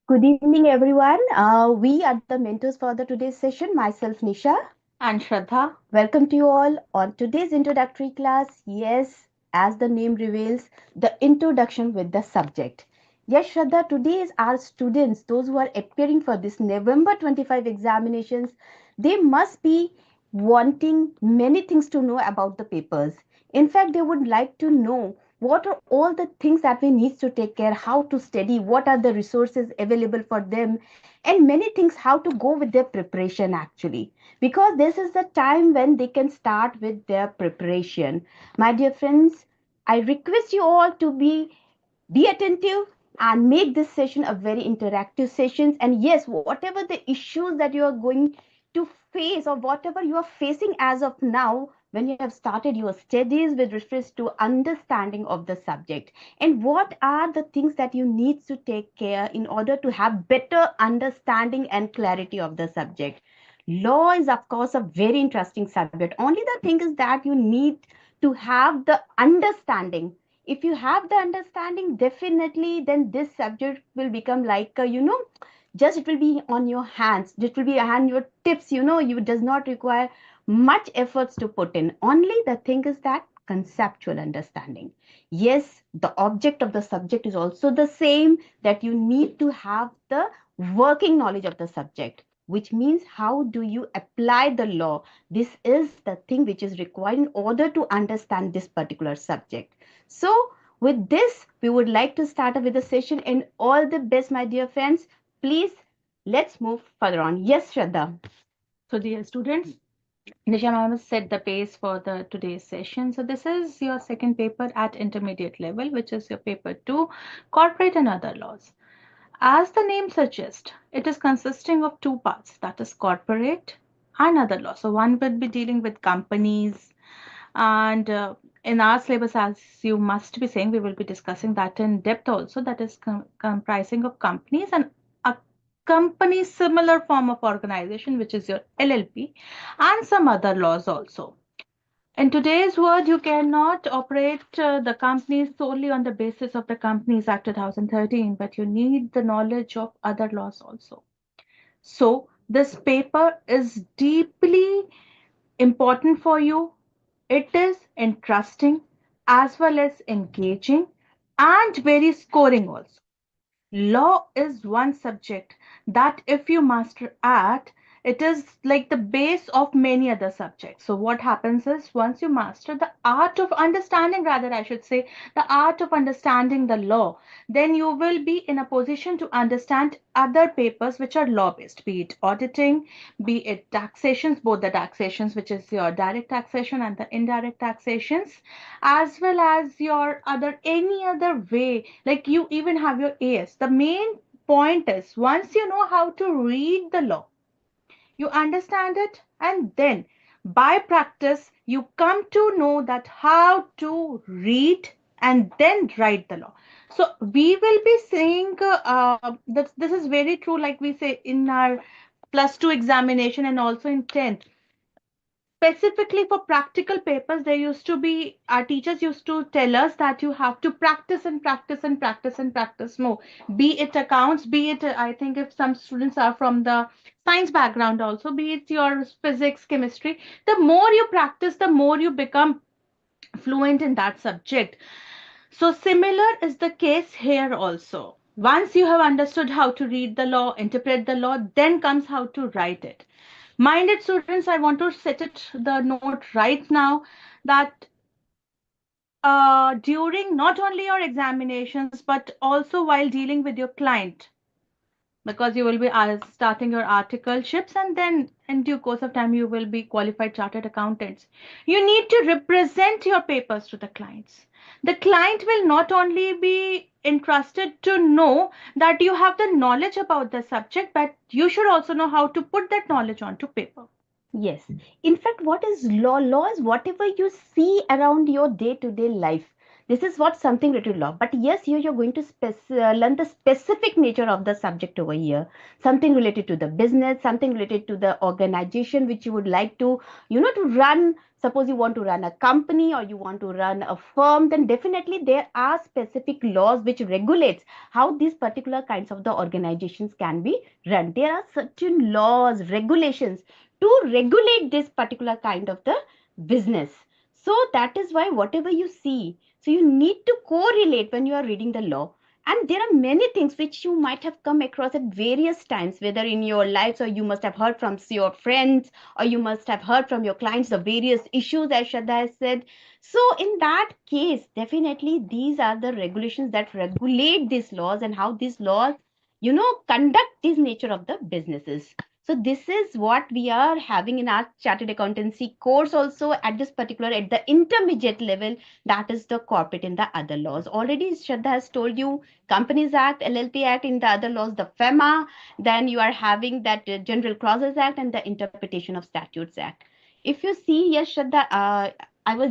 Good evening, everyone. We are the mentors for the today's session. Myself, Nisha. And Shraddha. Welcome to you all on today's introductory class. Yes, as the name reveals, the introduction with the subject. Yes, Shraddha, today's our students, those who are appearing for this November 25 examinations, they must be wanting many things to know about the papers. In fact, they would like to know what are all the things that we need to take care, how to study, what are the resources available for them, and many things how to go with their preparation actually, because this is the time when they can start with their preparation. My dear friends, I request you all to be attentive and make this session a very interactive session. And yes, whatever the issues that you are going to face or whatever you are facing as of now when you have started your studies with respect to understanding of the subject, and what are the things that you need to take care in order to have better understanding and clarity of the subject. Law is of course a very interesting subject. Only the thing is that you need to have the understanding. If you have the understanding, definitely then this subject will become like just it will be on your hands, it will be on your tips. You does not require much efforts to put in. Only the thing is that conceptual understanding. Yes, the object of the subject is also the same, that you need to have the working knowledge of the subject, which means how do you apply the law. This is the thing which is required in order to understand this particular subject. So with this, we would like to start with the session, and all the best, my dear friends. Please, let's move further on. Yes, Shraddha. So, dear students, Nisha ma'am has set the pace for the today's session. So, this is your second paper at intermediate level, which is your paper 2, Corporate and Other Laws. As the name suggests, it is consisting of two parts, that is corporate and other law. So, one will be dealing with companies, and in our syllabus, as you must be saying, we will be discussing that in depth also, that is comprising of companies and a company similar form of organization, which is your LLP, and some other laws also. In today's world, you cannot operate the company solely on the basis of the Companies Act 2013, but you need the knowledge of other laws also. So, this paper is deeply important for you. It is interesting as well as engaging and very scoring also. Law is one subject that if you master at, it is like the base of many other subjects. So what happens is, once you master the art of understanding, rather I should say, the art of understanding the law, then you will be in a position to understand other papers which are law based, be it auditing, be it taxations, both the taxations, which is your direct taxation and the indirect taxations, as well as your other any other way, like you even have your AS. The main point is, once you know how to read the law, you understand it, and then by practice you come to know that how to read and then write the law. So we will be saying this is very true, like we say in our plus 2 examination and also in 10th. Specifically for practical papers, there used to be, our teachers used to tell us that you have to practice and practice and practice and practice more, be it accounts, be it I think if some students are from the science background also, be it your physics, chemistry, the more you practice, the more you become fluent in that subject. So similar is the case here also. Once you have understood how to read the law, interpret the law, then comes how to write it. Minded students, I want to set it the note right now that during not only your examinations but also while dealing with your client, because you will be starting your articleships and then in due course of time you will be qualified chartered accountants, you need to represent your papers to the clients. The client will not only be interested to know that you have the knowledge about the subject, but you should also know how to put that knowledge onto paper. Yes. In fact, what is law? Law is whatever you see around your day to day life. This is what something related to law. But yes, here you're going to learn the specific nature of the subject over here. Something related to the business, something related to the organization which you would like to, to run. Suppose you want to run a company or you want to run a firm, then definitely there are specific laws which regulates how these particular kinds of the organizations can be run. There are certain laws, regulations to regulate this particular kind of the business. So that is why whatever you see, so you need to correlate when you are reading the law. And there are many things which you might have come across at various times, whether in your lives or you must have heard from your friends or you must have heard from your clients the various issues, as Shraddha has said. So in that case, definitely these are the regulations that regulate these laws and how these laws, conduct this nature of the businesses. So this is what we are having in our chartered accountancy course also at this particular, at the intermediate level, that is the corporate and the other laws. Already Shraddha has told you Companies Act, LLP Act, in the other laws, the FEMA, then you are having that General Clauses Act and the Interpretation of Statutes Act. If you see, yes, Shraddha,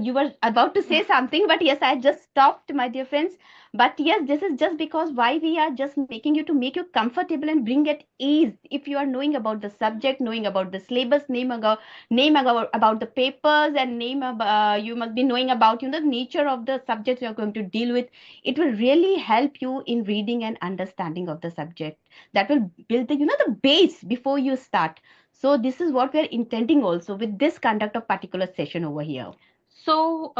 you were about to say something, but yes, I just stopped, my dear friends. But yes, this is just because why we are just making you to make you comfortable and bring at ease. If you are knowing about the subject, knowing about the syllabus, about the papers, and you must be knowing about the nature of the subjects you are going to deal with. It will really help you in reading and understanding of the subject. That will build the base before you start. So this is what we are intending also with this conduct of particular session over here. So,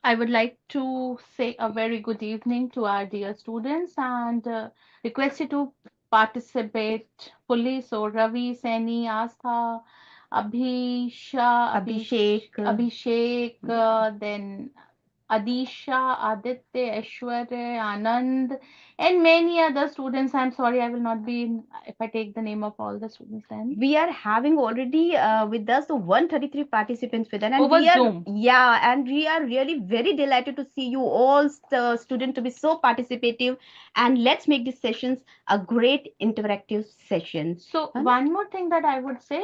I would like to say a very good evening to our dear students and request you to participate fully. So, Ravi, Seni, Astha, Abhishek, Abhishek, then Adisha, Aditya, Aishwarya, Anand, and many other students. I'm sorry, I will not be if I take the name of all the students then. we are having already with us the 133 participants with us, and Over we are, Zoom. yeah, and we are really very delighted to see you all students to be so participative, and let's make these sessions a great interactive session. So, Huh? one more thing that I would say,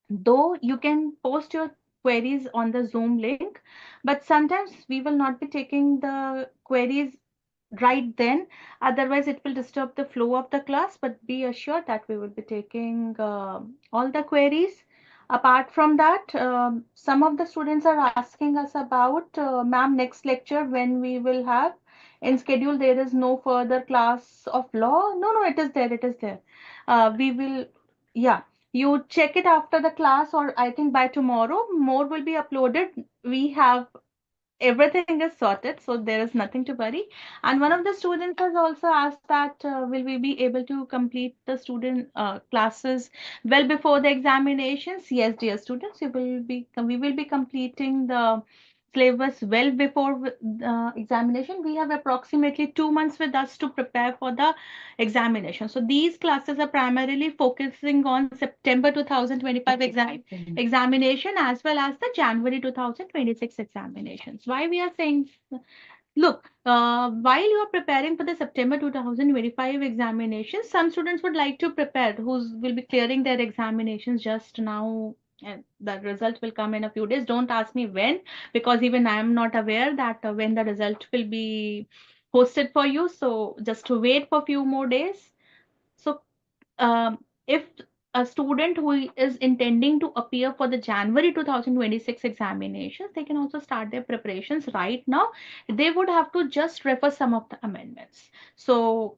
though you can post your queries on the Zoom link, but sometimes we will not be taking the queries right then. Otherwise, it will disturb the flow of the class. But be assured that we will be taking all the queries. Apart from that, some of the students are asking us about, ma'am, next lecture when we will have. In schedule, there is no further class of law. No, no, it is there. It is there. We will, yeah. You check it after the class, or I think by tomorrow, more will be uploaded. We have everything is sorted, so there is nothing to worry. And one of the students has also asked that will we be able to complete the student classes well before the examinations? Yes, dear students, we will be completing the syllabus well before the examination. We have approximately 2 months with us to prepare for the examination. So these classes are primarily focusing on September 2025 examination as well as the January 2026 examinations. Why we are saying, look, while you are preparing for the September 2025 examinations, some students would like to prepare who will be clearing their examinations just now. And the result will come in a few days. Don't ask me when, because even I am not aware that when the result will be posted for you. So just to wait for a few more days. So if a student who is intending to appear for the January 2026 examinations, they can also start their preparations right now. They would have to just refer some of the amendments. So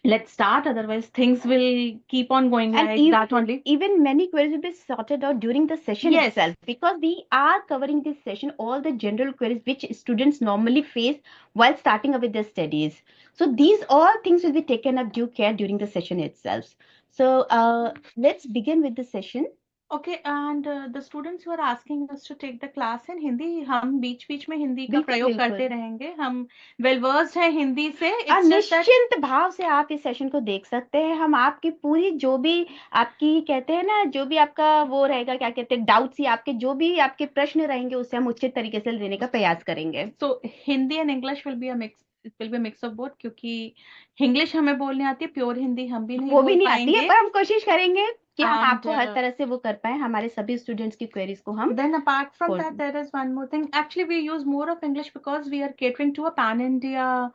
let's start, otherwise things will keep on going And like that only. even many queries will be sorted out during the session Yes. itself, because we are covering this session all the general queries which students normally face while starting up with their studies. So these all things will be taken up due care during the session itself. So let's begin with the session. Okay, and the students who are asking us to take the class in Hindi, हम बीच बीच में हिंदी का बिल्कुल प्रयोग करते बिल्कुल रहेंगे. हम well versed हैं हिंदी से. It's just that निश्चिंत भाव से आप इस सेशन को देख सकते हैं. हम आपकी पूरी जो भी आपकी कहते हैं ना, जो भी आपका वो रहेगा, क्या कहते हैं, डाउट्स या आपके जो भी आपके प्रश्न रहेंगे, उससे हम उचित तरीके से लेने का प्रयास करेंगे. so Hindi and English will be a mix. it will be a mix of both, क्योंकि इंग्लिश हमें बोलने आती है, प्योर हिंदी हम भी नहीं वो भी बोल नहीं आती है, पाएंगे. पर हम कोशिश करेंगे कि हम And आपको हर तरह से वो कर पाए, हमारे सभी स्टूडेंट्स की क्वेरीज को हम then apart from खोल. that, there is one more thing. Actually, we use more of English because we are catering to a pan-India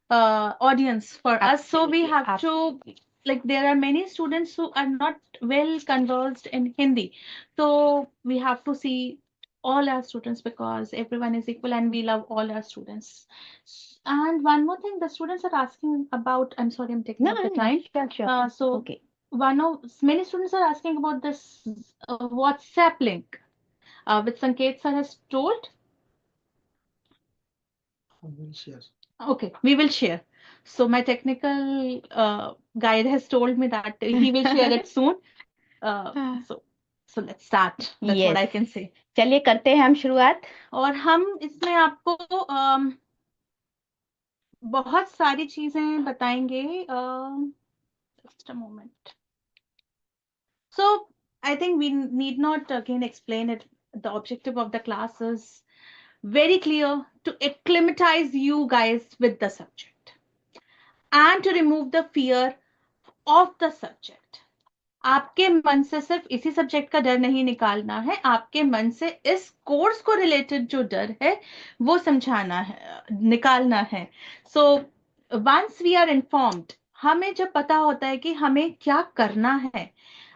audience for us. So we Absolutely, have to, absolutely. like, there are many students who are not well conversed in Hindi. So we have to see all our students because everyone is equal and we love all our students. And one more thing, the students are asking about, I'm sorry, I'm taking No, up the no, time. sure, sure. So Okay. one of many students are asking about this WhatsApp link, which Sanket sir has told. Okay, we will share. So my technical guide has told me that he will share it soon. So let's start. That's what Yes. I can say. चलिए करते हैं हम शुरुआत. और हम इसमें आपको बहुत सारी चीजें बताएंगे. Just a moment. So I think we need not again explain it. The objective of the class is very clear, to acclimatize you guys with the subject and to remove the fear of the subject. आपके मन से सिर्फ इसी subject का डर नहीं निकालना है, आपके मन से इस कोर्स को रिलेटेड जो डर है वो समझाना है, निकालना है. So once we are informed, हमें जब पता होता है कि हमें क्या करना है,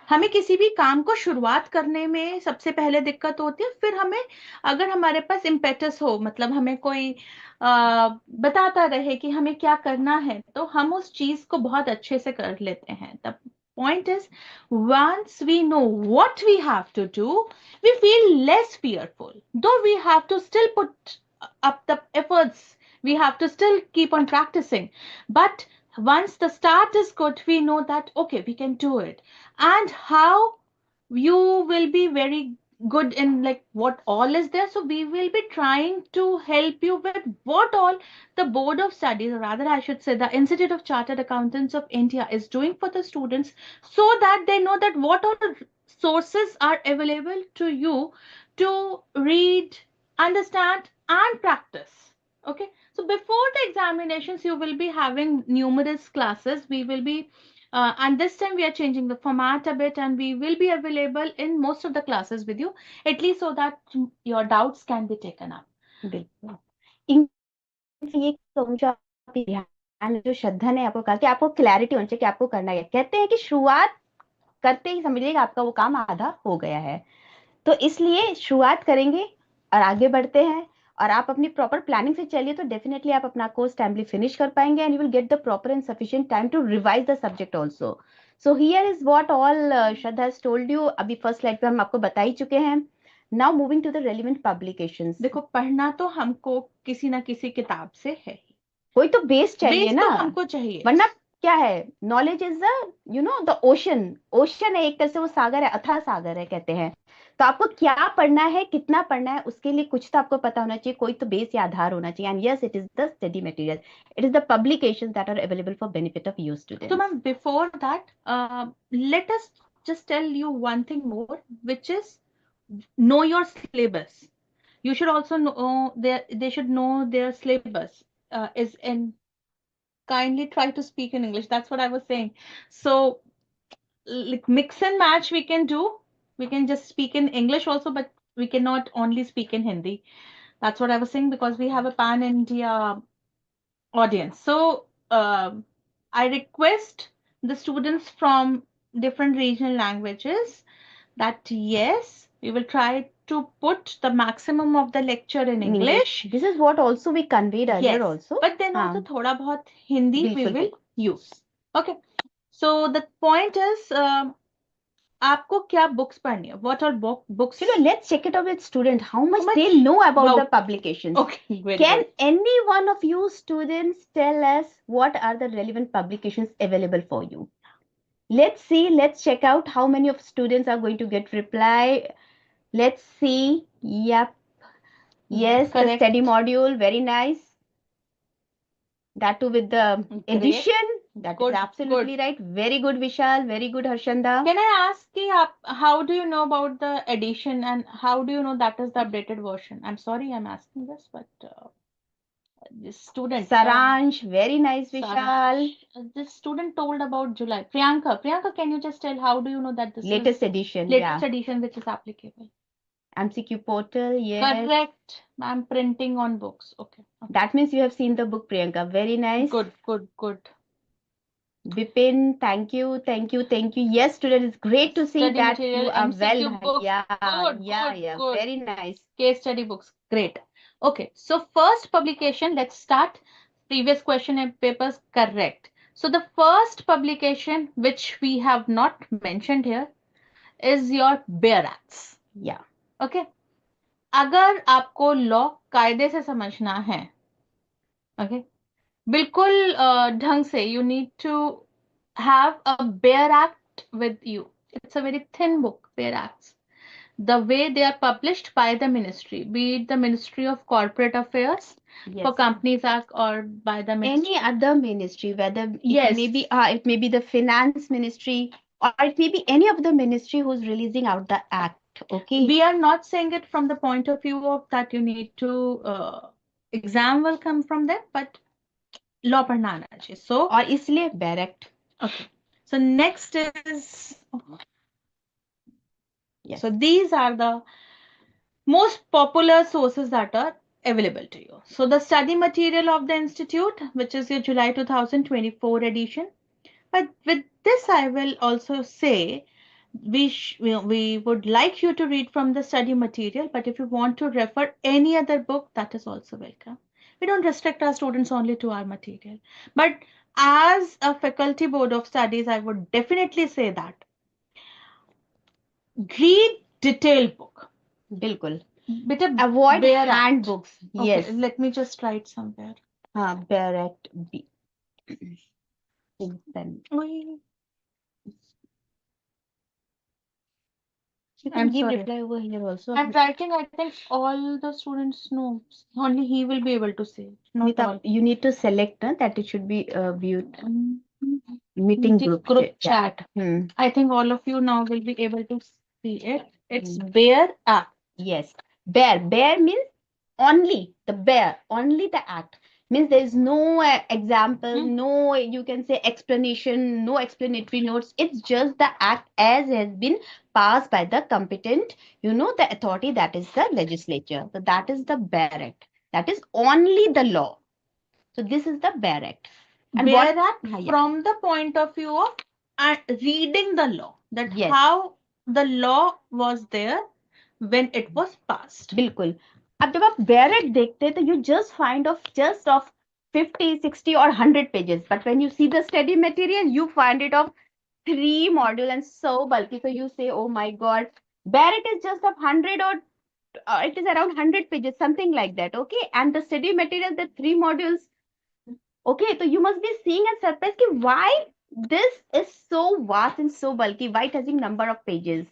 हमें किसी भी काम को शुरुआत करने में सबसे पहले दिक्कत होती है, फिर हमें अगर हमारे पास इम्पेटस हो, मतलब हमें कोई बताता रहे कि हमें क्या करना है, तो हम उस चीज को बहुत अच्छे से कर लेते हैं. तब point is, once we know what we have to do, we feel less fearful, though we have to still put up the efforts, we have to still keep on practicing, but once the start is good, we know that okay, we can do it. And how you will be very good in like what all is there, so we will be trying to help you with what all the board of studies, or rather I should say the Institute of Chartered Accountants of India, is doing for the students, so that they know that what all sources are available to you to read, understand and practice. Okay, so before the examinations you will be having numerous classes. We will be and this time we are changing the format a bit, and we will be available in most of the classes with you, at least so that your doubts can be taken up. बिल्कुल. In fact ये कहूँ जो आप ध्यान, जो श्रद्धा ने आपको कहा कि आपको क्लैरिटी होनी चाहिए कि आपको करना है. कहते हैं कि शुरुआत करते ही समझिएगा आपका वो काम आधा हो गया है. तो इसलिए शुरुआत करेंगे और आगे बढ़ते हैं, और आप अपनी प्रॉपर प्लानिंग से चलिए तो डेफिनेटली आप अपना कोर्स टाइमली फिनिश कर पाएंगे, and you will get the proper and sufficient time to revise the subject also. So here is what all Shraddha has told you. अभी फर्स्ट स्लाइड पे हम आपको बता ही चुके हैं. Now moving to the relevant publications. देखो, पढ़ना तो हमको किसी ना किसी किताब से है ही, कोई तो बेस चाहिए बेस ना, तो हमको चाहिए. वरना क्या है, knowledge is the the ocean. Ocean है एक तरह से, वो सागर है, अथाह सागर है कहते हैं. तो आपको क्या पढ़ना है, कितना पढ़ना है, उसके लिए कुछ तो आपको पता होना चाहिए, कोई तो बेस या आधार होना चाहिए. And yes, it is the study material, it is the publications that are available for benefit of you So, students. ma'am, before that, let us just tell you one thing more, which is know your syllabus. You should also know they should know their syllabus is in. Kindly try to speak in English. That's what I was saying. So, like mix and match, we can do. We can just speak in English also, but we cannot only speak in Hindi. That's what I was saying, because we have a pan India audience. So I request the students from different regional languages that yes, we will try to put the maximum of the lecture in In English, English. this is what also we conveyed earlier Yes, also. but then also हाँ, thoda bahut Hindi we बिल्कुल will बिल्कुल. use. Okay, so the point is, आपको क्या books पढ़नी है? What are books? चलो, let's check it out with student how much How they much know about the about? publications. Okay, very Can good. any one of you students tell us what are the relevant publications available for you? Let's see, let's check out how many of students are going to get reply. Let's see. Yep. Yes, the Correct. study module, very nice. That too with the Great. edition. That is Good, absolutely good. right. Very good, Vishal. Very good, Harshanda. Can I ask कि आप how do you know about the edition and how do you know that is the updated version? I'm sorry I'm asking this, but This student. Saransh, very nice, Vishal. This student told about July. Priyanka. Priyanka, can you just tell how do you know that this Latest is edition, latest yeah. edition which is applicable? MCQ portal, yes. Correct. I'm printing on books. Okay. That means you have seen the book, Priyanka. Very nice. Good, good, good. Bipin, thank you, thank you, thank you. Yes, student, it's great to see Study that material, you are MCQ well. books. Yeah, Good, yeah, good, yeah. good. Very nice. Case study books. Great. Okay. So first publication, let's start. Previous question and papers correct. So the first publication which we have not mentioned here is your Bare Acts. Yeah. Okay. अगर आपको law कायदे से समझना है, okay, बिल्कुल ढंग से, you need to have a Bare Act with you. It's a very thin book, Bare Acts. The way they are published by the ministry, be it the Ministry of Corporate Affairs for Yes. Companies Act or by the ministry. Any other ministry, whether Yes. it may be the finance ministry or it may be any of the ministry who's releasing out the act. Okay. We are not saying it from the point of view of that you need to exam will come from them, but law पढ़ना आना चाहिए. So और इसलिए direct. okay. So next is Yes. so these are the most popular sources that are available to you. So the study material of the institute, which is your July 2024 edition. But with this, I will also say we would like you to read from the study material, but if you want to refer any other book, that is also welcome. We don't restrict our students only to our material. But as a faculty board of studies, I would definitely say that read detailed book. बिल्कुल. Better Avoid Bare handbooks. Act. Yes. Okay, let me just write somewhere. Bare Act B. Then. You can I'm give sorry. reply over here also. I'm writing, I think all the students know. Only he will be able to say. Not all. You need to select that it should be viewed. Meeting Group chat. Yeah. I think all of you now will be able to see it. It's Bare Act. Yes. Bare means only the act. Means there is no example, no, you can say explanation, no explanatory notes. It's just the act as has been passed by the competent, the authority, that is the legislature. So that is the Bare Act. That is only the law. So this is the Bare Act. And Bare Act from the point of view of reading the law. That how the law was there when it was passed. बिल्कुल. अब जब आप Barrett देखते हैं तो you just find of 50, 60 or 100 pages. But when you see the study material, you find it of 3 module and so bulky. So you say, oh my God, Barrett is just of 100 or it is around 100 pages, something like that. Okay. And the study material, the 3 modules. Okay. So you must be seeing and surprised why this is so vast and so bulky. Why it has a number of pages.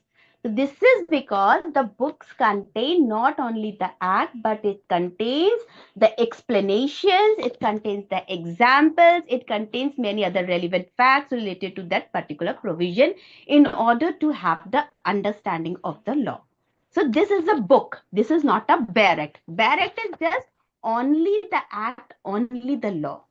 So this is because the books contain not only the act, but it contains the explanations, it contains the examples, it contains many other relevant facts related to that particular provision in order to have the understanding of the law. So this is a book. This is not a bare act. Bare act is just only the act, only the law.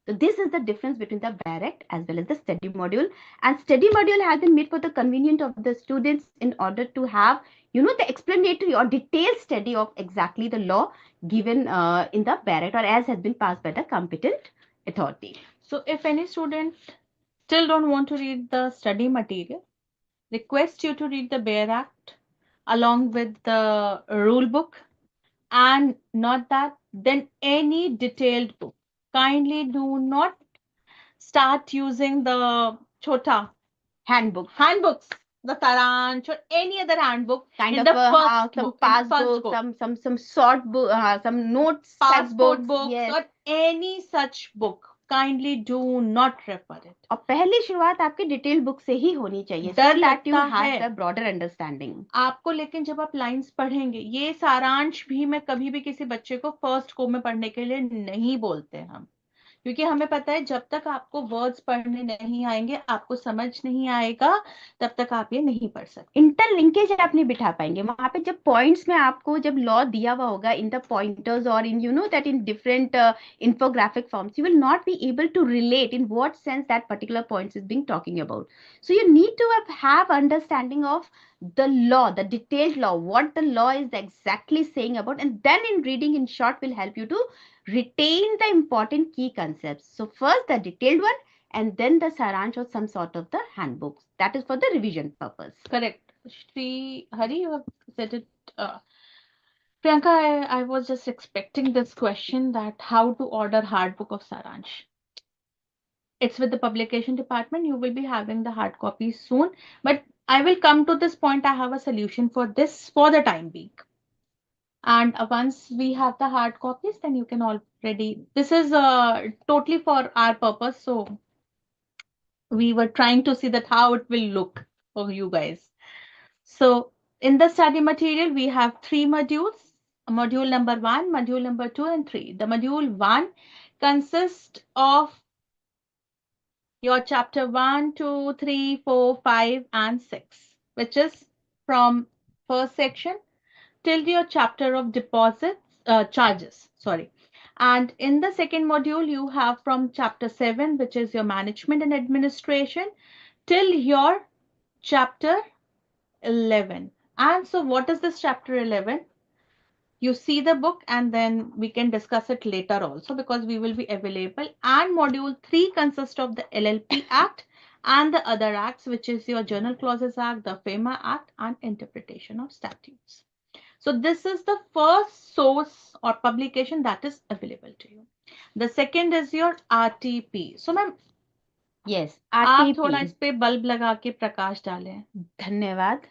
So this is the difference between the Bare Act as well as the study module. And study module has been made for the convenience of the students in order to have, the explanatory or detailed study of exactly the law given in the Bare Act or as has been passed by the competent authority. So if any student still don't want to read the study material, request you to read the Bare Act along with the rule book, and not that, then any detailed book. Kindly do not start using the chota handbooks, the Saranch or any other handbook Kind in of the first some book, in the first passbook, book. some short book, some notes, passport books yes. or any such book. Kindly do not refer it. और पहली शुरुआत आपकी detail book से ही होनी चाहिए, so that you have the broader understanding. आपको लेकिन जब आप लाइंस पढ़ेंगे, ये सारांश भी मैं कभी भी किसी बच्चे को फर्स्ट को में पढ़ने के लिए नहीं बोलते हम, क्योंकि हमें पता है जब तक आपको वर्ड्स पढ़ने नहीं आएंगे, आपको समझ नहीं आएगा, तब तक आप ये नहीं पढ़ सकते। इंटरलिंकेज आप नहीं बिठा पाएंगे वहां पे। जब पॉइंट्स में आपको जब लॉ दिया हुआ होगा इन द पॉइंटर्स और in that in different infographic forms, you will not be able to relate in what sense that particular point is being talking about. So you need to have understanding of the law, the detailed law, what the law is exactly saying about, and then in reading in short will help you to retain the important key concepts. So first the detailed one, and then the saransh or some sort of the handbooks. That is for the revision purpose. Correct. Shri Hari, you have said it. Uh, Priyanka, I was just expecting this question, that how to order hard book of Saransh. It's with the publication department. You will be having the hard copies soon. But I will come to this point. I have a solution for this for the time being. And once we have the hard copies, then you can already. This is totally for our purpose. So we were trying to see that how it will look for you guys. So in the study material, we have three modules. Module number 1, module number 2, and 3. The module 1 consists of your chapter 1, 2, 3, 4, 5, and 6, which is from first section till your chapter of deposits, charges, sorry. And in the second module, you have from chapter 7, which is your management and administration, till your chapter 11. And so what is this chapter 11? You see the book and then we can discuss it later also, because we will be available. And module 3 consists of the LLP Act and the other acts, which is your Journal Clauses Act, the FEMA Act, and interpretation of statutes. So this is the first source or publication that is available to you. The second is your RTP. So ma'am, Yes, आप थोड़ा RTP. इस पे bulb लगा के प्रकाश डालें. धन्यवाद.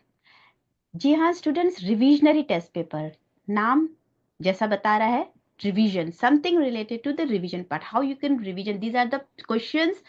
जी हाँ students, revisionary test paper, नाम जैसा बता रहा है, revision, something related to the revision part, how you can revision. These are the questions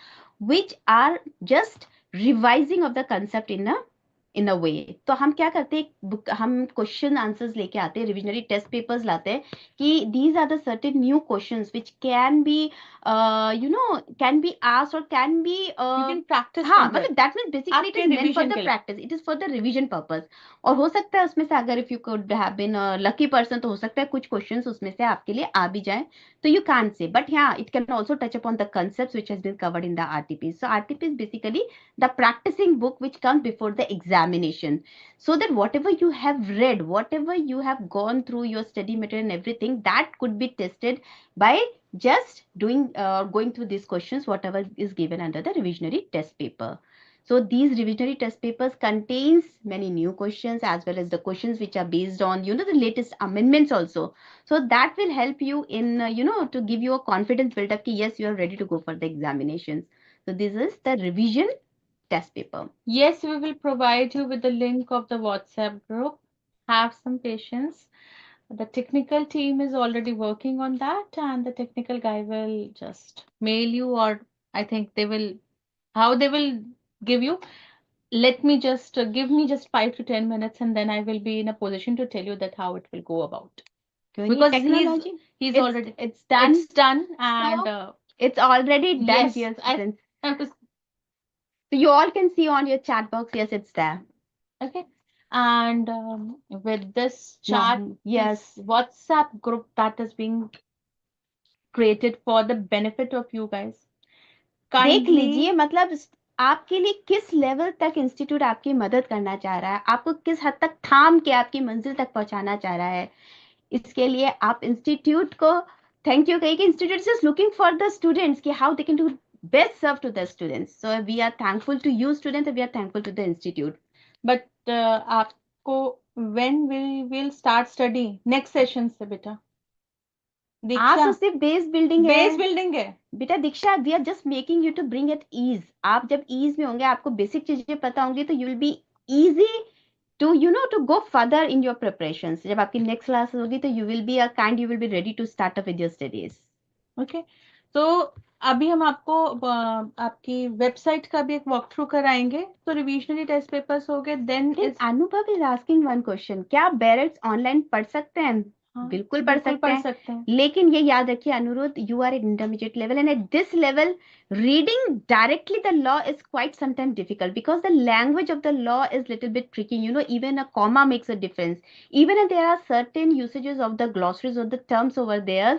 which are just revising of the concept in a way. तो हम क्या करते हैं, हम क्वेश्चन आंसर्स लेके आते हैं, रिविजनरी टेस्ट पेपर्स लाते हैं कि these are the certain new questions which can be can be asked or can be You can practice हाँ from मतलब there. that means basically it आपके is meant for revision the के लिए. practice, it is for the revision purpose. और हो सकता है उसमें से अगर if you could have been a lucky person तो हो सकता है कुछ questions उसमें से आपके लिए आ भी जाएं, so you can't say, but yeah, it can also touch upon the concepts which has been covered in the RTP. So RTP is basically the practicing book which comes before the examination, so that whatever you have read, whatever you have gone through your study material and everything, that could be tested by just doing going through these questions whatever is given under the revisionary test paper. So these revisionary test papers contains many new questions as well as the questions which are based on the latest amendments also. So that will help you in to give you a confidence build up ki yes, you are ready to go for the examinations. So this is the revision test paper. Yes, we will provide you with the link of the WhatsApp group. Have some patience. The technical team is already working on that, and the technical guy will just mail you, or I think they will, how they will give you. Let me just give me just 5 to 10 minutes, and then I will be in a position to tell you that how it will go about. क्यों नहीं, Because technology, he's it's already, it's done. it's done, So and it's already done, yes, dear I students. have to. So you all can see on your chat box, yes, it's there. Okay. And with this chat, No, this yes. WhatsApp group that is being created for the benefit of you guys, देख लीजिए kindly. मतलब आपके लिए किस level तक institute आपकी मदद करना चाह रहा है, आपको किस हद तक थाम के आपकी मंजिल तक पहुंचाना चाह रहा है, इसके लिए आप इंस्टीट्यूट को थैंक यू कहिए कि institute is looking for the students कि how they can do best serve to the students. So we are thankful to you students, we are thankful to the institute. But आपको when we will start study next session से बेटा आज दीक्षा तो सिर्फ base building है base building है बेटा. Diksha, we are just making you to bring it ease. आप जब ईज में होंगे, आपको बेसिक चीजें पता होंगी, तो you will B easy to to go further in your preparations. जब आपकी next class होगी तो you will be you will be ready to start up with your studies. Okay. तो अभी हम आपको आपकी वेबसाइट का भी एक वॉक थ्रू कराएंगे. तो रिविजनरी टेस्ट पेपर्स हो गए, देन इज अनुभव is asking one question, क्या आप बैरेट्स ऑनलाइन पढ़ सकते हैं? हाँ बिल्कुल पढ़ बिल्कुल सकते पढ़ हैं, सकते हैं। लेकिन ये याद रखिए Anuruddh, you are at intermediate level and at this level reading directly the law is quite sometimes difficult because the language of the law is little bit tricky. You know, even a comma makes a difference. Even if there are certain usages of the glossaries or the terms over there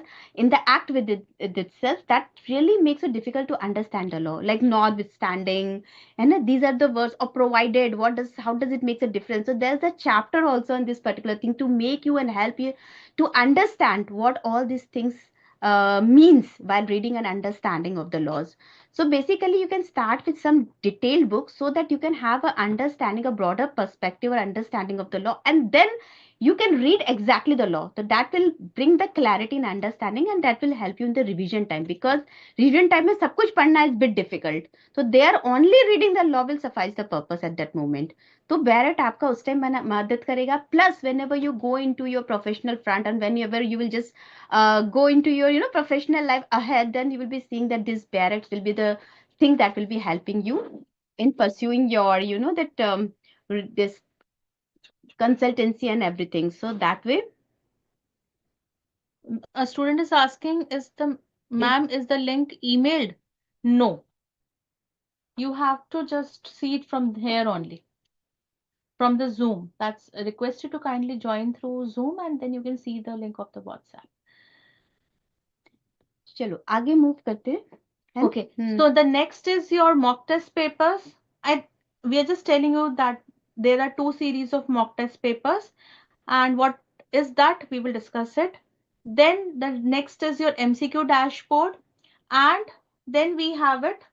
in the act with it itself, that really makes it difficult to understand the law, like notwithstanding, and these are the words, or provided, what does, how does it make a difference. So there's a chapter also on this particular thing to make you and help you to understand what all these things means while reading and understanding of the laws. So basically, you can start with some detailed books so that you can have a understanding, a broader perspective or understanding of the law, and then you can read exactly the law. So that will bring the clarity and understanding, and that will help you in the revision time, because revision time में सब कुछ पढ़ना is bit difficult. So there only reading the law will suffice the purpose at that moment. तो bare act आपका उस time मदद करेगा. Plus whenever you go into your professional front and whenever you will just go into your professional life ahead, then you will be seeing that this barracks will be the thing that will be helping you in pursuing your that this consultancy and everything. So that way, A student is asking, is the yes, ma'am, is the link emailed? No, you have to just see it from here only, from the Zoom. That's requested to kindly join through Zoom, and then you can see the link of the WhatsApp. चलो आगे move करते हैं, है ना? Okay, so the next is your mock test papers. We are just telling you that there are two series of mock test papers, and what is that? We will discuss it. Then the next is your MCQ dashboard, and then we have it.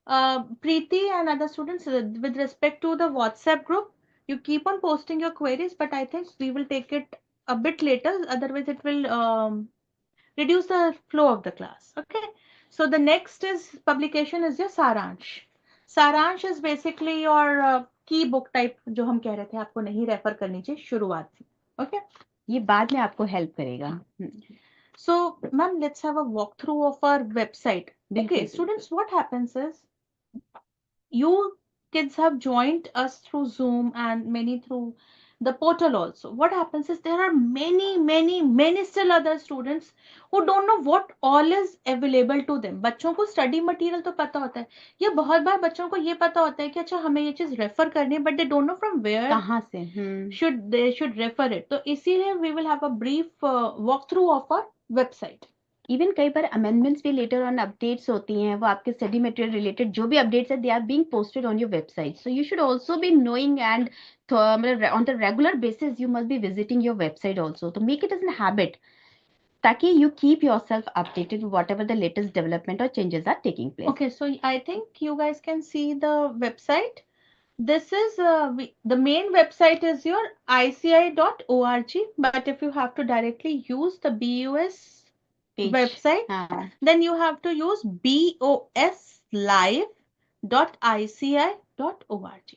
Preeti and other students, with respect to the WhatsApp group, you keep on posting your queries, but I think we will take it a bit later. Otherwise, it will reduce the flow of the class. Okay. So the next is publication is your सारांश. सारांश is basically your key book type जो हम कह रहे थे आपको नहीं refer करनी चाहिए शुरुआत में. Okay. ये बाद में आपको हेल्प करेगा. So ma'am, let's have a walkthrough of our website. Okay, students, what happens is you kids have joined us through Zoom and many through the portal also. What happens is there are many still other students who don't know what all is available to them. बच्चों को study material तो पता होता है, या बहुत बार बच्चों को ये पता होता है कि अच्छा हमें ये चीज रेफर करनी है, but they don't know from where कहाँ से should refer it. तो इसीलिए we will have a brief walkthrough of our website. Even कई बार अमेंडमेंट्स भी लेटर ऑन अपडेट्स होती हैं, वो आपके स्टडी मटेरियल रिलेटेड जो भी अपडेट्स है, they are being posted on your website. So you should also be knowing and मतलब on the regular basis you must be visiting your website also. तो make it as an habit, ताकि you keep yourself updated with whatever the latest development or changes are taking place. Okay, so I think you guys can see the website. This is the main website is your ICAI.org, but if you have to directly use the BUS Page. website, then you have to use boslive.ici.org.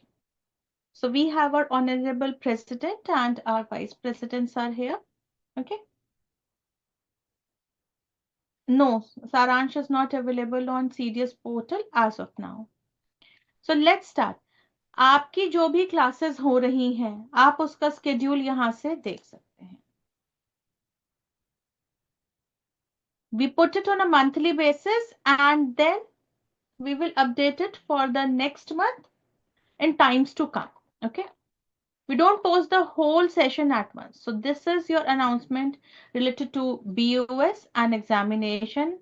So we have our honorable president and our vice presidents are here. Okay. No, Saransh is not available on CDS portal as of now. So let's start. आपकी जो भी classes हो रही हैं आप उसका schedule यहाँ से देख सकते हैं. We put it on a monthly basis and then we will update it for the next month in times to come. Okay. We don't post the whole session at once. So this is your announcement related to BUS and examination.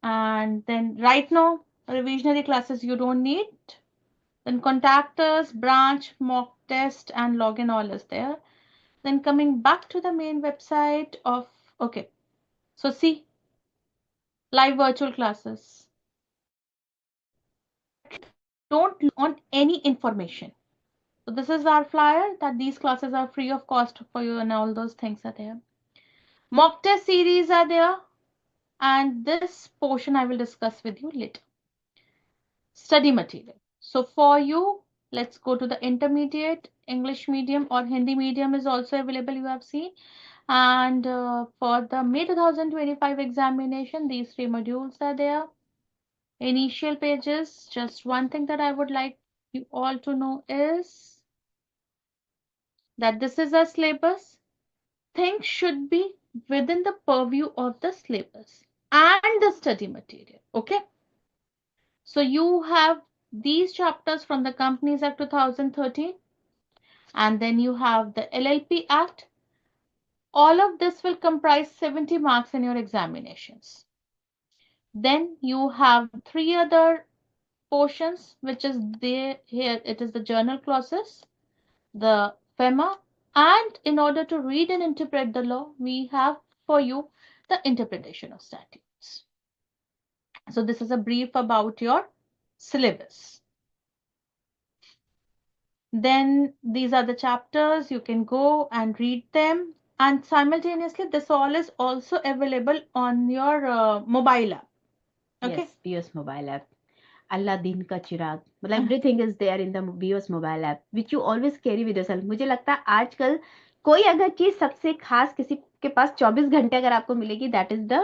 And then right now, revisionary classes you don't need. Then contact us, branch, mock test, and login all is there. Then coming back to the main website of, okay, so see, live virtual classes. Don't on any information. So this is our flyer that these classes are free of cost for you and all those things are there. Mock test series are there, and this portion I will discuss with you later. Study material. So for you, let's go to the intermediate. English medium or Hindi medium is also available, you have seen. And for the May 2025 examination, these three modules are there. Initial pages, just one thing that I would like you all to know is that this is a syllabus. things should be within the purview of the syllabus and the study material. Okay. So you have these chapters from the Companies Act 2013, and then you have the LLP Act. All of this will comprise 70 marks in your examinations. Then you have three other portions, which is there here. It is the journal clauses, the FEMA, and in order to read and interpret the law, we have for you the interpretation of statutes. So this is a brief about your syllabus. Then these are the chapters, you can go and read them, and simultaneously this all is also available on your mobile app. Okay. Yes, BOS mobile app. Allah दिन का चिराग, मतलब everything is there in the BOS mobile app which you always carry with yourself. मुझे लगता है आजकल कोई अगर चीज सबसे खास किसी के पास 24 घंटे अगर आपको मिलेगी, that is the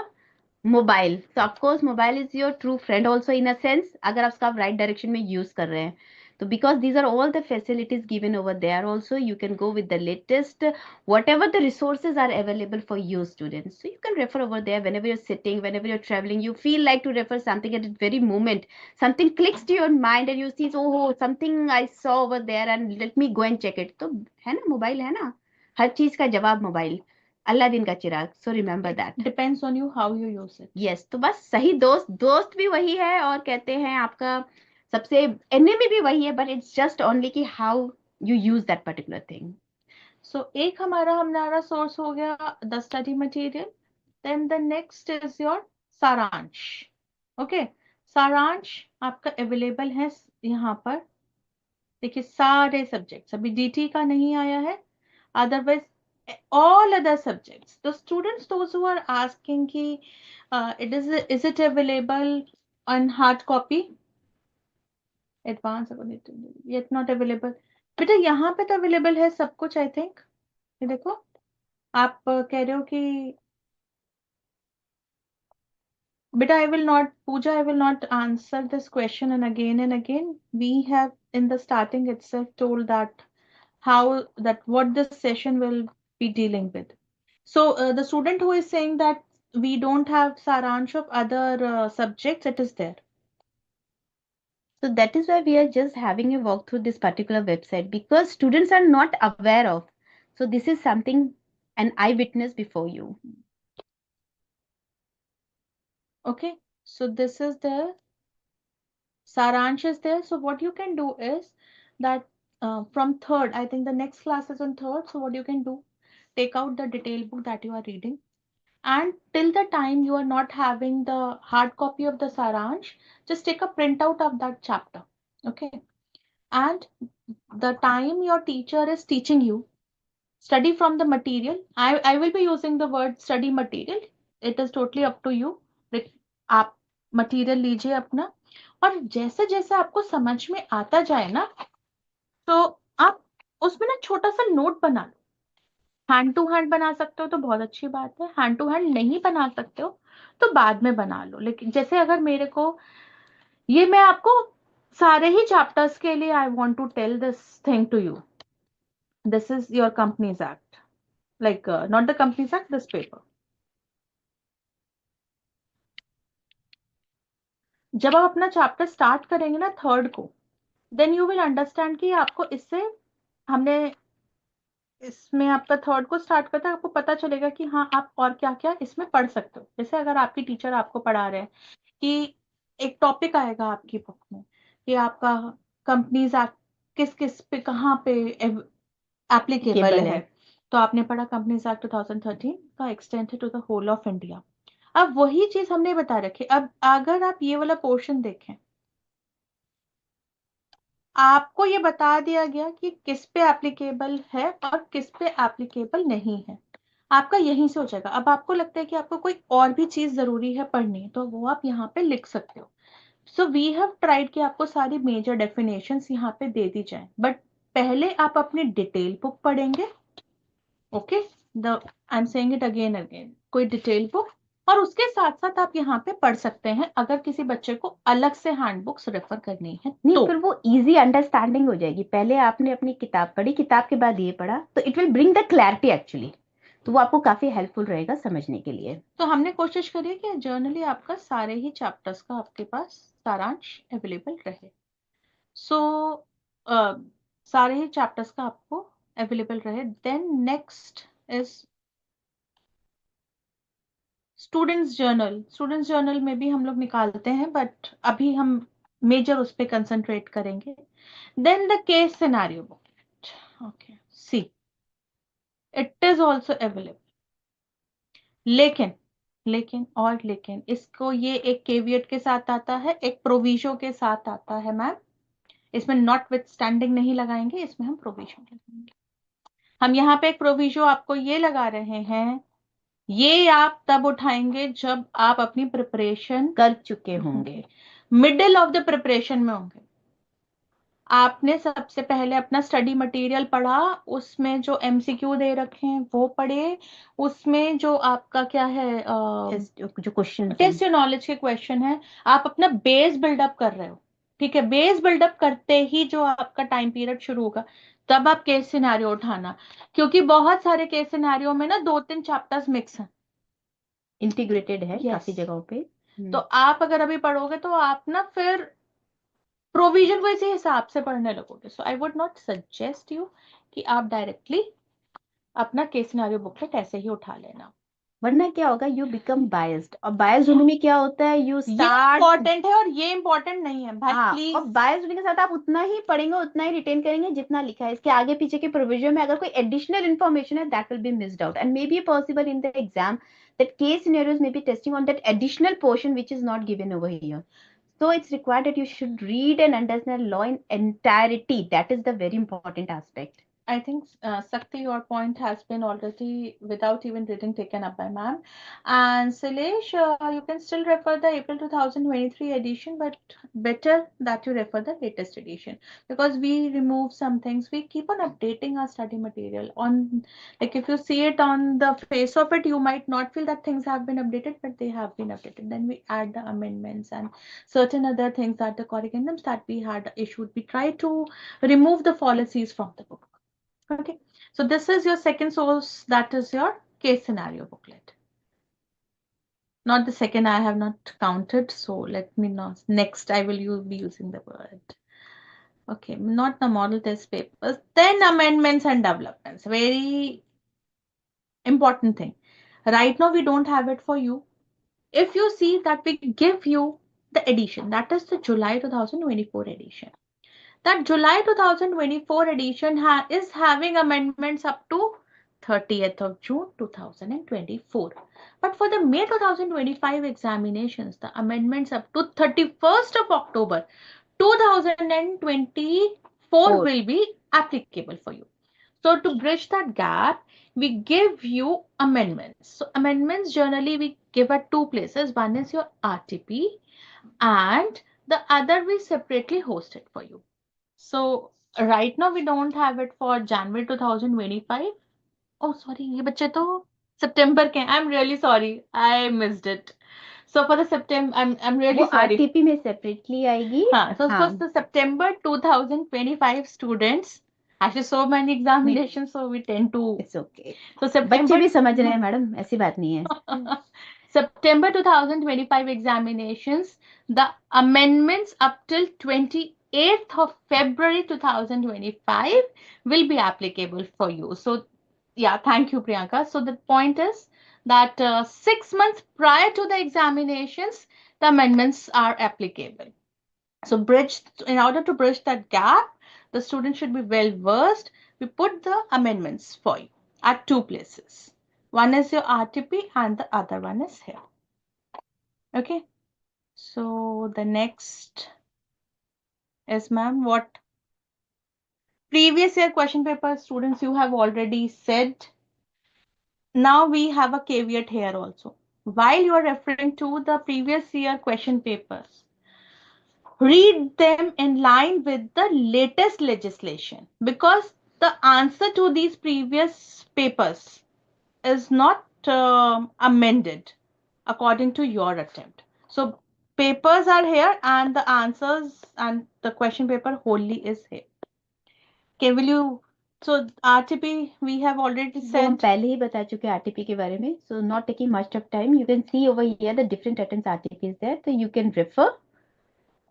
मोबाइल. तो of course mobile is your true friend also in a sense, अगर आप उसका राइट डायरेक्शन में यूज कर रहे हैं तो, because these are all the facilities given over there also, you can go with the latest whatever the resources are available for you students. So you can refer over there whenever you're sitting, whenever you're traveling, you feel like to refer something at that very moment, something clicks to your mind and you see, oh something I saw over there and let me go and check it. तो है ना, mobile है ना, हर चीज का जवाब mobile. Aladdin का चिराग. So remember that. Depends on you how you use it. Yes, तो बस सही दोस्त, दोस्त भी वही है और कहते हैं आपका सबसे एनिमी भी वही है, बट इट्स जस्ट ओनली कि how you use that particular thing. So एक हमारा सोर्स हो गया the study material. Then the next is your Saransh. Okay. Saransh आपका अवेलेबल है यहाँ पर. देखिए सारे सब्जेक्ट्स, अभी डीटी का नहीं आया है, otherwise all other subjects. The students, those who are asking ki is it available on hard copy, advanced yet not available. बेटा यहाँ पे तो अवेलेबल है सब कुछ. आई थिंक ये देखो, आप कह रहे हो कि बेटा I will not, Pooja, I will not answer this question and again. We have in the starting itself told that how that what this session will be dealing with. So the student who is saying that we don't have saransh of other subjects, it is there. So that is why we are just having a walk through this particular website, because students are not aware of. So this is something an eyewitness before you. Okay, so this is the saransh is there. So what you can do is that from third, I think the next class is on third. So what you can do, take out the detail book that you are reading, and till the time you are not having the hard copy of the saransh, just take a printout of that chapter. Okay. And the time your teacher is teaching you, study from the material. I will be using the word study material. It is totally up to you. आप material लीजिए अपना, और जैसे जैसे आपको समझ में आता जाए ना, तो आप उसमें ना छोटा सा नोट बना लो. हैंड टू हैंड बना सकते हो तो बहुत अच्छी बात है, हैंड टू हैंड नहीं बना सकते हो तो बाद में बना लो. लेकिन जैसे अगर मेरे को ये, मैं आपको सारे ही चैप्टर्स के लिए I want to tell this thing to you. This is your Companies Act, like not the Companies Act, this paper. जब आप अपना चैप्टर स्टार्ट करेंगे ना थर्ड को, देन यू विल अंडरस्टैंड कि आपको इससे, हमने इसमें आपका थर्ड को स्टार्ट करता है, आपको पता चलेगा कि हाँ आप और क्या क्या इसमें पढ़ सकते हो. जैसे अगर आपकी टीचर आपको पढ़ा रहे हैं कि एक टॉपिक आएगा आपकी बुक में कि आपका कंपनीज एक्ट किस किस पे कहाँ पे एप्लीकेबल है, तो आपने पढ़ा कंपनीज एक्ट 2013 का extend to the whole of India. अब वही चीज हमने बता रखी. अब अगर आप ये वाला पोर्शन देखें, आपको ये बता दिया गया कि किस पे एप्लीकेबल है और किस पे एप्लीकेबल नहीं है. आपका यहीं से हो जाएगा. अब आपको लगता है कि आपको कोई और भी चीज जरूरी है पढ़नी, तो वो आप यहाँ पे लिख सकते हो. सो वी हैव ट्राइड कि आपको सारी मेजर डेफिनेशंस यहाँ पे दे दी जाए, बट पहले आप अपनी डिटेल बुक पढ़ेंगे. Okay, the I am saying it again, कोई डिटेल बुक, और उसके साथ साथ आप यहाँ पे पढ़ सकते हैं अगर किसी बच्चे को अलग से हैंड बुक्स रेफर करनी है नहीं तो. फिर वो इजी अंडरस्टैंडिंग हो जाएगी. पहले आपने अपनी किताब पढ़ी, किताब के बाद ये पढ़ा, तो it will bring the clarity actually. तो वो आपको काफी हेल्पफुल रहेगा समझने के लिए। तो हमने कोशिश करी कि जर्नली आपका सारे ही चैप्टर्स का आपके पास सारांश अवेलेबल रहे। सो सारे ही चैप्टर्स का आपको अवेलेबल रहे। Then next is students journal. Students journal में भी हम लोग निकालते हैं, बट अभी हम मेजर उस पर कंसंट्रेट करेंगे। Then the case scenario book, okay, see it is also available. लेकिन लेकिन इसको ये एक केवियट के साथ आता है, एक प्रोविजो के साथ आता है मैम। इसमें नॉट विथ स्टैंडिंग नहीं लगाएंगे, इसमें हम प्रोविजो लगाएंगे। हम यहाँ पे एक प्रोविजो आपको ये लगा रहे हैं, ये आप तब उठाएंगे जब आप अपनी प्रिपरेशन कर चुके होंगे, मिडिल ऑफ द प्रिपरेशन में होंगे। आपने सबसे पहले अपना स्टडी मटेरियल पढ़ा, उसमें जो एमसीक्यू दे रखे हैं वो पढ़े, उसमें जो आपका क्या है जो क्वेश्चन टेस्ट योर नॉलेज के क्वेश्चन है, आप अपना बेस बिल्डअप कर रहे हो। ठीक है, बेस बिल्डअप करते ही जो आपका टाइम पीरियड शुरू होगा, तब आप केस सिनेरियो उठाना। क्योंकि बहुत सारे केस सिनेरियो में ना 2-3 चैप्टर्स मिक्स हैं, इंटीग्रेटेड है यस। काफी जगहों पे। तो आप अगर अभी पढ़ोगे तो आप ना फिर प्रोविजन को इसी हिसाब से पढ़ने लगोगे। So I would not suggest you कि आप डायरेक्टली अपना केस सिनेरियो बुकलेट ऐसे ही उठा लेना। वरना क्या होगा, यू बिकम बायस्ड, और बायस्ड होने में क्या होता है, यू ये स्टार्ट। इंपॉर्टेंट है और ये इंपॉर्टेंट नहीं है भाई, हाँ, और प्लीज। बायस्ड होने के साथ आप उतना ही पढ़ेंगे, उतना ही रिटेन करेंगे जितना लिखा है। इसके आगे पीछे के प्रोविजन में अगर कोई एडिशनल इन्फॉर्मेशन है, that will be missed out, and may be possible in the exam that case scenarios may be testing on that additional portion which is not given over here. So it's required that you should read and understand law in entirety. That is the very important aspect. I think, Sakti, your point has been already, without even reading, taken up by ma'am. And Silesh, you can still refer the April 2023 edition, but better that you refer the latest edition, because we remove some things. We keep on updating our study material. On, like, if you see it on the face of it, you might not feel that things have been updated, but they have been updated. Then we add the amendments and certain other things, that the corrigendums that we had issued. We try to remove the fallacies from the book. Okay, so this is your second source, that is your case scenario booklet. Not the second, I have not counted, so let me know. Next, I will be using the word. Okay, not the model test papers. Then amendments and developments. Very important thing. Right now, we don't have it for you. If you see that we give you the edition, that is the July 2024 edition. That July 2024 edition is having amendments up to 30th of June 2024. But for the May 2025 examinations, the amendments up to 31st of October 2024 will be applicable for you. So to bridge that gap, we give you amendments. So amendments generally we give at two places. One is your RTP, and the other we separately host it for you. So right now we don't have it for January 2025. Oh, sorry, ये बच्चे तो September के. I'm really sorry, I missed it. So for the September, I'm वो really sorry. RTP में separately आएगी। हाँ, so हाँ, for the September 2025 students, actually so many examinations, so we tend to. It's okay, So बच्चे September. भी समझ रहे हैं मैडम, ऐसी बात नहीं है। September 2025 examinations, the amendments up till 28th of February 2025 will be applicable for you. So, yeah, thank you, Priyanka. So, the point is that 6 months prior to the examinations, the amendments are applicable. So, in order to bridge that gap, the student should be well versed. We put the amendments for you at two places. One is your RTP and the other one is here. Okay. So the next is, ma'am, what previous year question paper students you have already said. Now we have a caveat here also. While you are referring to the previous year question papers, read them in line with the latest legislation, because the answer to these previous papers is not amended according to your attempt. So papers are here and the answers and the question paper wholly is here. Okay, will you So RTP we have already वो हम said. पहले ही बता चुके हैं RTP के बारे में. So not taking much of time, you can see over here the different attempts RTP is there, so you can refer.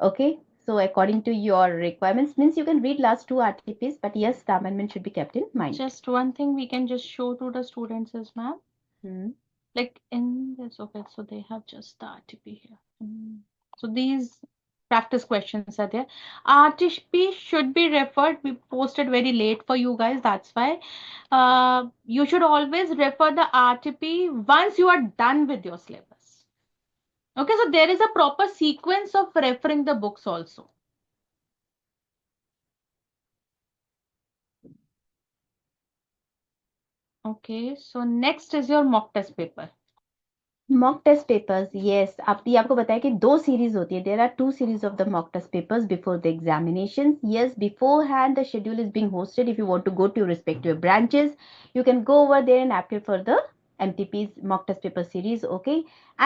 Okay, so according to your requirements, means you can read last two RTPs, but yes, the amendment should be kept in mind. Just one thing we can just show to the students is, ma'am, Hmm. like in this, okay, so they have just the RTP here. So these practice questions are there. RTP should be referred. We posted very late for you guys. That's why you should always refer the RTP once you are done with your syllabus. Okay, so there is a proper sequence of referring the books also. Okay, so next is your mock test paper. Mock test papers, yes, आपको बताया कि दो series होती है. There are two series of the mock test papers before the examination. Yes, beforehand the schedule is being hosted. If you want to go to respective branches, you can go over there and appear for the MTP's mock test paper series. Okay,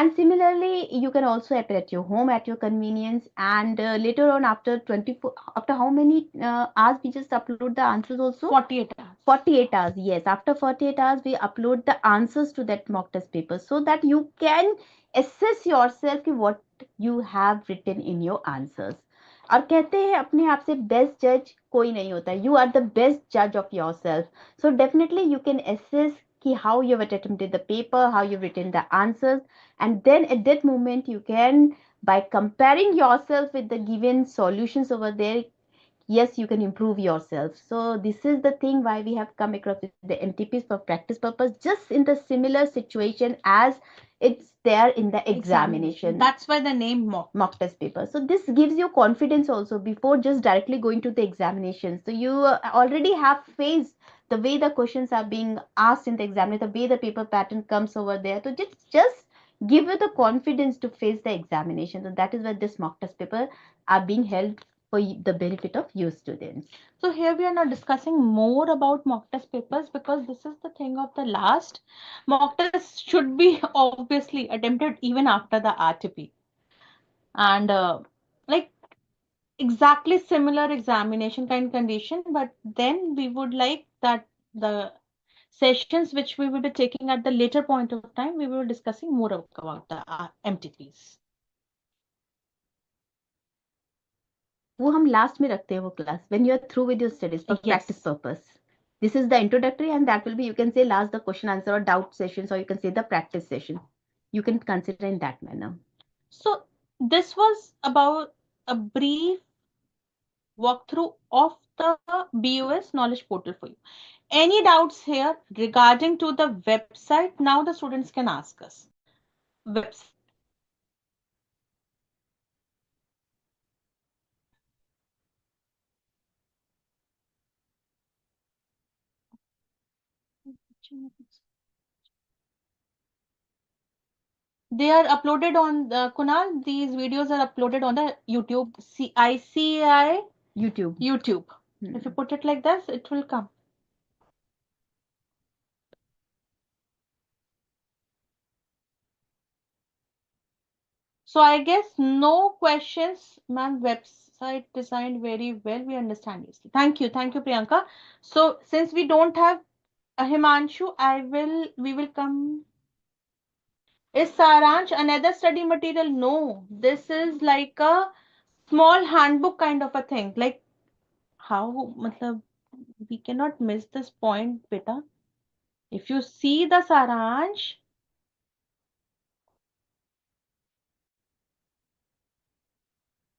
and similarly you can also appear at your home at your convenience, and later on after 24, after how many hours we just upload the answers also? 48 hours. 48 hours, yes, after 48 hours we upload the answers to that mock test paper, so that you can assess yourself कि what you have written in your answers. और कहते हैं अपने आप से best जज कोई नहीं होता. You are the best judge of yourself, so definitely you can assess कि how you have attempted the paper, how you've written the answers, and then at that moment you can, by comparing yourself with the given solutions over there, yes, you can improve yourself. So this is the thing why we have come across with the MTPs for practice purpose, just in the similar situation as it's there in the examination. That's why the name mock test paper. So this gives you confidence also before just directly going to the examination. So you already have faced the way the questions are being asked in the examination, the way the paper pattern comes over there. So just give you the confidence to face the examination. So that is why this mock test paper are being held for the benefit of you students. So here we are not discussing more about mock test papers because this is the thing of the last. Mock test should be obviously attempted even after the RTP. And like exactly similar examination kind condition, but then we would like that the sessions which we will be taking at the later point of time, we will be discussing more about the MTPs. वो हम last में रखते हैं वो class when you are through with your studies for practice purpose. This is the introductory, and that will be, you can say, last the question answer or doubt sessions, or you can say the practice session. You can consider in that manner. So this was about a brief walkthrough of the BOS knowledge portal for you. Any doubts here regarding to the website? Now the students can ask us. Website. They are uploaded on Kunal. These videos are uploaded on the YouTube, ICAI YouTube. YouTube. If you put it like this, it will come. So I guess no questions, ma'am. Website designed very well. We understand this. Thank you, Priyanka. So since we don't have a Himanshu, we will come. Is Saransh another study material? No, this is like a small handbook kind of a thing. Like how, matlab, we cannot miss this point, beta. If you see the Saransh,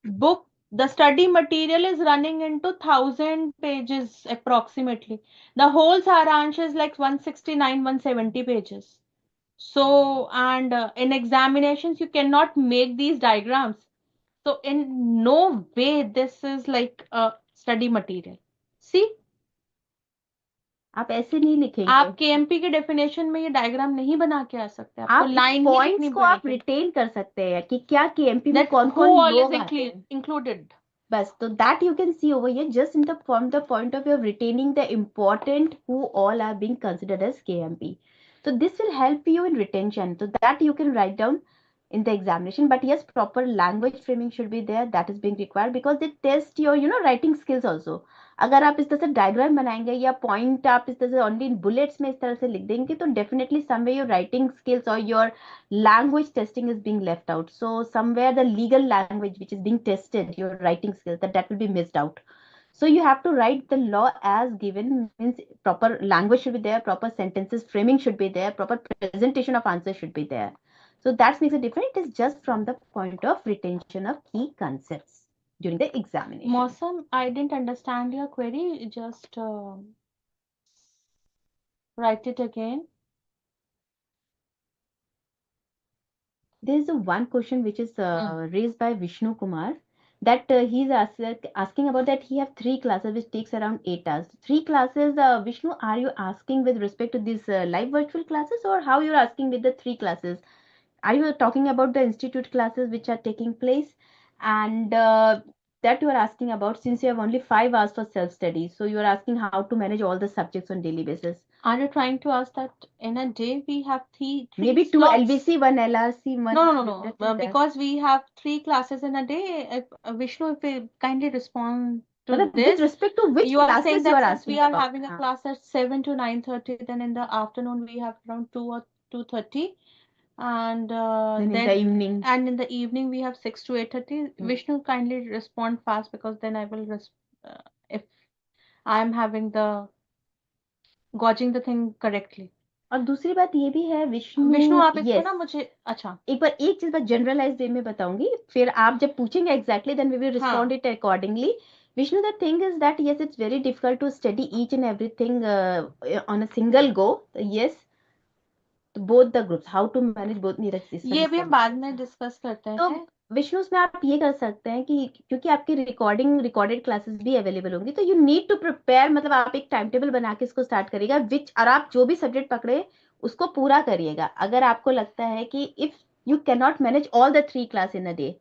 book, the study material is running into 1,000 pages approximately. The whole Saransh is like 169, 170 pages. So, and in examinations, you cannot make these diagrams. So, in no way this is like a study material. See, आप ऐसे नहीं लिखेंगे. आप KMP के definition में ये diagram नहीं बना के आ सकते. आपको आप लाइन ही पॉइंट्स लिखनी को आप पड़ेगी. रिटेन कर सकते हैं कि क्या केएमपी में That कौन कौन whole लोग is आते हैं. included. बस, तो that you can see over here just in the from the point of view of retaining the important who all are being considered as KMP. So this will help you in retention. So that you can write down in the examination. But yes, proper language framing should be there, that is being required, because they test your writing skills also. अगर आप इस तरह से diagram बनाएंगे या point आप इस तरह से ओनली इन बुलेट्स में इस तरह से लिख देंगे तो definitely somewhere your writing skills और your language testing is being left out. So somewhere the legal language which is being tested, your writing skills, that will be missed out. So you have to write the law as given, means proper language should be there, proper sentences framing should be there, proper presentation of answer should be there. So that makes it different. It is just from the point of retention of key concepts during the examination. Mosam, I didn't understand your query. Just write it again. There is a one question which is raised by Vishnu Kumar, that he's asking about that he have three classes which takes around 8 hours. Three classes, Vishnu, are you asking with respect to these live virtual classes, or how you're asking with the three classes? Are you talking about the institute classes which are taking place, and that you are asking about, since you have only 5 hours for self study, so you are asking how to manage all the subjects on daily basis? Are you trying to ask that in a day we have three Maybe two slots? LVC, one LRC, one. No, no, no, no. That is there. Because we have three classes in a day. Vishnu, if you kindly respond to With this, respect to which you are saying classes you that are since we asking are about? having a class at 7 to 9:30, then in the afternoon we have around 2 or 2:30, and Then in the then evening. and in the evening we have 6 to 8:30. Vishnu, kindly respond fast because then I will if I am having the gauging the thing correctly. और दूसरी बात ये भी है विष्णु, विष्णु, आप इसको yes, ना मुझे अच्छा एक बार एक चीज बस जनरलाइज वे में बताऊंगी, फिर आप जब पूछेंगे exactly then we will respond it accordingly. Vishnu, the thing is that yes, it's very difficult to study each and everything on a single go. Yes, both the groups, how to manage both, Neeraj इस ये वाली भी हम side. बाद में discuss करते तो हैं. विष्णु उसमें आप ये कर सकते हैं कि क्योंकि आपकी रिकॉर्डेड क्लासेस भी अवेलेबल होंगी, तो यू नीड टू प्रिपेयर, मतलब आप एक टाइम टेबल बना के इसको स्टार्ट करिएगा, विच और आप जो भी सब्जेक्ट पकड़े उसको पूरा करिएगा. अगर आपको लगता है कि if you can not manage all the three class in a day,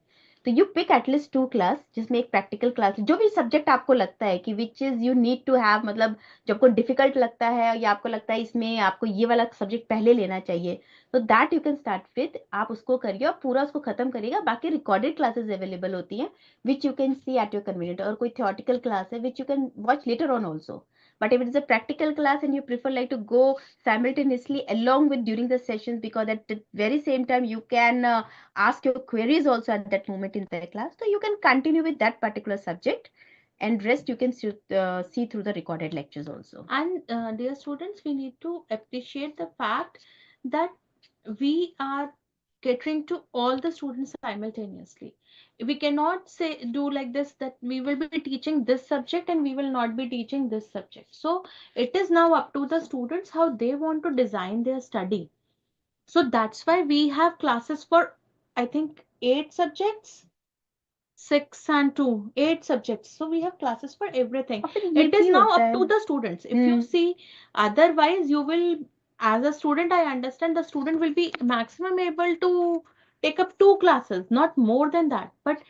तो you pick at least two class, जिसमें एक प्रैक्टिकल क्लास, जो भी सब्जेक्ट आपको लगता है कि which is you need to have, मतलब जो आपको डिफिकल्ट लगता है या आपको लगता है इसमें आपको ये वाला सब्जेक्ट पहले लेना चाहिए, तो that you can start with, आप उसको करिए और पूरा उसको खत्म करिएगा. बाकी रिकॉर्डेड क्लासेस अवेलेबल होती हैं which you can see at your convenient, और कोई थियोटिकल क्लास है which you can watch later on also. But if it is a practical class and you prefer like to go simultaneously along with during the sessions, because at the very same time you can ask your queries also at that moment in the class, so you can continue with that particular subject, and rest you can see through the recorded lectures also. And dear students, we need to appreciate the fact that we are catering to all the students simultaneously. We cannot say do like this that we will be teaching this subject and we will not be teaching this subject. So it is now up to the students how they want to design their study. So that's why we have classes for, I think, 8 subjects, 6 and 2, 8 subjects. So we have classes for everything. और फिर ये It भी is now होता up है. to the students. If you see, otherwise you will, as a student, I understand the student will be maximum able to take up 2 classes, not more than that. But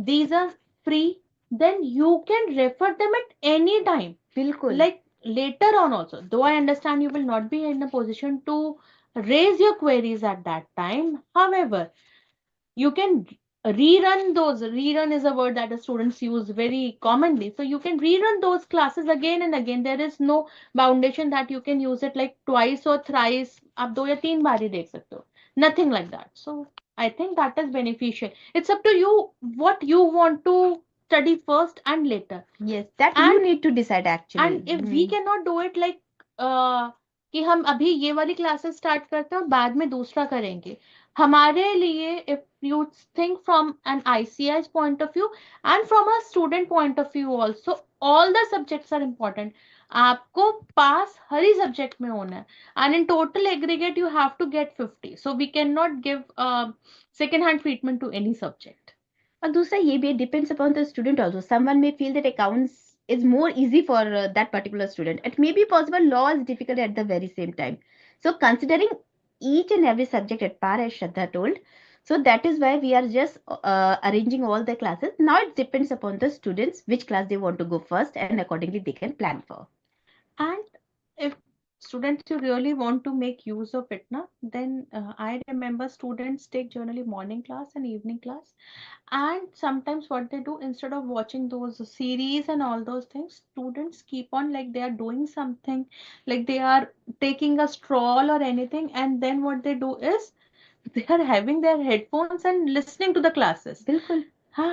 these are free. Then you can refer them at any time. बिल्कुल. Like later on also. Though I understand you will not be in a position to raise your queries at that time. However, you can rerun those. Rerun is a word that the students use very commonly, so you can rerun those classes again and again. There is no foundation that you can use it like twice or thrice. आप 2 या 3 बार ही देख सकते हो. Nothing like that. So I think that is beneficial. It's up to you what you want to study first and later. Yes, that you And need to decide actually. and if we cannot do it like कि हम अभी ये वाली classes start करते हैं और बाद में दूसरा करेंगे. हमारे लिए if you think from an ICAI point of view and from a student point of view also, all the subjects are important. आपको पास हर ही सब्जेक्ट में होना है and in total aggregate you have to get 50. So we cannot give second hand treatment to any subject. और दूसरा ये भी depends upon the student also. Someone may feel that accounts is more easy for that particular student. It may be possible law is difficult at the very same time. So considering each and every subject at par, as Shraddha told, so that is why we are just arranging all the classes. Now it depends upon the students which class they want to go first, and accordingly they can plan for. And if students you really want to make use of it, na, then I remember students take generally morning class and evening class, and sometimes what they do, instead of watching those series and all those things, students keep on like they are doing something, like they are taking a stroll or anything, and then what they do is they are having their headphones and listening to the classes. बिल्कुल. हाँ,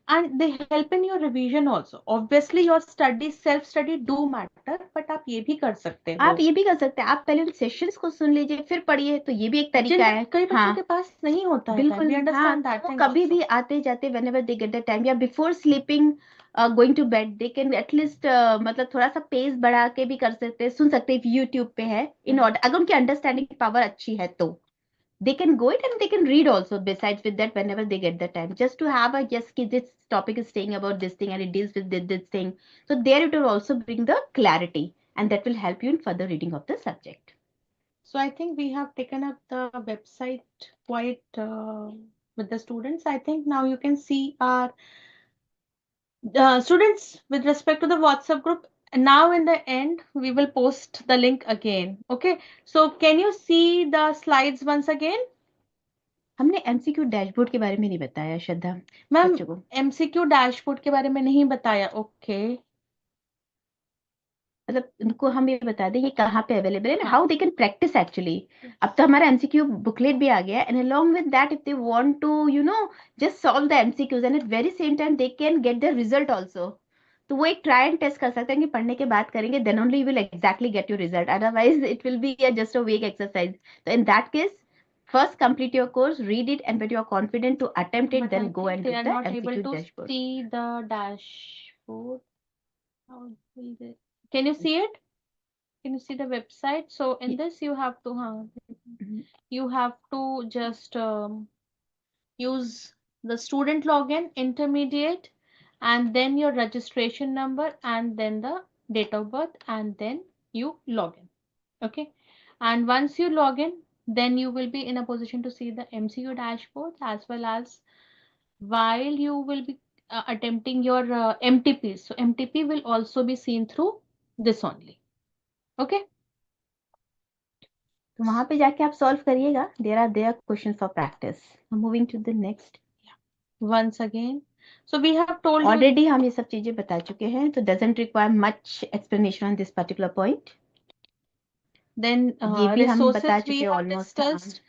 and they help in your revision also. Obviously your study, self study do matter, but आप ये भी कर सकते हो, आप ये भी कर सकते हैं, आप पहले उन सेशंस को सुन लीजिए फिर पढ़िए, तो ये भी एक तरीका जिन है. कई बच्चों के हाँ, पास नहीं होता है टाइम, बिल्कुल. वी हाँ, अंडरस्टैंड तो दैट वो थिंग कभी भी ऑल्सो. आते जाते whenever they get the time या before sleeping, going to bed they can at least मतलब थोड़ा सा पेस बढ़ा के भी कर सकते हैं, सुन सकते हैं यूट्यूब पे है, इन ऑर्डर अगर उनकी अंडरस्टैंडिंग पावर अच्छी है तो they can go it and they can read also besides with that whenever they get the time, just to have a yes ki this topic is saying about this thing and it deals with this thing, so there it will also bring the clarity and that will help you in further reading of the subject. So I think we have taken up the website quite with the students. I think now you can see our students with respect to the WhatsApp group. Now in the end, we will post the link again. Okay. So can you see the slides once again? हमने MCQ dashboard के बारे में नहीं बताया श्रद्धा ma'am, बच्चों को. MCQ dashboard के बारे में नहीं बताया. ओके. मतलब उनको हम ये बता दें ये कहाँ पे अवेलेबल है, हाँ. How they can practise actually. अब तो हमारा एमसीक्यू बुकलेट भी आ गया है and along with that if they want to just solve the MCQs and at very same time they can get the result also. तो वो एक ट्राई एंड टेस्ट कर सकते हैं कि पढ़ने के बाद करेंगे then only will exactly get your result, otherwise it will be just a weak exercise. तो इन दैट केस first complete your course, read it, and when you are confident to attempt it, But I then go think and they do are the not able MCQ to dashboard. see the dashboard. How will they? Can you see it? Can you see the website? So in Ye- this you have to, Mhm. you have to just use the student login, intermediate, and then your registration number, and then the date of birth, and then you log in. Okay. And once you log in, then you will be in a position to see the MCU dashboard, as well as while you will be attempting your MTPs. So MTP will also be seen through this only. Okay. तो वहां पे जाके आप solve करिएगा, their question for practice. Moving to the next. Once again. So we have told you. Already हम ये सब चीजें बता चुके हैं, तो doesn't require much explanation on this particular point. Then ये भी हम बता resources we चुके हैं have ऑलमोस्ट. हाँ. discussed,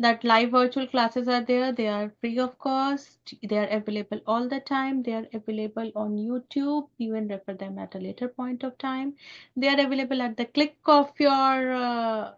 that live virtual classes are there. They are free of cost. They are available all the time. They are available on YouTube. You can refer them at a later point of time. They are available at the click of your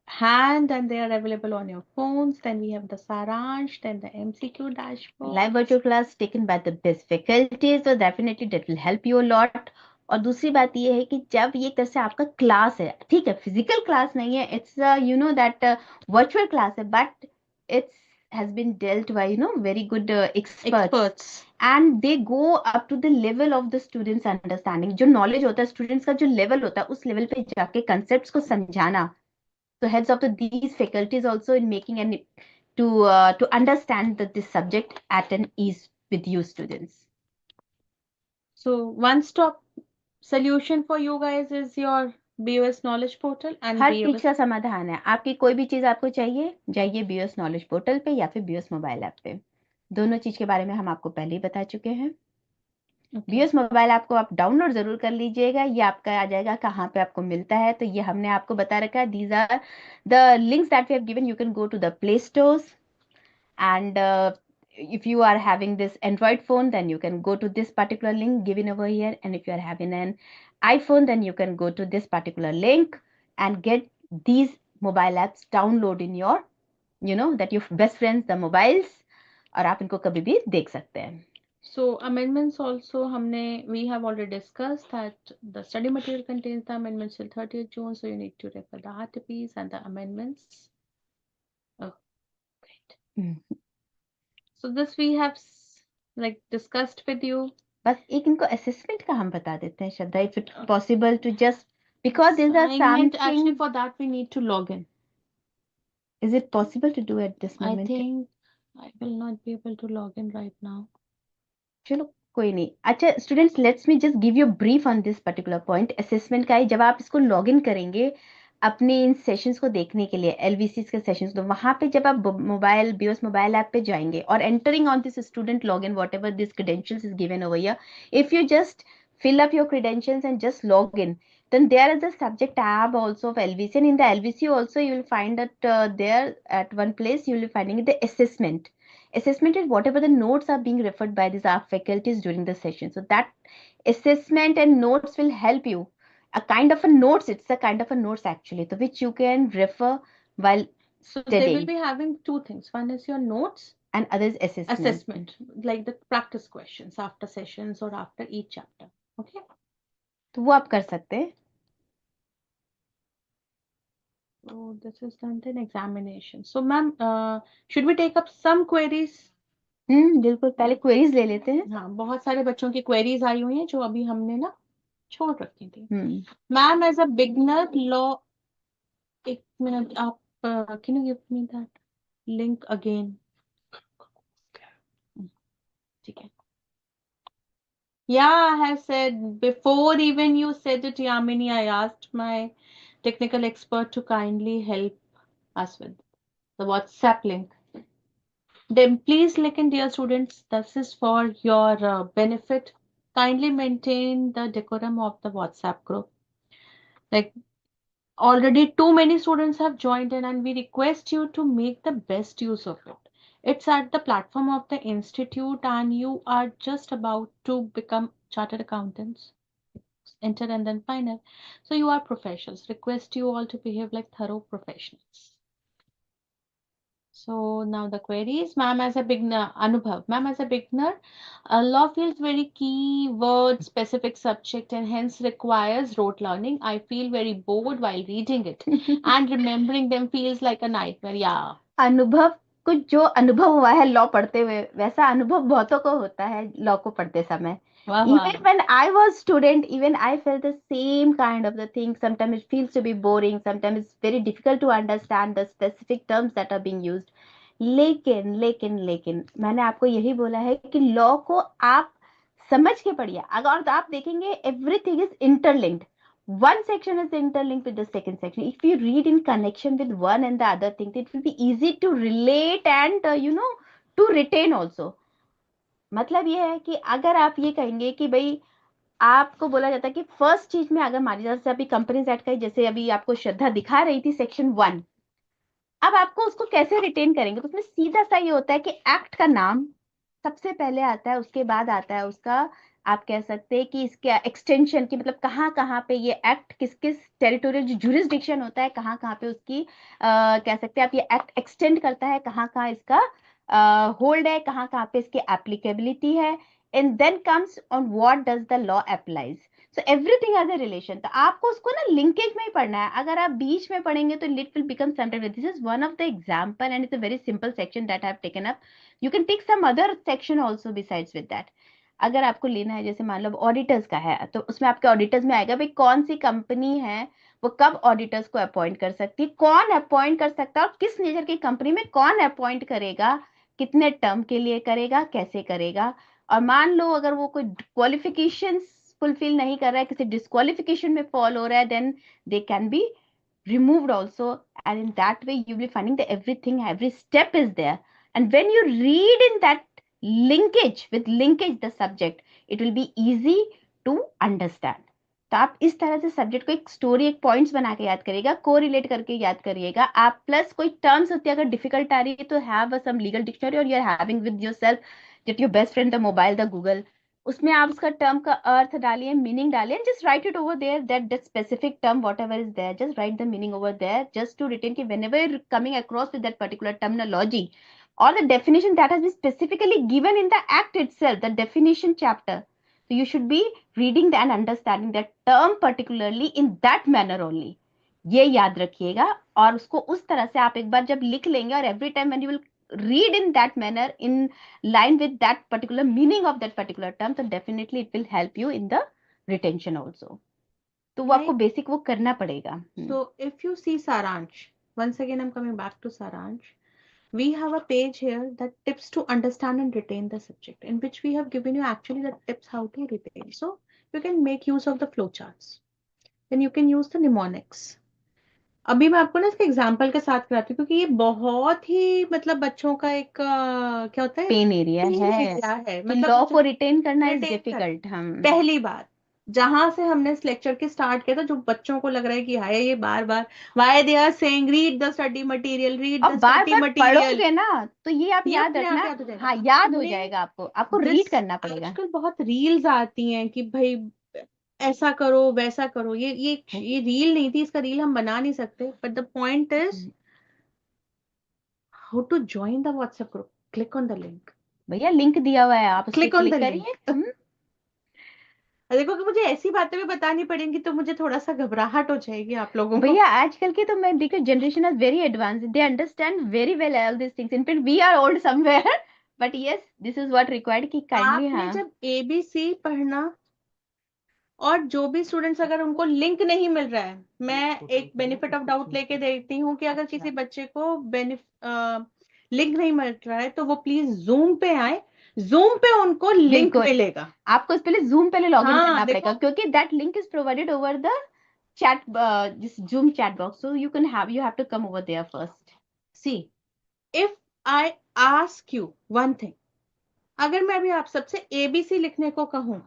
hand, and they are available on your phones. Then we have the Saransh, then the MCQ live dashboards. Virtual class taken by the best faculties, तो definitely that will help you a lot. और दूसरी बात ये है कि जब ये तरह से आपका क्लास है, ठीक है फिजिकल क्लास नहीं है, इट्स दैट वर्चुअल क्लास है, but it's has been dealt by very good experts, Experts. and they go up to the level of the students understanding. जो knowledge होता है स्टूडेंट्स का, जो लेवल होता है उस लेवल पे जाके concepts को समझाना. So heads of these faculties also in making an to understand that this subject at an ease with you students. So one stop solution for you guys is your BOS knowledge portal and हर चीज BOS. का समाधान है, आपकी कोई भी चीज आपको चाहिए जाइए बीओएस नॉलेज पोर्टल पे या फिर बीओएस मोबाइल ऐप पे. दोनों चीज के बारे में हम आपको पहले ही बता चुके हैं. Okay. बीएस मोबाइल ऐप को आप डाउनलोड जरूर कर लीजिएगा, ये आपका आ जाएगा कहाँ पे आपको मिलता है, तो ये हमने आपको बता रखा है. These are the links that we have given. You can go to the play stores, and if you are having this Android phone, then you can go to this particular link given over here, and if you are having an iPhone, then you can go to this particular link and get these mobile apps download in your that your best friends the mobiles, और आप इनको कभी भी देख सकते हैं. So amendments also हमने, we have already discussed that the study material contains the amendments till 30th June, so you need to refer the RTPs and the amendments. Oh, great. So this we have like discussed with you. बस एक इनको assessment का हम बता देते हैं Shraddha, if it possible to just because these are Assignment, actually something. for that we need to log in. Is it possible to do at this I moment? think I will not be able to log in right now. चलो कोई नहीं. अच्छा students, let's me just give you brief on this particular point. Assessment का है, जब आप इसको log in करेंगे अपने इन सेशंस को देखने के लिए, एलवीसीज के सेशंस, तो वहां पे जब आप मोबाइल बीओएस मोबाइल ऐप पे जाएंगे और entering on this student login what ever this credentials is given over here, if you just fill up your credentials and just log in, then there is a subject tab also of LVC, and in the LVC also you will find that there at one place you will be finding the assessment. Assessment is whatever the notes are being referred by these our faculties during the session. So that assessment and notes will help you, a kind of a notes, it's a kind of a notes actually, to which you can refer while So they will studying, be having two things. One is your notes, and others assessment. assessment, like the practice questions after sessions or after each chapter. Okay. तो वो आप कर सकते हैं. So this is done in examination. So ma'am, should we take up some queries? बिल्कुल, पहले queries ले लेते हैं. हाँ, बहुत सारे बच्चों की क्वेरीज आई हुई हैं जो अभी हमने ना छोड़ रखी थी. Hmm. Ma'am, as a beginner law, एक मिनट आप, can you give me that link again? ठीक है. Yeah, I have said before even you said it, Yamini, I asked my technical expert to kindly help us with the WhatsApp link. Then please listen, dear students, this is for your benefit. Kindly maintain the decorum of the WhatsApp group. Like, already too many students have joined in, and we request you to make the best use of it. It's at the platform of the institute, and you are just about to become chartered accountants, enter and then final. So you are professionals. Request you all to behave like thorough professionals. So now the queries, ma'am, as a beginner, Anubhav, ma'am, as a beginner, law feels very key word specific subject and hence requires rote learning. I feel very bored while reading it and remembering them feels like a nightmare. Yeah. अनुभव, कुछ जो अनुभव हुआ है law पढ़ते हुए, वैसा अनुभव बहुतों को होता है लॉ को पढ़ते समय. Wow, Even wow. when I was student, even I felt the same kind of the thing. Sometimes it feels to be boring, sometimes it's very difficult to understand the specific terms that are being used. लेकिन मैंने आपको यही बोला है कि law को आप समझ के पढ़िए. अगर तो आप देखेंगे everything is interlinked. One section is interlinked with the second section. If you read in connection with one and the other things, it will be easy to relate and to retain also. मतलब ये है कि अगर आप ये कहेंगे कि भाई, आपको बोला जाता है कि फर्स्ट चीज में अगर मान लीजिए जैसे अभी कंपनीज एक्ट का जैसे अभी आपको श्रद्धा दिखा रही थी सेक्शन 1, अब आपको उसको कैसे रिटेन करेंगे, तो उसमें सीधा सा ये होता है कि एक्ट का नाम सबसे पहले आता है, उसके बाद आता है उसका, आप कह सकते हैं कि इसके एक्सटेंशन की, मतलब कहाँ कहाँ पे ये एक्ट किस किस टेरिटोरियल जो जुरिस्डिक्शन होता है, कहाँ कहाँ पे उसकी कह सकते हैं आप, ये एक्ट एक्सटेंड करता है, कहाँ कहाँ इसका होल्ड है, कहाँ कहाँ पे इसकी एप्लीकेबिलिटी है, and then comes on what does the law applies. So everything as a relation. तो आपको उसको ना लिंकेज में ही पढ़ना है. अगर आप बीच में पढ़ेंगे तो लिट will become sometime. This is one of the example and it's a very simple section that I have taken up. You can take some other section also besides with that. अगर आपको लेना है, जैसे मान लो ऑडिटर्स का है, तो उसमें आपके ऑडिटर्स में आएगा भाई कौन सी कंपनी है वो कब ऑडिटर्स को अपॉइंट कर सकती है, कौन अपॉइंट कर सकता है, और किस नेचर की कंपनी में कौन अपॉइंट करेगा, कितने टर्म के लिए करेगा, कैसे करेगा. और मान लो अगर वो कोई क्वालिफिकेशंस फुलफिल नहीं कर रहा है, किसी डिस्क्वालिफिकेशन में फॉल हो रहा है, then they can be removed also, and in that way you will be finding that everything, every step is there. And when you read in that linkage with linkage the subject, it will be easy to understand. तो आप इस तरह से subject को एक story, एक points बना के याद करिएगा, को रिलेट करके याद करिएगा आप. प्लस कोई टर्म्स होती है अगर डिफिकल्ट आ रही है तो हैव सम लीगल डिक्शनरी, और you are having with yourself that your best friend the mobile the Google. उसमें आप उसका टर्म का अर्थ डालिए, मीनिंग डालिए, just write it over there, that specific term whatever is there, just write the meaning over there, just to retain कि whenever you're coming across with that particular terminology or the definition that has been specifically given in the act itself, the definition chapter, so you should be reading and understanding that term particularly in that manner only. ये याद रखिएगा. और उसको उस तरह से आप एक बार जब लिख लेंगे, और every time when you will read in that manner in line with that particular meaning of that particular term, so definitely it will help you in the retention also. तो वो आपको Like, बेसिक वो करना पड़ेगा. so if you see Saransh, once again I'm coming back to Saransh. We have a page here that tips to understand and retain the subject, in which we have given you actually the tips how to retain. So you can make use of the flowcharts. Then you can use the mnemonics. अभी मैं आपको ना इसके example के साथ कराती हूँ, क्योंकि ये बहुत ही मतलब बच्चों का एक क्या होता है, पेन एरिया पेन है एरिया है, कि मतलब लॉ को जब रिटेन करना इज रिटेन कर, डिफिकल्ट। हम पहली बात जहां से हमने इस लेक्चर के स्टार्ट किया था, जो बच्चों को लग रहा है कि हाय ये बार बार why they are saying read the study material, read अब द बार स्टडी बार मटेरियल, पढ़ोगे ना तो ये आप ये याद अपने आप रखना। याद हो जाएगा। हाँ, याद हो हमने जाएगा आपको, आपको दिस, रीड करना पड़ेगा। आजकल बहुत रील्स आती हैं कि भाई ऐसा करो वैसा करो, ये रील नहीं थी, इसका रील हम बना नहीं सकते, but the point is how to join the WhatsApp group, click on the link, भैया लिंक दिया हुआ है, आप उस पर क्लिक ऑन द क्लिक करिए। लिंक। देखो कि मुझे ऐसी बातें भी बतानी पड़ेंगी तो मुझे थोड़ा सा घबराहट हो जाएगी आप लोगों को। भैया आजकल की तो मैं देखो generation is very advance, they understand very well all this things, in fact we are old somewhere but yes this is what required कि काइंडली। आपने हाँ जब एबीसी पढ़ना, और जो भी स्टूडेंट्स अगर उनको लिंक नहीं मिल रहा है, मैं एक बेनिफिट ऑफ डाउट लेके देखती हूँ कि अगर किसी बच्चे को लिंक नहीं मिल रहा है तो वो प्लीज जूम पे आए, जूम पे उनको लिंक बिल्कुल, मिलेगा। आपको इस पहले जूम पहले लॉग इन हाँ करना पड़ेगा देखो, क्योंकि that link is provided over the chat, this Zoom chat box. So you have to come over there first. See, if I ask you one thing, अगर मैं अभी आप सबसे एबीसी लिखने को कहूं,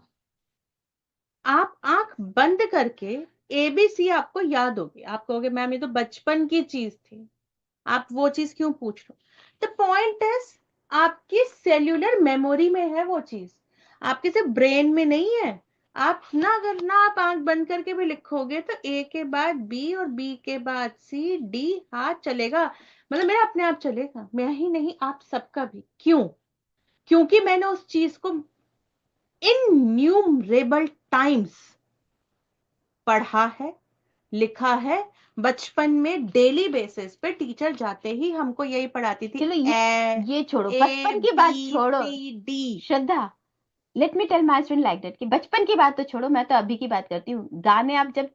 आप आंख बंद करके एबीसी आपको याद होगी, आप कहोगे मैम ये तो बचपन की चीज थी, आप वो चीज क्यों पूछ रहे हो? द पॉइंट इज आपकी सेल्यूलर मेमोरी में है वो चीज, आपके सिर्फ ब्रेन में नहीं है। आप ना, अगर ना आप आंख बंद करके भी लिखोगे तो ए के बाद बी और बी के बाद सी डी, हाथ चलेगा, मतलब मेरा अपने आप चलेगा, मैं ही नहीं आप सबका भी। क्यों? क्योंकि मैंने उस चीज को इनन्यूमरेबल टाइम्स पढ़ा है, लिखा है। बचपन में डेली बेसिस पे टीचर जाते ही हमको यही पढ़ाती थी, चलो ए, ये छोड़ो, ए बचपन की बात बी छोड़ो। C D. Shraddha, let me tell my student like that कि बचपन की बात तो छोड़ो, मैं तो अभी की बात करती हूँ। गाने आप जब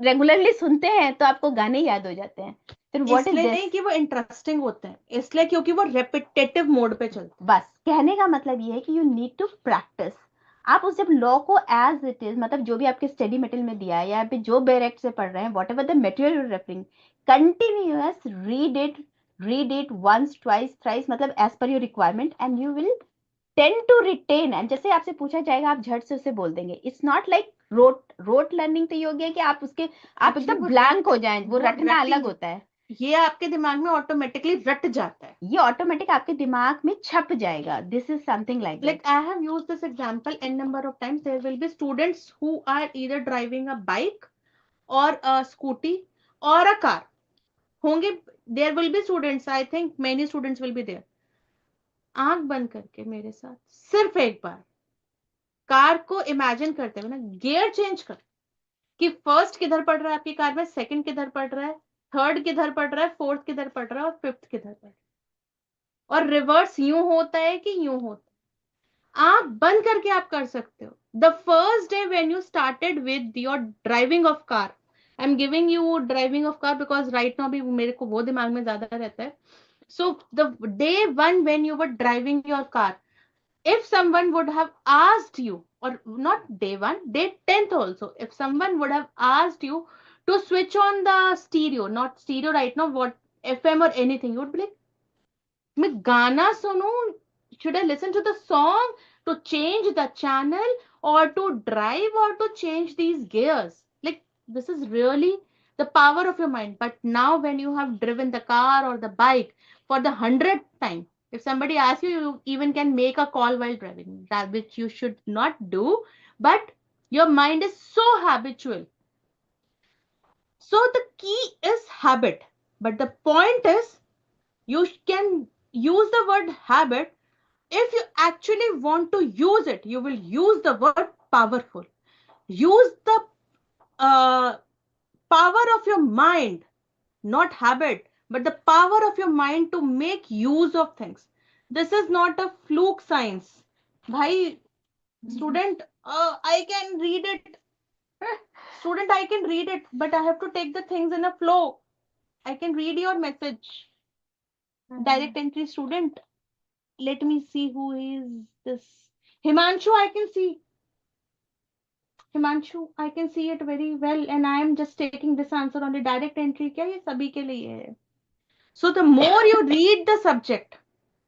रेगुलरली सुनते हैं तो आपको गाने याद हो जाते हैं, फिर व्हाट इज इसलिए दिस। नहीं कि वो इंटरेस्टिंग होते हैं, इसलिए क्योंकि वो रेपिटेटिव मोड पे चलते हैं। बस कहने का मतलब ये है कि यू नीड टू प्रैक्टिस। आप उस जब लॉ को एज इट इज, मतलब जो भी आपके स्टडी मटेरियल में दिया है या आप जो डायरेक्ट से पढ़ रहे हैं, whatever the material you referring, continuous read it once twice thrice, मतलब as per your requirement, and you will tend to retain. And जैसे आपसे पूछा जाएगा आप झट से उसे बोल देंगे। It's not like rote rote learning, तो ये हो गया कि आप उसके आप एक्चुअली एकदम वो ब्लैंक रट, हो जाएं, वो वो रटना अलग रटिंग, होता है। ये आपके दिमाग में ऑटोमेटिकली रट जाता है। ये ऑटोमेटिक आपके दिमाग में छप जाएगा, this is something like Like that. I have used this example n number of times. There will be students who are either driving a bike or a scooty or a car. होंगे, there will be students, I think many students will be there. आंख बंद करके मेरे साथ सिर्फ एक बार car को imagine करते हुए ना, गियर चेंज कर, कि फर्स्ट किधर पड़ रहा है आपकी कार में, सेकंड किधर पड़ रहा है, थर्ड किधर पड़ रहा है, फोर्थ किधर पड़ रहा है और फिफ्थ किधर पड़ रहा है, और रिवर्स यूं होता है कि यूं होता है। आंख बंद करके आप कर सकते हो। The first day when you started with your driving of car, I am giving you driving of car because right now भी मेरे को वो दिमाग में ज्यादा रहता है। So the day one when you were driving your car, if someone would have asked you, or not day one, day 10th also, if someone would have asked you to switch on the stereo, not stereo right now, what FM or anything, you would be like, मैं गाना सुनूं, should I listen to the song to change the channel, or to drive, or to change these gears? Like, this is really the power of your mind. But now when you have driven the car or the bike for the 100th time, if somebody asks you, you even can make a call while driving, that which you should not do, but your mind is so habitual. So the key is habit, but the point is you can use the word habit. If you actually want to use it, you will use the word powerful. Use the uh, power of your mind, not habit, but the power of your mind to make use of things. This is not a fluke science. Bhai, student, I can read it. Student, I can read it, but I have to take the things in a flow. I can read your message. Direct entry student, let me see who is this. Himanshu, I can see. Himanshu, I can see it very well and I am just taking this answer on the direct entry, क्या ये सभी के लिए है? So the more you read the subject,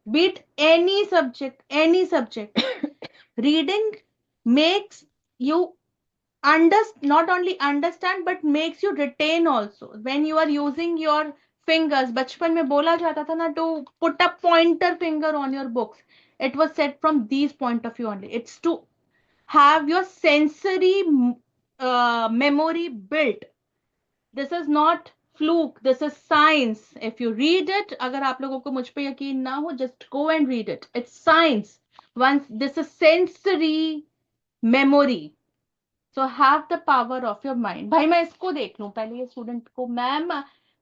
beat any subject, reading makes you not only understand but makes you retain also. When you are using your fingers, बचपन में बोला जाता था ना, to put a pointer finger on your books, it was said from these point of view only. It's to have your sensory memory built. This is not fluke, this is science. If you read it, अगर आप लोगों को मुझ पे यकीन ना हो, just go and read it. It's science. Once this is sensory memory, so have the power of your mind. भाई मैं इसको देख लूं पहले, ये स्टूडेंट को। मैम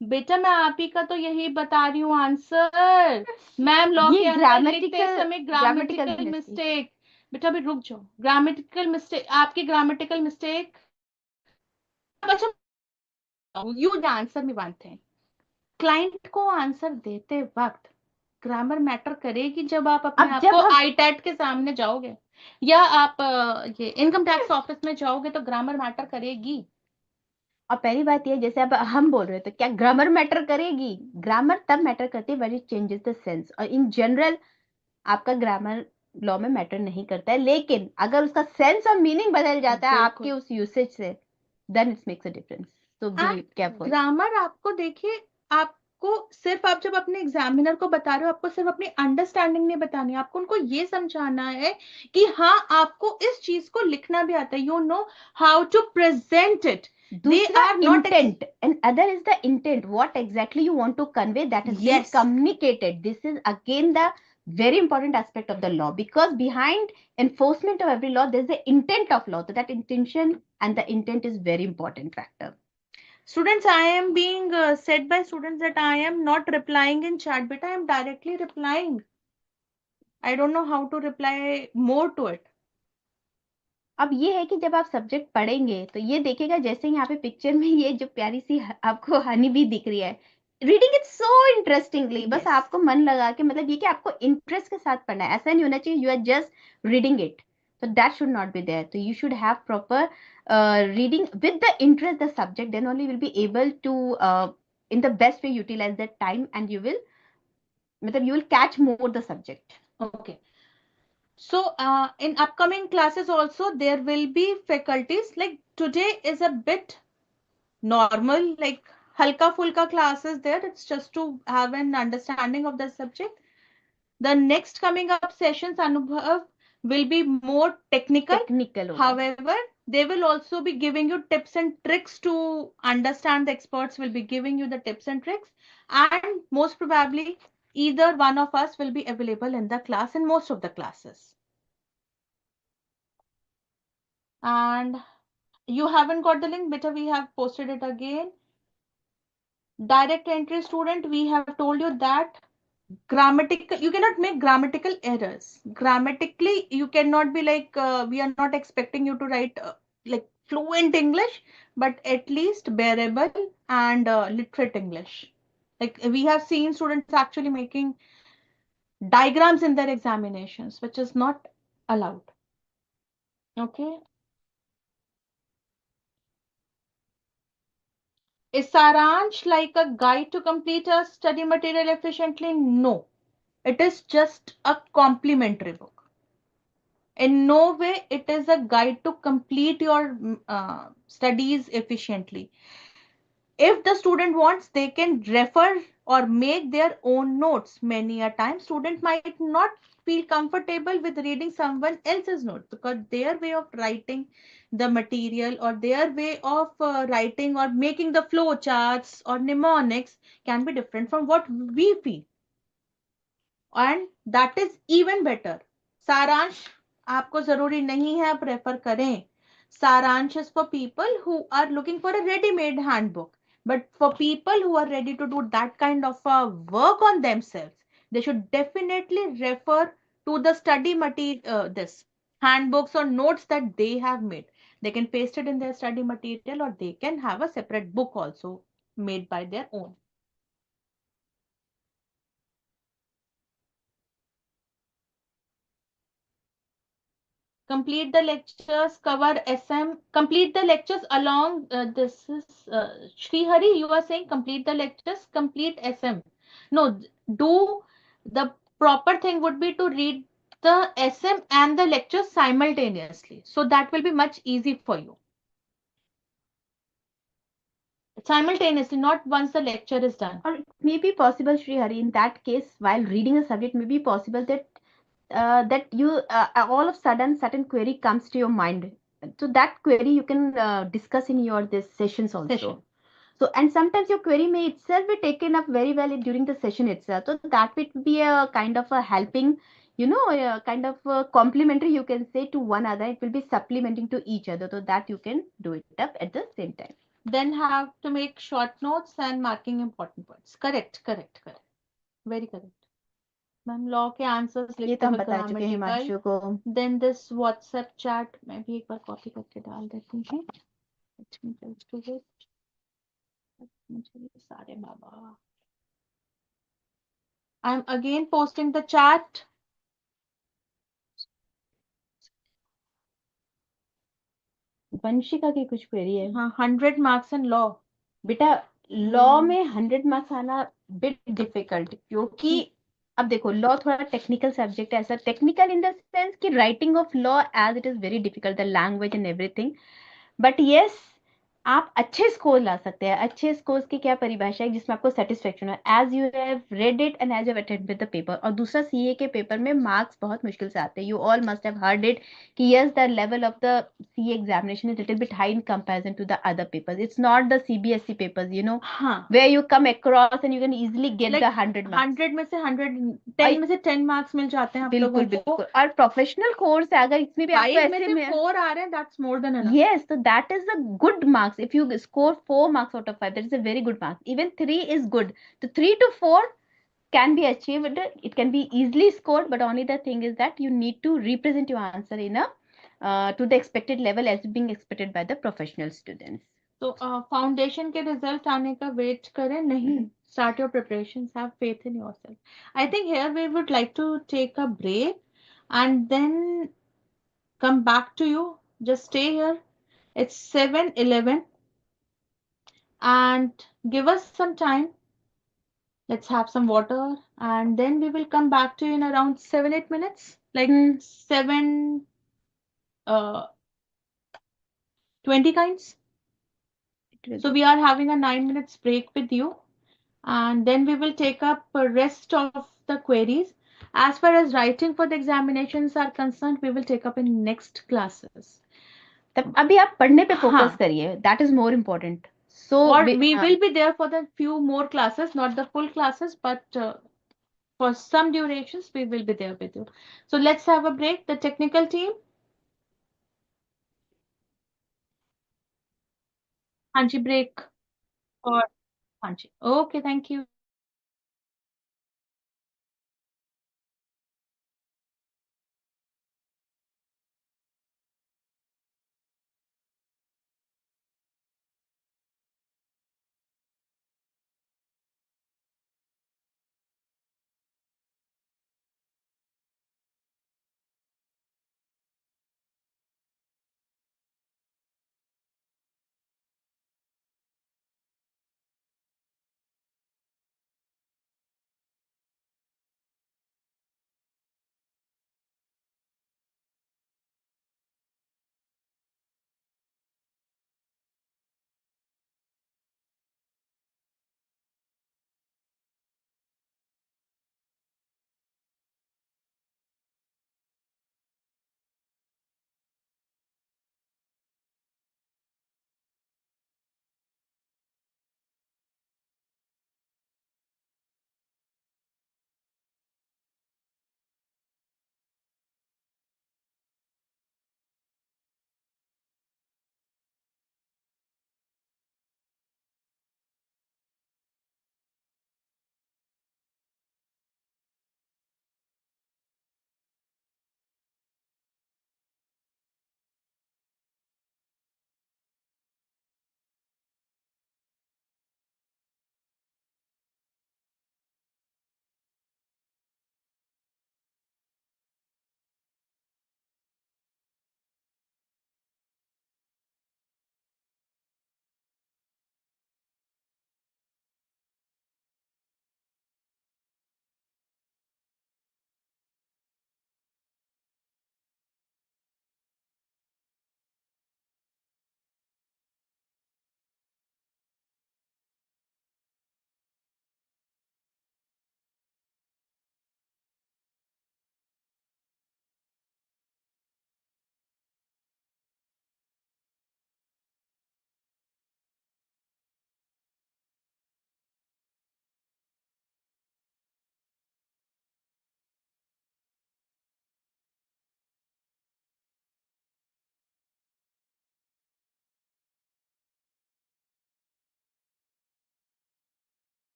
बेटा मैं आप ही का तो यही बता रही हूँ आंसर। मैम लॉ ये के अंदर लिखते समय ग्रामेटिकल ग्रामेटिकल मिस्टेक। मिस्टेक, बेटा अभी रुक जाओ, ग्रामेटिकल मिस्टेक, आपकी ग्रामेटिकल मिस्टेक, बच्चा you answer me one thing, client को आंसर देते वक्त ग्रामर मैटर करेगी जब आप अपने अब आप जब को हम आईटैट के सामने जाओगे या आप ये इनकम टैक्स ऑफिस में जाओगे तो ग्रामर मैटर करेगी। और पहली बात ये, जैसे अब हम बोल रहे थे, क्या ग्रामर मैटर करेगी? ग्रामर तब मैटर करती है when it changes the sense, और इन जनरल आपका ग्रामर लॉ में मैटर नहीं करता है, लेकिन अगर उसका सेंस और मीनिंग बदल जाता है आपके बिल्कुल। उस यूसेज से, then it makes a difference, so be and careful. Grammar आपको देखिए, आपको सिर्फ, आप जब अपने एग्जामिनर को बता रहे हो, आपको सिर्फ अपनी अंडरस्टैंडिंग नहीं बतानी है, आपको उनको ये समझाना है कि हाँ आपको इस चीज को लिखना भी आता है, you know how to present it. They दूसरा are not intent, and other is the intent, what exactly you want to convey, that has been yes communicated. This is again the very important aspect of the law, because behind enforcement of every law there's the intent of law, so that intention and the intent is very important factor. students, I am being said by students that I am not replying in chat, but I am directly replying. I don't know how to reply more to it. अब ये है कि जब आप subject पढ़ेंगे तो ये देखेगा, जैसे यहाँ पे पिक्चर में ये जो प्यारी सी आपको हनी भी दिख रही है, रीडिंग इट सो इंटरेस्टिंगली, बस Yes. आपको मन लगा के, मतलब ये कि आपको इंटरेस्ट के साथ पढ़ना है, ऐसा नहीं होना चाहिए you are just reading it, तो that should not be there, तो you should have proper reading with the interest the subject, then only will be able to in the best way utilize that time, and you will, मतलब you will catch more the subject. Okay. So, in upcoming classes also, there will be faculties. Like today is a bit normal, like halka fulka classes there. It's just to have an understanding of the subject. The next coming up sessions, Anubhav, will be more technical. Technical होगा. However, they will also be giving you tips and tricks to understand. The experts will be giving you the tips and tricks. And most probably, either one of us will be available in the class in most of the classes. And you haven't got the link, better we have posted it again. Direct entry student, we have told you that grammatical, you cannot make grammatical errors. Grammatically, you cannot be like, we are not expecting you to write like fluent English, but at least bearable and literate English. Like we have seen students actually making diagrams in their examinations, which is not allowed. Okay. Is Saransh like a guide to complete a study material efficiently? No. It is just a complementary book. In no way it is a guide to complete your studies efficiently. If the student wants, they can refer or make their own notes. Many a time student might not feel comfortable with reading someone else's notes because their way of writing the material or their way of writing or making the flow charts or mnemonics can be different from what we feel, and that is even better. सारांश आपको जरूरी नहीं है आप refer करें. सारांश is for people who are looking for a ready-made handbook, but for people who are ready to do that kind of work on themselves, they should definitely refer to the study material, this handbooks or notes that they have made. They can paste it in their study material or they can have a separate book also made by their own. Complete the lectures, cover SM, complete the lectures along. This is Sri Hari. You are saying complete the lectures, complete SM. No, do the proper thing would be to read the SM and the lectures simultaneously. So that will be much easy for you. Simultaneously, not once the lecture is done. Or it may be possible, Sri Hari, in that case, while reading a subject, may be possible that that you all of sudden certain query comes to your mind. So that query you can discuss in your this sessions also. Session. So and sometimes your query may itself be taken up very well during the session itself. So that would be a kind of a helping, a kind of a complementary you can say to one other. It will be supplementing to each other, so that you can do it up at the same time. Then have to make short notes and marking important points. Correct, correct, correct. Very correct. Ma'am law के answers ये लिखते तो हम हुए बता चुके हैं grammatical. Himanshu को. देन दिस व्हाट्सएप चैट मैं भी एक बार कॉपी करके डाल देती हूँ. Let me just do it. मुझे ये सारे बाबा. I am again posting the chat. Vanshika की कुछ क्वेरी है. हाँ, 100 मार्क्स इन लॉ. बेटा लॉ में 100 मार्क्स आना बिट डिफिकल्ट, क्योंकि अब देखो लॉ थोड़ा टेक्निकल सब्जेक्ट है. ऐसा technical in the sense writing of law as it is very difficult, the language and everything. But yes, आप अच्छे स्कोर ला सकते हैं. अच्छे स्कोर्स की क्या परिभाषा है जिसमें आपको सेटिस्फेक्शन है, as you have read it and as you have attempted the paper. और दूसरा सीए के पेपर में मार्क्स बहुत मुश्किल से आते हैं. You all must have heard it कि yes the level of the CA examination is little bit high in comparison to the other papers. It's not the CBSE papers, हाँ, where you come across and you can easily get like the 100 marks. 100 में से 10 में से 10 marks मिल जाते हैं आप लोगों बिल्कुल को. बिल्कुल. और प्रोफेशनल कोर्स है, अगर इसमें भी आपको 5 में ऐसे से में 4 आ रहे हैं, that's more than enough. yes, so that is a good marks. If you score 4 marks out of 5, that is a very good mark. Even 3 is good. The 3 to 4 can be achieved. It can be easily scored, but only the thing is that you need to represent your answer in a to the expected level as being expected by the professional students. तो foundation के result आने का wait करें नहीं. Start your preparations, have faith in yourself. I think here we would like to take a break and then come back to you. Just stay here. It's 7:11 and give us some time. Let's have some water and then we will come back to you in around 7-8 minutes. Like 7 uh 20 kinds. So we are having a 9 minutes break with you and then we will take up the rest of the queries. As far as writing for the examinations are concerned, we will take up in next classes. तब अभी आप पढ़ने पे focus हाँ. करिए, that is more important. So Or we will be there for the few more classes, not the full classes, but for some durations, we will be there with you. So let's have a break. The technical team. Hanji break. Or Hanji. Okay, thank you.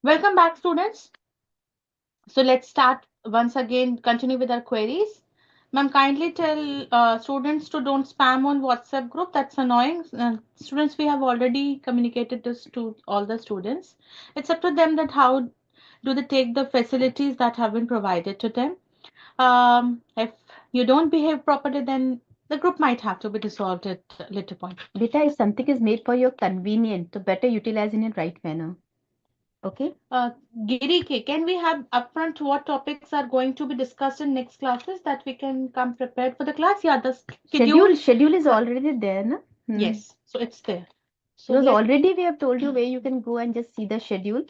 Welcome back, students. So let's start once again, continue with our queries. Ma'am, kindly tell students to don't spam on WhatsApp group. That's annoying. Students, we have already communicated this to all the students. It's up to them that how do they take the facilities that have been provided to them. If you don't behave properly, then the group might have to be dissolved at a later point. Beta, if something is made for your convenience, to better utilize in a right manner. Okay. Giri, can we have upfront what topics are going to be discussed in next classes that we can come prepared for the class? Yeah, the schedule. Schedule is already there, na? Yes, so it's there. So Because let already we have told you where you can go and just see the schedule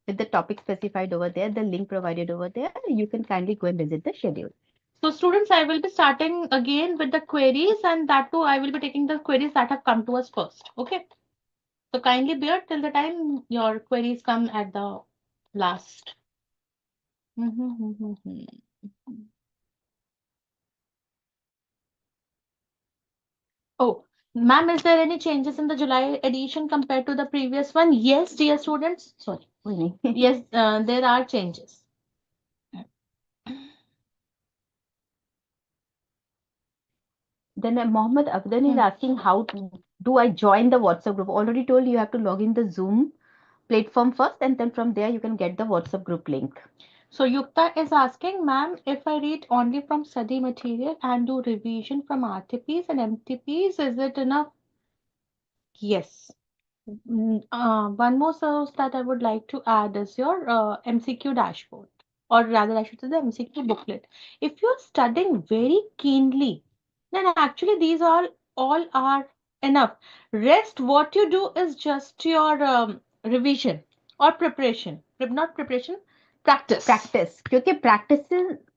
with the topic specified over there, the link provided over there. You can kindly go and visit the schedule. so students, I will be starting again with the queries, and that too I will be taking the queries that have come to us first. Okay. So kindly bear till the time your queries come at the last. Oh, ma'am, is there any changes in the July edition compared to the previous one? Yes, dear students. Sorry. Winnie. Yes, there are changes. Then Mohammed Abdan is asking do I join the WhatsApp group? Already told you have to log in the Zoom platform first, and then from there you can get the WhatsApp group link. So Yukta is asking, ma'am, if I read only from study material and do revision from RTPs and MTPs, is it enough? Yes. One more source that I would like to add is your MCQ dashboard, or rather, I should say the MCQ booklet. If you're studying very keenly, then actually these all are enough. Rest, what you do is just your revision or preparation, not preparation, practice. Practice, क्योंकि practice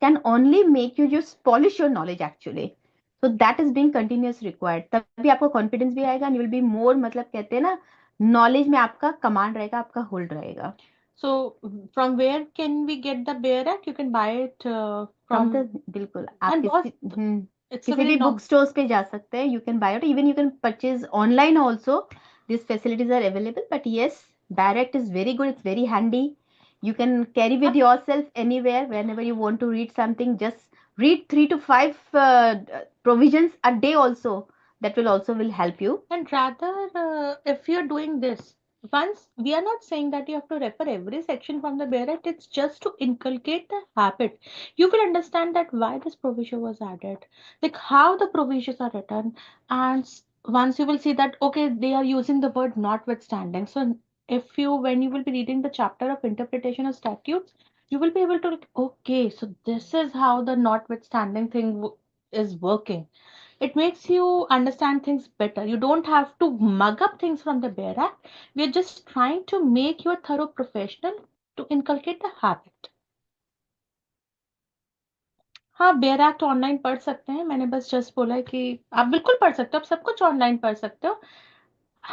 can only make you just polish your knowledge actually. So that is being continuous required. तभी आपको confidence भी आएगा and you will be more, मतलब कहते हैं ना, knowledge में आपका command रहेगा, आपका hold रहेगा. So from where can we get the Bear Act? You can buy it From from the, बिल्कुल आप and boss. It's a किसी very भी norm. बुक स्टोर्स पे जा सकते हैं. You can buy it, even you can purchase online also. These facilities are available, but yes, direct is very good, it's very handy. You can carry with yourself anywhere whenever you want to read something. Just read 3 to 5 provisions a day also. That will also will help you. And rather, if you're doing this, once we are not saying that you have to refer every section from the Bear Act, it's just to inculcate the habit. You will understand that why this provision was added, like how the provisions are written, and once you will see that okay, they are using the word notwithstanding. So if you, when you will be reading the chapter of interpretation of statutes, you will be able to like, okay, so this is how the notwithstanding thing is working. It makes you understand things better. You don't have to mug up things from the Bear Act. We are just trying to make you a thorough professional to inculcate the habit. हाँ, bare act online पढ़ सकते हैं. मैंने बस just बोला है कि आप बिल्कुल पढ़ सकते हो, आप सब कुछ ऑनलाइन पढ़ सकते हो.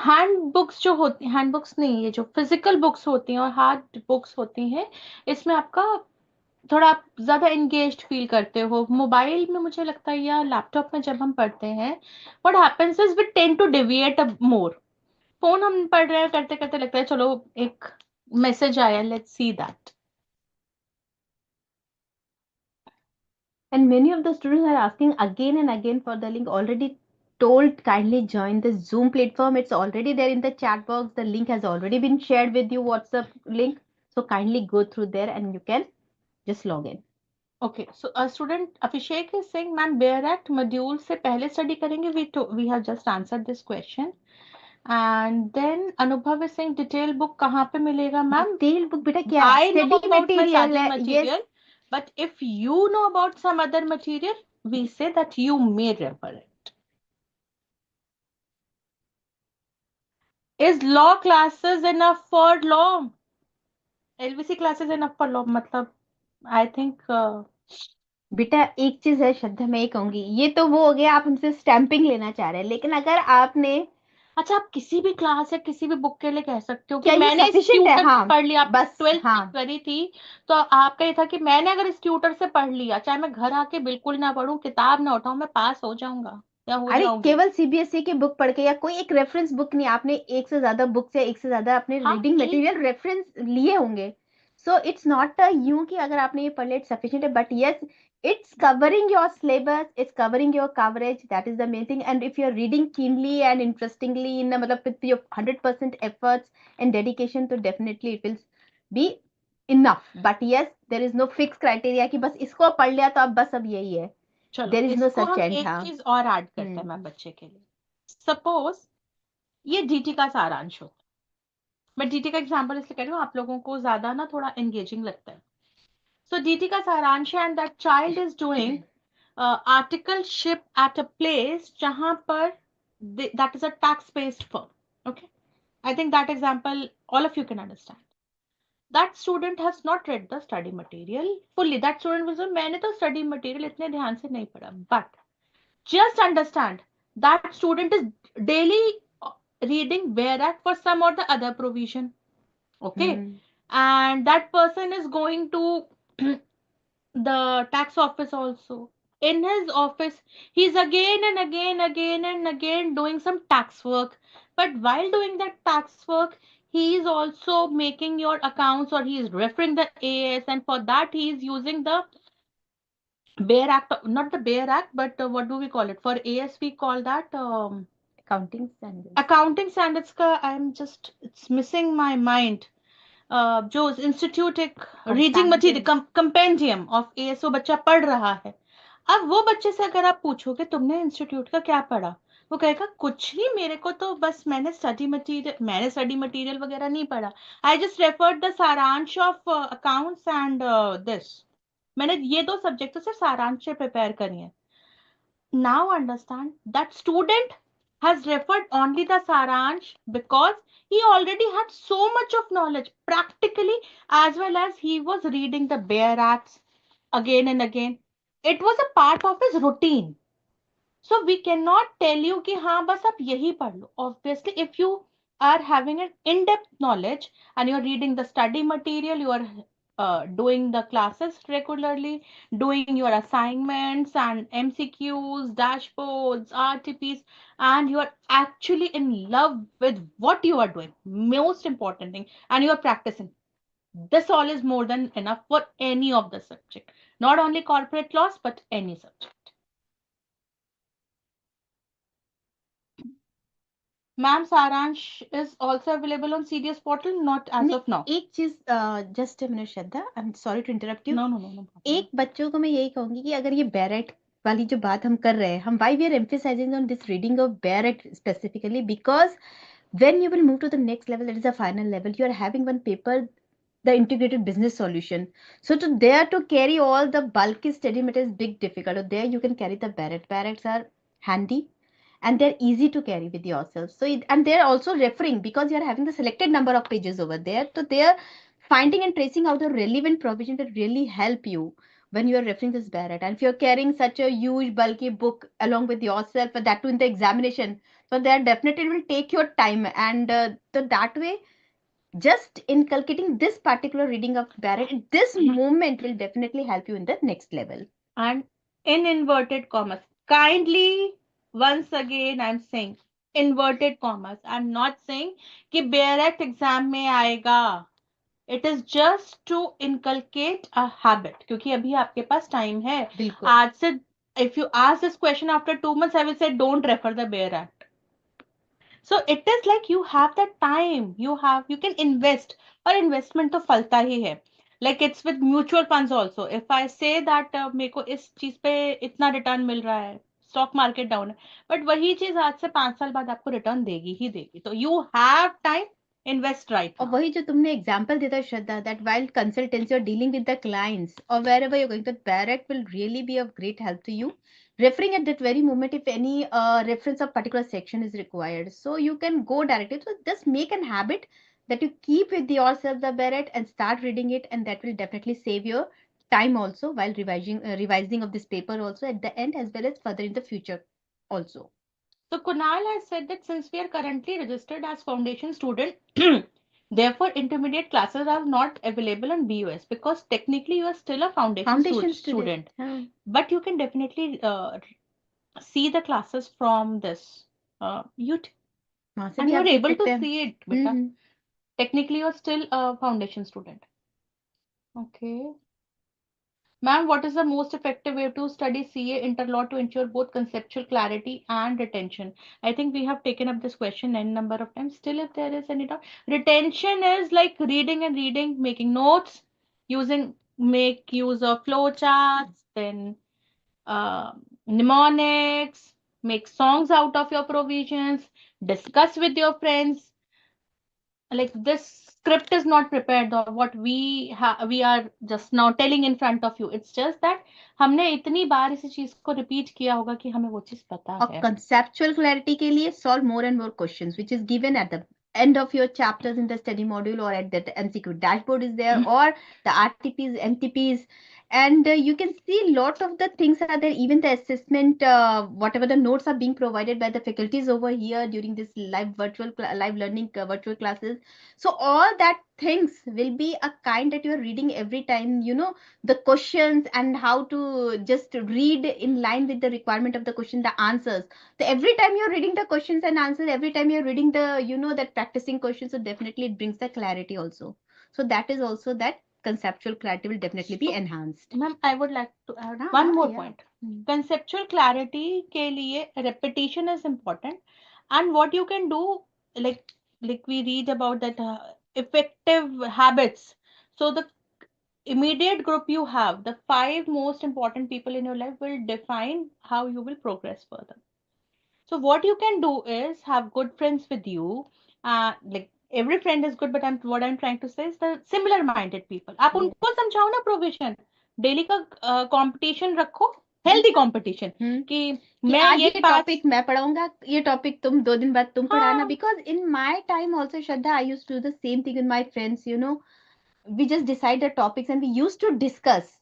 हैंड बुक्स जो होती, हैंड बुक्स नहीं, ये जो फिजिकल बुक्स होती हैं और हार्ड बुक्स होती हैं, इसमें आपका थोड़ा आप ज्यादा एंगेज्ड फील करते हो. मोबाइल में मुझे लगता है या लैपटॉप में जब हम पढ़ते हैं, what happens is we tend to deviate more. Phone हम पढ़ रहे हैं, करते करते लगता है चलो एक मैसेज आया, let's see that. And many of the students are asking again and again for the link. Already told, kindly join the Zoom platform. It's already there in the chat box. The link has already been shared with you, WhatsApp link. So kindly go through there and you can just log in. Okay, so student Abhishek is saying ma'am bare act module से पहले study करेंगे. We have just answered this question. And then Anubhav is saying detail book कहाँ पे मिलेगा ma'am? Detail book बेटा क्या है? I know study about my material study है. material, yes. but if you know about some other material, we say that you may refer it. Is law classes enough for law? LVC classes enough for law? मतलब I think बेटा एक चीज है श्रद्धा, मैं ये कहूंगी, ये तो वो हो गया आप हमसे स्टैंपिंग लेना चाह रहे हैं, लेकिन अगर आपने, अच्छा, आप किसी भी क्लास या किसी भी बुक के लिए कह सकते हो कि क्या ये मैंने इस सफिशिएंट है? ट्यूटर से हाँ, पढ़ लिया. आपने बस. 12th हाँ, करी थी, तो आपका ये था कि मैंने अगर इस ट्यूटर से पढ़ लिया, चाहे मैं घर आके बिल्कुल ना पढूं, किताब ना उठाऊं, मैं पास हो जाऊंगा. या हो अरे जाओगे। केवल सीबीएसई की बुक पढ़ के या कोई एक रेफरेंस बुक नहीं, आपने एक से ज्यादा बुक या एक से ज्यादा अपने हाँ रीडिंग एक मटेरियल रेफरेंस लिए होंगे। सो इट्स नॉट यूं कि अगर आपने ये पढ़ लिया इट्स सफिशिएंट है, but yes it's covering your syllabus, it's covering your coverage, that is the main thing. And if you're reading keenly and interestingly in मतलब with your 100% efforts and dedication, तो definitely it will be enough. But yes, there is no fixed criteria कि बस इसको पढ़ लिया तो अब बस अब यही है, चलो there is no इसको such हम end. एक हाँ. चीज और ऐड करते हैं मैं बच्चे के लिए। सपोज ये डीटी का सारांश हो, मैं डीटी का एग्जांपल इसलिए कह रही हूँ आप लोगों को ज्यादा ना थोड़ा एंगेजिंग लगता है। सो डीटी का सारांश है, and that child is doing articleship at a place जहां पर that is a tax based firm. Okay, I think that example all of you can understand. That student has not read the study material fully. That student will say मैंने तो study material इतने ध्यान से नहीं पढ़ा, but just understand that student is daily reading whereat for some or the other provision. Okay, and that person is going to the tax office also. In his office he's again and again doing some tax work, but while doing that tax work he is also making your accounts, or he is referring the as, and for that he is using the Bear Act, not the Bear Act, but what do we call it? For AS, we call that accounting standards. accounting standards का I'm just it's missing my mind. जो institute एक reading material compendium of as वो बच्चा पढ़ रहा है। अब वो बच्चे से अगर आप पूछोगे तुमने इंस्टीट्यूट का क्या पढ़ा, वो कहेगा कुछ नहीं, मेरे को तो बस मैंने स्टडी मटेरियल वगैरह नहीं पढ़ा, आई जस्ट रेफर्ड द सारांश ऑफ अकाउंट्स एंड दिस, मैंने ये दो सब्जेक्ट तो सिर्फ सारांश से प्रिपेयर करी है। Now understand that student has referred only the saransh because he already had so much of knowledge practically, as well as he was reading the Bear Acts again and again. It was a part of his routine. So we cannot tell you कि हाँ बस आप यही पढ़ लो. Obviously, if you are having an in-depth knowledge and you're reading the study material, you are doing the classes regularly, doing your assignments and MCQs, dashboards, RTPs, and you are actually in love with what you are doing. Most important thing, and you are practicing. This all is more than enough for any of the subject, not only corporate laws, but any subject. Ma'am, Saransh is also available on CDS portal, not as of now. एक चीज just minute Shraddha, I am sorry to interrupt you. No, no, no, no problem. एक बच्चों को मैं यही कहूंगी कि अगर ये बैरेट वाली जो बात हम कर रहे हैं, हम why we are emphasising on this reading of bare act specifically because when you will move to the next level, that is the final level, you are having one paper, the integrated business solution. So to there to carry all the bulky study material is big difficult. Or there you can carry the barrettes are handy and they're easy to carry with yourself. So and they're also referring because you're having the selected number of pages over there, so they're finding and tracing out the relevant provision that really help you when you are referring this barrett. And if you're carrying such a huge bulky book along with yourself, that too in the examination, so that definitely will take your time. And so that way, just inculcating this particular reading of barrett at this moment will definitely help you in the next level. And in inverted commas, kindly, once again, I'm saying inverted commas. I'm not saying कि direct exam में आएगा. It is just to inculcate a habit. क्योंकि अभी आपके पास time है. बिल्कुल. आज से, if you ask this question after 2 months, I will say don't refer the Bear Act. So it is like you have that time, you can invest, और investment तो फलता ही है. Like it's with mutual funds also. If I say that मेरे को इस चीज पे इतना रिटर्न मिल रहा है, स्टॉक मार्केट डाउन है, बट वही चीज आज से 5 साल बाद आपको रिटर्न देगी ही देगी. तो you have time, invest right और नाउ. वही जो तुमने एग्जांपल दिया था श्रद्धा, दैट वाइल कंसल्टेंसी और डीलिंग विद द क्लाइंट्स और wherever you going, that barrett will really be of great help to you, referring at that very moment if any reference of particular section is required, so you can go directly. So just make an habit that you keep with yourself the barrett and start reading it, and that will definitely save your time also while revising of this paper also at the end as well as further in the future also. So Kunal has said that since we are currently registered as foundation student, therefore intermediate classes are not available on BUS because technically you are still a foundation Foundation student. student. But you can definitely see the classes from this YouTube, वहां से and भी you आप are देख able to सकते हैं. see it, beta. Hmm. Technically, you're still a foundation student. Okay. Ma'am, what is the most effective way to study CA interlaw to ensure both conceptual clarity and retention? I think we have taken up this question n number of times. Still, if there is any doubt, retention is like reading and reading, making notes, make use of flowcharts, then uh, mnemonics, make songs out of your provisions, discuss with your friends. Like this script is not prepared or what we are just now telling in front of you. It's just that हमने इतनी बार इसी चीज को repeat किया होगा कि हमें वो चीज पता और है. conceptual clarity के लिए solve more and more questions which is given at the end of your chapters in the study module, or at that MCQ dashboard is there, or the RTPs, MTPs, and you can see lot of the things are there. Even the assessment, whatever the notes are being provided by the faculties over here during this live learning virtual classes. So all that things will be a kind that you are reading every time, the questions and how to just read in line with the requirement of the question, the answers. So every time you're reading the questions and answers, every time you're reading the, that practicing questions, so definitely it brings the clarity also. So that is also that conceptual clarity will definitely be So, enhanced. ma'am, I would like to add हाँ one हाँ more yeah. point. Conceptual clarity के लिए repetition is important, and what you can do, like like we read about that effective habits. So the immediate group you have, the five most important people in your life will define how you will progress further. So what you can do is have good friends with you. Like every friend is good, but what I'm trying to say is the similar minded people. आप Yes. उनको समझाओ ना provision. Daily का competition रखो, healthy competition कि कि मैं आज ये ये पास. टॉपिक मैं पढ़ाऊंगा, ये टॉपिक तुम 2 दिन बाद तुम पढ़ाना. हाँ. Because in my time also Shraddha, I use to do the same thing in my friends. We just decide the topics and we used to discuss.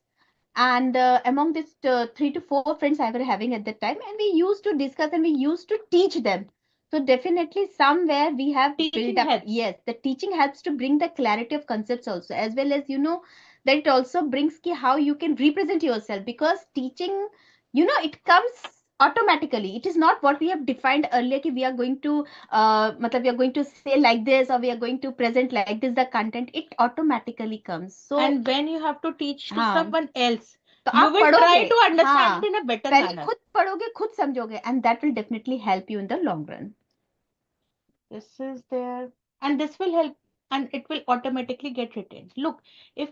And among these 3 to 4 friends I were having at that time, and we used to discuss and we used to teach them. So definitely somewhere we have built Teaching up. helps. Yes, the teaching helps to bring the clarity of concepts also, as well as that it also brings ki how you can represent yourself, because teaching, it comes automatically. It is not what we have defined earlier ki we are going to matlab we are going to say like this, or we are going to present like this the content. It automatically comes. So And when you have to teach to हाँ, someone else, तो you आप will पढ़ोगे. try to understand it हाँ, in a better पहले manner. खुद पढ़ोगे, खुद समझोगे, and that will definitely help you in the long run. This is there, and this will help, and it will automatically get retained. Look, if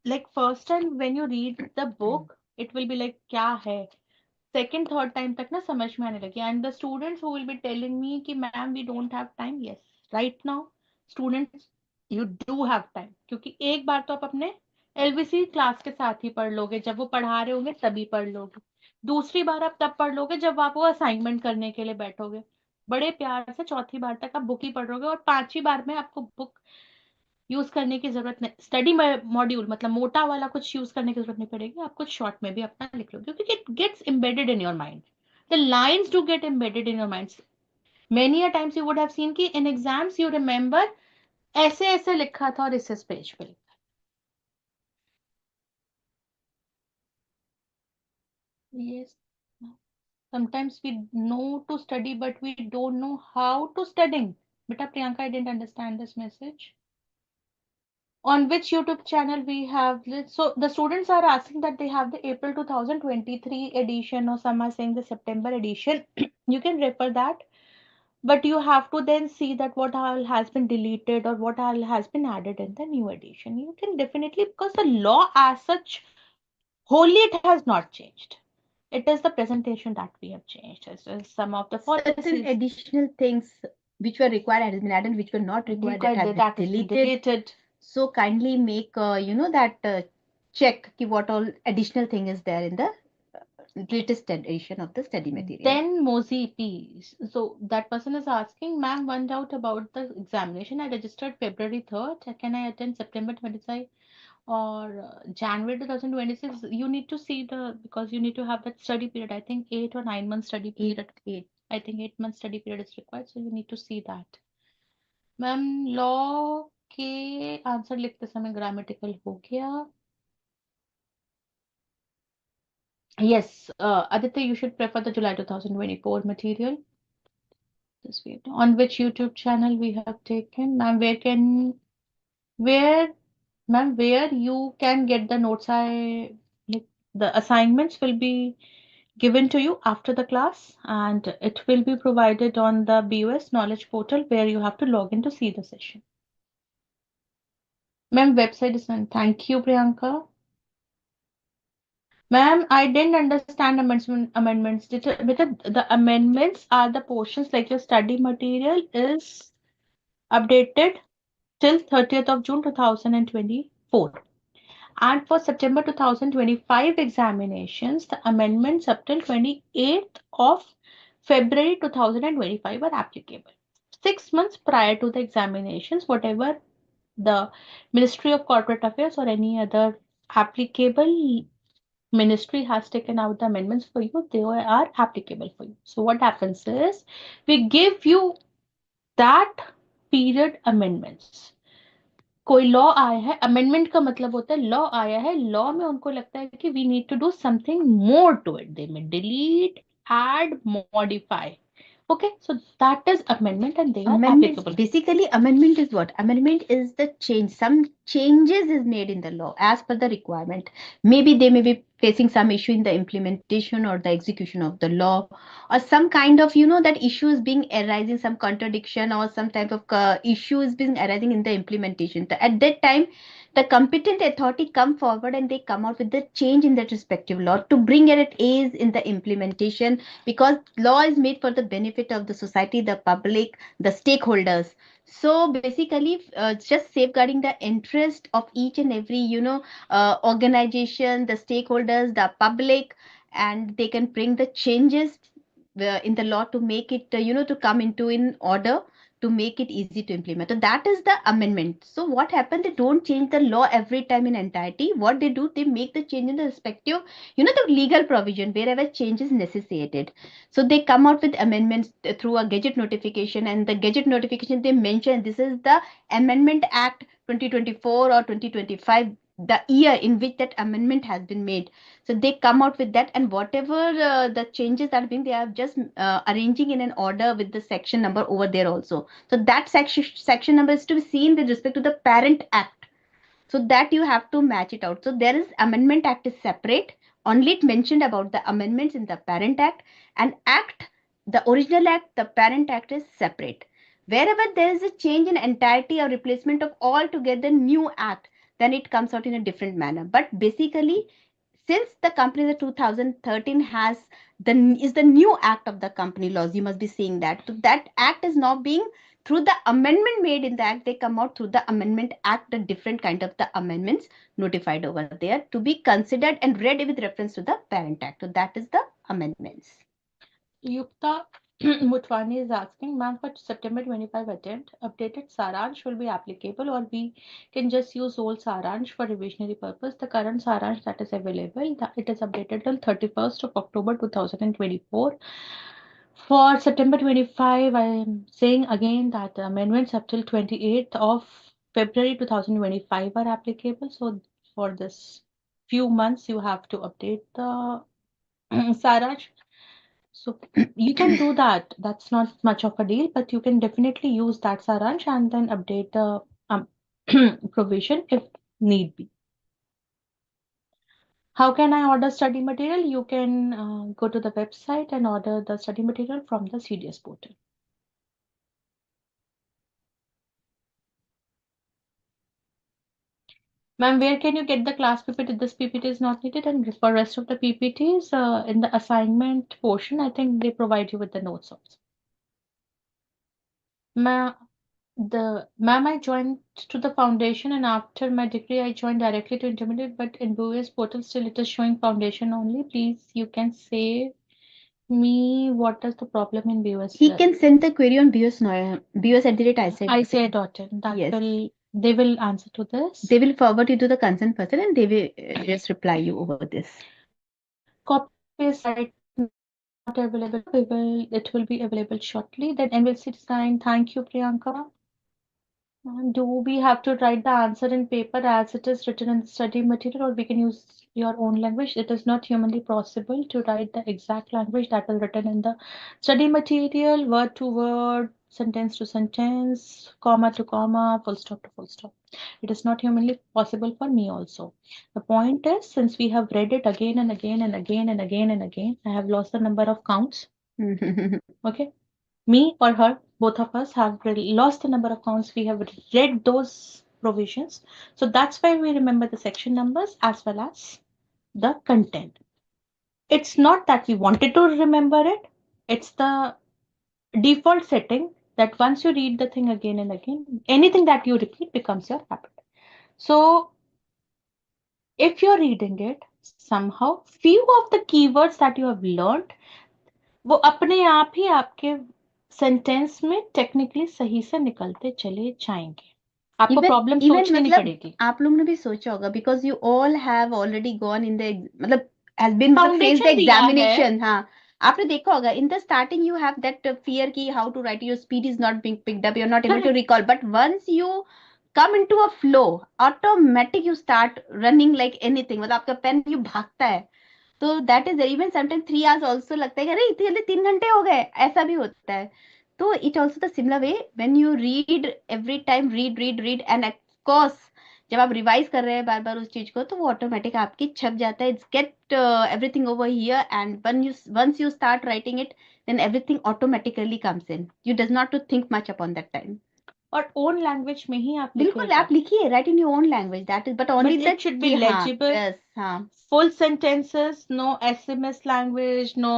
like first time when you read the book, it will be like क्या है. Second, third time तक ना समझ में आने लगी. And the students who will be telling me कि ma'am we don't have time. Yes, right now, students, you do have time. क्योंकि एक बार तो आप अपने LVC क्लास के साथ ही पढ़ लोगे, जब वो पढ़ा रहे होंगे तभी पढ़ लोगे. दूसरी बार आप तब पढ़ लोगे जब आप वो असाइनमेंट करने के लिए बैठोगे. बड़े प्यार से चौथी बार तक आप बुक ही पढ़ लोगे, और पांचवी बार में आपको बुक यूज करने की जरूरत नहीं, स्टडी मॉड्यूल मतलब मोटा वाला कुछ यूज करने की जरूरत नहीं पड़ेगी. आप कुछ शॉर्ट में भी अपना लिख लो, क्योंकि it gets embedded in your mind. The lines do get embedded in your mind. Many a times you would have seen कि इन एग्जाम्स यू रिमेंबर ऐसे ऐसे लिखा था और इस पेज पे लिखा. Yes. Sometimes we know to study, but we don't know how to studying. Beta Priyanka, I didn't understand this message. On which YouTube channel we have this? So the students are asking that they have the April 2023 edition, or some are saying the September edition. You can refer that, but you have to then see that what all has been deleted or what all has been added in the new edition. You can definitely, because the law as such, wholly it has not changed. It is the presentation that we have changed, as well as some of the Certain policies additional things which were required has been added, which were not required that required have that been that has been deleted. deleted. So kindly make that check ki what all additional thing is there in the latest edition of the study material. Then Mosey P. So that person is asking, ma'am, one doubt about the examination. I registered February 3rd. Can I attend September 25 or January 2026? You need to see because you need to have that study period. I think 8 or 9 months study period. Eight. I think 8 months study period is required. So you need to see that. Ma'am law के answer लिखते समय grammatical हो गया. Yes, Aditya, you should prefer the July 2024 material. This way, on which YouTube channel we have taken, ma'am? Where, ma'am, where you can get the notes? Like the assignments will be given to you after the class, and it will be provided on the BOS Knowledge Portal where you have to log in to see the session. Ma'am, website is on. Thank you, Priyanka. Ma'am, I didn't understand amendments. Because the amendments are the portions like your study material is updated till 30th of June 2024. And for September 2025 examinations, the amendments up till 28th of February 2025 are applicable. 6 months prior to the examinations, whatever the Ministry of Corporate Affairs or any other applicable ministry has taken out the amendments for you, they are applicable for you. So what happens is we give you that period amendments. कोई law आया है, amendment का मतलब होता है law आया है, law में उनको लगता है कि we need to do something more to it, they may delete, add, modify. Okay, so that is amendment and they are Amendments, applicable. basically amendment is what? Amendment is the change, some changes is made in the law as per the requirement. Maybe they may be facing some issue in the implementation or the execution of the law, or some kind of, that issue is being arising, some contradiction or some type of issue is being arising in the implementation. So at that time, the competent authority come forward and they come out with the change in that respective law to bring it at ease in the implementation, because law is made for the benefit of the society, the public, the stakeholders. So basically, just safeguarding the interest of each and every, organization, the stakeholders, the public, and they can bring the changes in the law to make it, to come into in order, to make it easy to implement. So that is the amendment. So what happened? They don't change the law every time in entirety. What they do, they make the change in the respective, the legal provision wherever change is necessitated. So they come out with amendments through a gazette notification, and the gazette notification they mention this is the Amendment Act 2024 or 2025, the year in which that amendment has been made. So they come out with that, and whatever the changes that are being, they are just arranging in an order with the section number over there also. So that section number is to be seen with respect to the Parent Act, so that you have to match it out. So there is Amendment Act is separate, only it mentioned about the amendments in the Parent Act, and Act, the original Act, the Parent Act is separate. Wherever there is a change in entirety or replacement of altogether new act, then it comes out in a different manner. But basically, since the company the 2013 has the is the new act of the company laws, you must be seeing that. So that act is now being, through the amendment made in the act, they come out through the Amendment Act, the different kind of the amendments notified over there to be considered and read with reference to the Parent Act. So that is the amendments. Yukta Mutwani is asking, ma'am, for September 25 attempt, updated Saransh will be applicable or we can just use old Saransh for revisionary purpose. The current Saransh that is available, that it is updated till 31st of October 2024. For September 25, I am saying again that the amendments up till 28th of February 2025 are applicable. So for this few months, you have to update the Saransh. So you can do that. That's not much of a deal, but you can definitely use that Saransh and then update the provision if need be. How can I order study material? You can go to the website and order the study material from the CDS portal. Ma'am, where can you get the class PPT? This PPT is not needed, and for rest of the PPTs, in the assignment portion, I think they provide you with the notes also. Ma ma'am, I joined to the foundation, and after my degree, I joined directly to intermediate, but in BOS portal still it is showing foundation only. Please, you can say me what is the problem in BOS? He can send the query on BOS, BOS at the rate ICAI.in. That Yes. they will answer to this. They will forward you to the concerned person and they will just reply you over this. Copy paste right now is not available. It will be available shortly. Then NVC design. Thank you, Priyanka. Do we have to write the answer in paper as it is written in the study material, or we can use your own language. It is not humanly possible to write the exact language that was written in the study material, word to word, sentence to sentence, comma to comma, full stop to full stop. It is not humanly possible for me also. The point is, since we have read it again and again and again and again and again, I have lost the number of counts. Okay. Me or her, both of us have lost the number of counts. We have read those provisions. So that's why we remember the section numbers as well as the content. It's not that we wanted to remember it, it's the default setting that once you read the thing again and again, anything that you repeat becomes your habit. So if you're reading it, somehow few of the keywords that you have learned वो अपने आप ही आपके sentence में technically सही से निकलते चले जाएंगे, आपको इवन प्रॉब्लम इवन सोचनी नहीं मतलब पड़ेगी. आप लोग ने भी सोचा होगा because you all have already gone in the मतलब हैज बीन मतलब फेस द फाउंडेशन दिया है. एग्जामिनेशन. हाँ, आपने देखा होगा in the starting you have that fear की how to write, your speed is not being picked up, you are not able to correct. Recall, but once you come into a flow, automatic you start running like anything, मतलब आपका pain you भागता है. तो that is even sometime 3 hours also लगता है कि अरे इतने जल्दी 3 घंटे हो गए, ऐसा भी होता है. तो it also the similar way when you read every time, read read read, and of course जब आप रिवाइज कर रहे हैं बार बार उस चीज को, तो वो ऑटोमेटिक आपकी छप जाता है. It's get everything over here, and one you once you start writing it, then everything automatically comes in, you does not to think much upon that time. और ओन लैंग्वेज में ही आप बिल्कुल लिखिएगा, आप लिखिए, write in your own language, that is but only but that it should be कि हाँ. लेजिबल, यस, हाँ. full sentences, no SMS language, no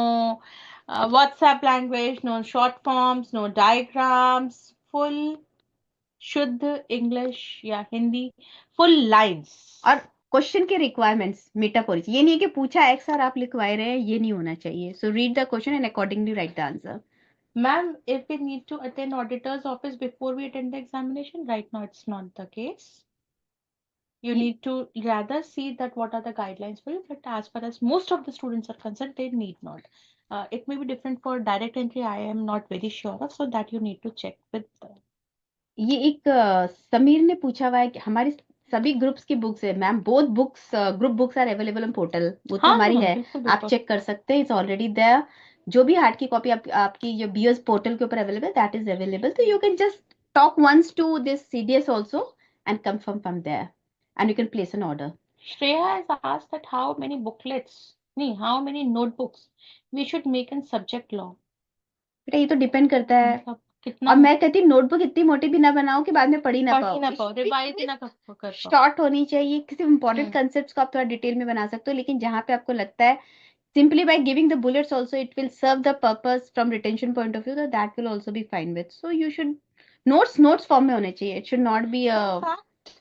WhatsApp language, no short forms, no diagrams, full शुद्ध इंग्लिश या Hindi, full lines. और question के requirements meetup होनी चाहिए. ये नहीं है कि पूछा एक्स और आप लिखवाए रहे हैं, ये नहीं होना चाहिए. So read the question and accordingly right the answer. Ma'am, if we need to attend auditor's office before we attend the examination, right now it's not the case. You need to rather see that what are the guidelines for you, but as far as most of the students are concerned, they need not. It may be different for direct entry, I am not very sure of, so that you need to check with the... ये एक समीर ने पूछा हुआ है कि हमारी सभी groups की बुक्स है ma'am, both books group books are available on portal. वो तो हाँ हमारी हाँ है, बिल्कुल आप बिल्कुल. चेक कर सकते हैं, इट्स ऑलरेडी देयर. जो भी हार्ड की कॉपी आपकी जो बीएस पोर्टल के ऊपर अवेलेबल, दैट इज अवेलेबल. तो you can just talk once to this CDS also and confirm from there, and you can place an order. Shreya has asked that how many booklets, nee, how many notebooks we should make in subject law. बेटा ये तो depend करता है. मतलब और कितना मैं कहती हूँ नोटबुक इतनी मोटी भी ना बनाओ कि बाद में पढ़ ही ना पढ़ ही पाओ. ना पाओ, रिवाइज ही ना कर पाओ. शॉर्ट होनी चाहिए. किसी इंपॉर्टेंट हम्म. कंसेप्ट को आप थोड़ा डिटेल में बना सकते हो, लेकिन जहां पे आपको लगता है simply by giving the bullets also it will serve the purpose from retention point of view, so that will also be fine with. So you should notes form में होने चाहिए. it should not be a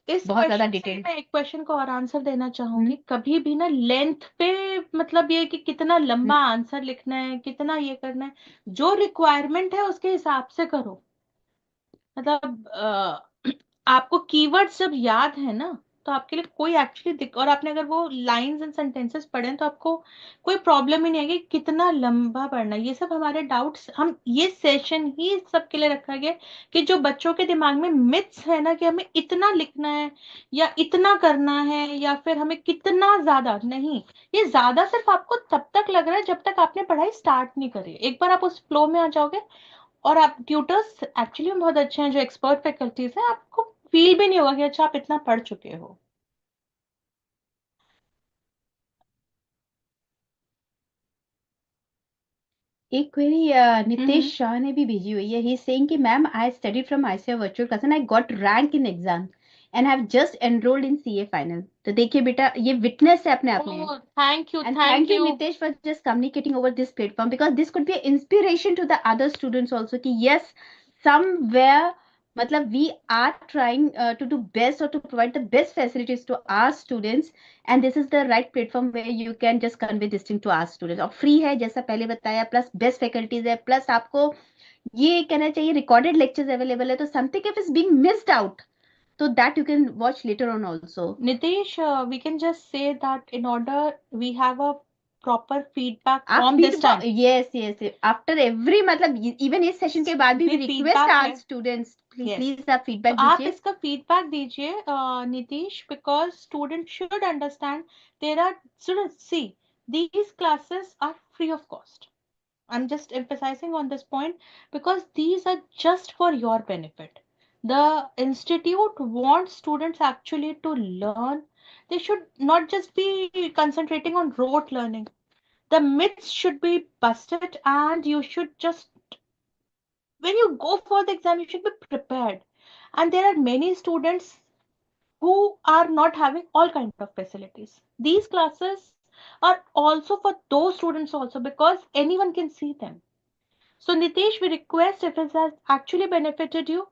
इस बहुत ज्यादा question से detailed. मैं एक question को और आंसर देना चाहूंगी. कभी भी ना लेंथ पे, मतलब ये कि कितना लंबा आंसर लिखना है, कितना ये करना है, जो रिक्वायरमेंट है उसके हिसाब से करो. मतलब आपको कीवर्ड्स जब याद है ना, तो आपके लिए कोई एक्चुअली और आपने अगर वो लाइंस एंड सेंटेंसेस पढ़े हैं, तो आपको कोई प्रॉब्लम ही नहीं आएगी कितना लंबा पढ़ना है. ये सब हमारे डाउट्स, हम ये सेशन ही सबके लिए रखा गया कि जो बच्चों के दिमाग में मिथ्स है ना कि हमें इतना लिखना है या इतना करना है या फिर हमें कितना ज्यादा नहीं. ये ज्यादा सिर्फ आपको तब तक लग रहा है जब तक आपने पढ़ाई स्टार्ट नहीं करी. एक बार आप उस फ्लो में आ जाओगे, और आप ट्यूटर्स एक्चुअली बहुत अच्छे हैं, जो एक्सपर्ट फैकल्टीज हैं, आपको फील भी नहीं होगा कि अच्छा आप इतना पढ़ चुके हो. एक क्वेरी नितेश हम्म. शाह ने भी भेजी हुई है. ही सेइंग कि ma'am I study from ICI virtual class and I got rank in exam and have just enrolled in CA final. तो देखिए बेटा, ये विटनेस है अपने आप में. Oh thank you And thank thank you, you. Nitesh, for just communicating over this platform, because this could be an inspiration to the other students also. कि yes, somewhere, मतलब we are trying to do best or to provide the best facilities to our students, and this is the right platform where you can just convey this thing to our students. और free है जैसा पहले बताया, plus best faculties है, plus आपको ये कहना चाहिए recorded lectures available है. तो something if is being missed out, so that you can watch later on also. Nitish, we can just say that in order we have a proper feedback आप form this feedback, time. Yes yes, after every मतलब even इस session के बाद भी भी we request feedback our है. Students Yes. Please आप तो फीडबैक आप दीजिए. इसका फीडबैक दीजिए Nitish, because student should understand there are student see these classes are free of cost. I'm just emphasizing on this point because these are just for your benefit. The institute wants students actually to learn. They should not just be concentrating on rote learning. The myths should be busted, and you should just, when you go for the exam, you should be prepared. And there are many students who are not having all kind of facilities. These classes are also for those students also, because anyone can see them. So, Nitesh, we request if it has actually benefited you,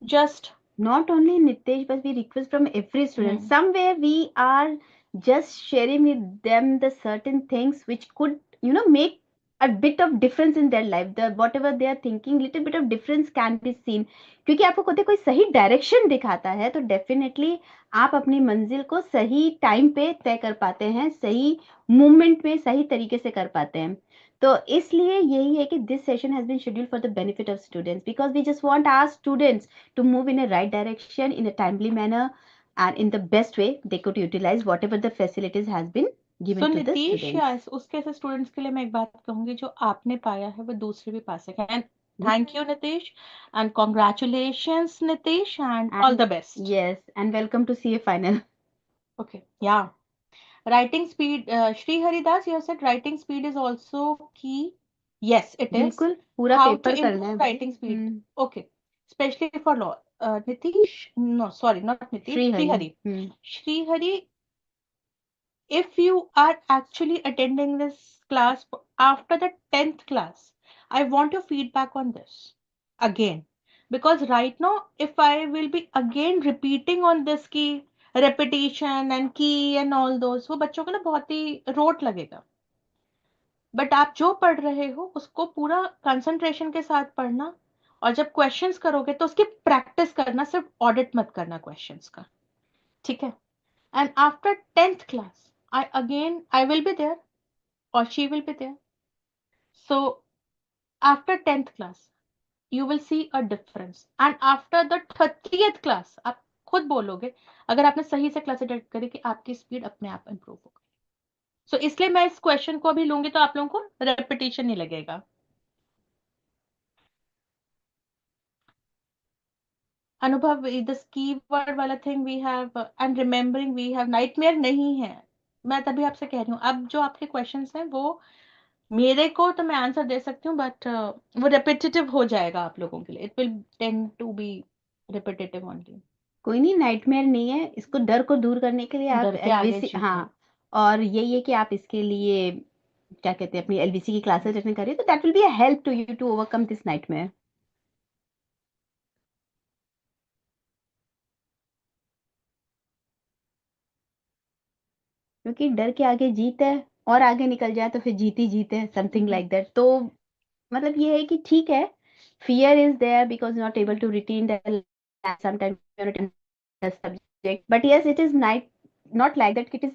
just Not only Nitesh, but we request from every student. hmm, Somewhere we are just sharing with them the certain things which could, make a bit of difference in their life. The whatever they are thinking, little bit of difference can be seen. क्योंकि आपको कोई सही direction दिखाता है तो definitely आप अपनी मंजिल को सही टाइम पे तय कर पाते हैं, सही मूवमेंट में सही तरीके से कर पाते हैं. तो इसलिए यही है कि this session has been scheduled for the benefit of students because we just want our students to move in a right direction in a timely manner and in the best way they could utilize whatever the facilities has been so given to the Nitish या students. उसके ऐसे students के लिए मैं एक बात कहूंगी, जो आपने पाया है वो दूसरे भी पा सके. And Yes. Thank you Nitish, and congratulations Nitish, and all And the best. yes, and welcome to CA final. Okay या writing speed, Shri Haridas, you have said writing speed is also key. Yes, it is. बिल्कुल पूरा How to paper करना है. improve writing speed? Okay, especially for law. Nitish, no, sorry, not Nitish, Shri Shri Hari. Hari. Shri Hari, if you are actually attending this class after the 10th class, I want your feedback on this again. Because right now, if I will be again repeating on this key, repetition and key and all those, वो बच्चों को ना बहुत he wrote लगेगा. But आप जो पढ़ रहे हो उसको पूरा कंसंट्रेशन के साथ पढ़ना, और जब क्वेश्चंस करोगे तो उसकी प्रैक्टिस करना, सिर्फ ऑडिट मत करना क्वेश्चंस का. ठीक है. And after 10th class, I will be there, or she will be there. So after 10th class, you will see a difference. And after the 30th class, आप खुद बोलोगे, अगर आपने सही से क्लास अटेंड करी, कि आपकी स्पीड अपने आप इंप्रूव हो गई. सो इसलिए मैं इस क्वेश्चन को अभी लूंगी तो आप लोगों को रेपिटेशन नहीं लगेगा. अनुभव, दिस कीवर्ड वाला thing we have, and remembering we have, nightmare नहीं है. मैं तभी आपसे कह रही हूँ, अब जो आपके क्वेश्चंस हैं वो मेरे को तो मैं आंसर दे सकती हूँ, बट वो रिपीटेटिव हो जाएगा आप लोगों के लिए. It will tend to be repetitive only. कोई नहीं, नाइटमेयर नहीं है. इसको डर को दूर करने के लिए आप डर के आगे एलवीसी, जीत हाँ, है. और यही है कि आप इसके लिए क्या कहते हैं अपनी एलवीसी की क्लासेस अटेंड करिए तो that will be a help to you to overcome this nightmare. क्योंकि डर के आगे जीत है, और आगे निकल जाए तो फिर जीत ही जीत है, समथिंग लाइक दैट. तो मतलब ये है कि ठीक है, fear is there because not able to retain the sometimes the subject, but yes it is not like that it is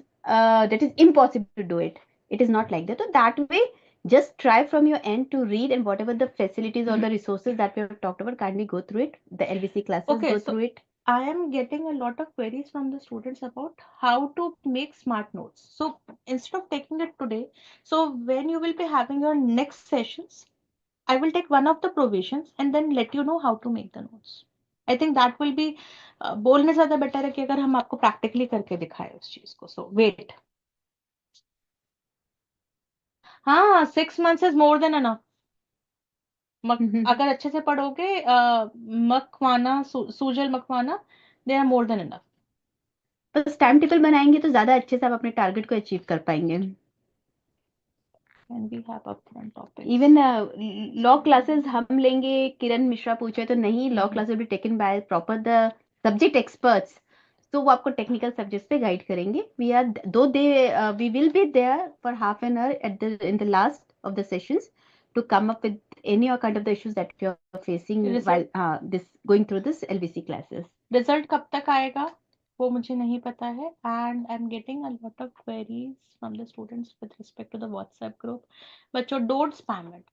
that is impossible to do it. It is not like that. So that way just try from your end to read, and whatever the facilities or the resources that we have talked about, kindly go through it, the LVC classes, Okay, go so through it. I am getting a lot of queries from the students about how to make smart notes. So instead of taking it today, so when you will be having your next sessions, I will take one of the provisions and then let you know how to make the notes. I think that will be बोलने ज्यादा better है कि अगर हम आपको practically करके दिखाए उस चीज को. So wait. हाँ, 6 months is more than enough. अगर अच्छे से पढ़ोगे, Makhwana, Sujal Makhwana, they are more than enough. बस टाइम टेबल बनाएंगे तो ज्यादा अच्छे से आप अपने टारगेट को अचीव कर पाएंगे. And we have upfront even topics. Law classes हम लेंगे, किरण मिश्रा पूछे तो नहीं, लॉ क्लासेस भी taken by proper the subject experts. तो वो आपको टेक्निकल सब्जेक्ट्स पे गाइड करेंगे. We are though they we will be there for half an hour at the in the last of the sessions to come up with any or kind of the issues that you are facing while result this going through this LVC classes. Result कब तक आएगा वो मुझे नहीं पता है. And I am getting a lot of queries from the students with respect to the WhatsApp group. बच्चों, don't spam it.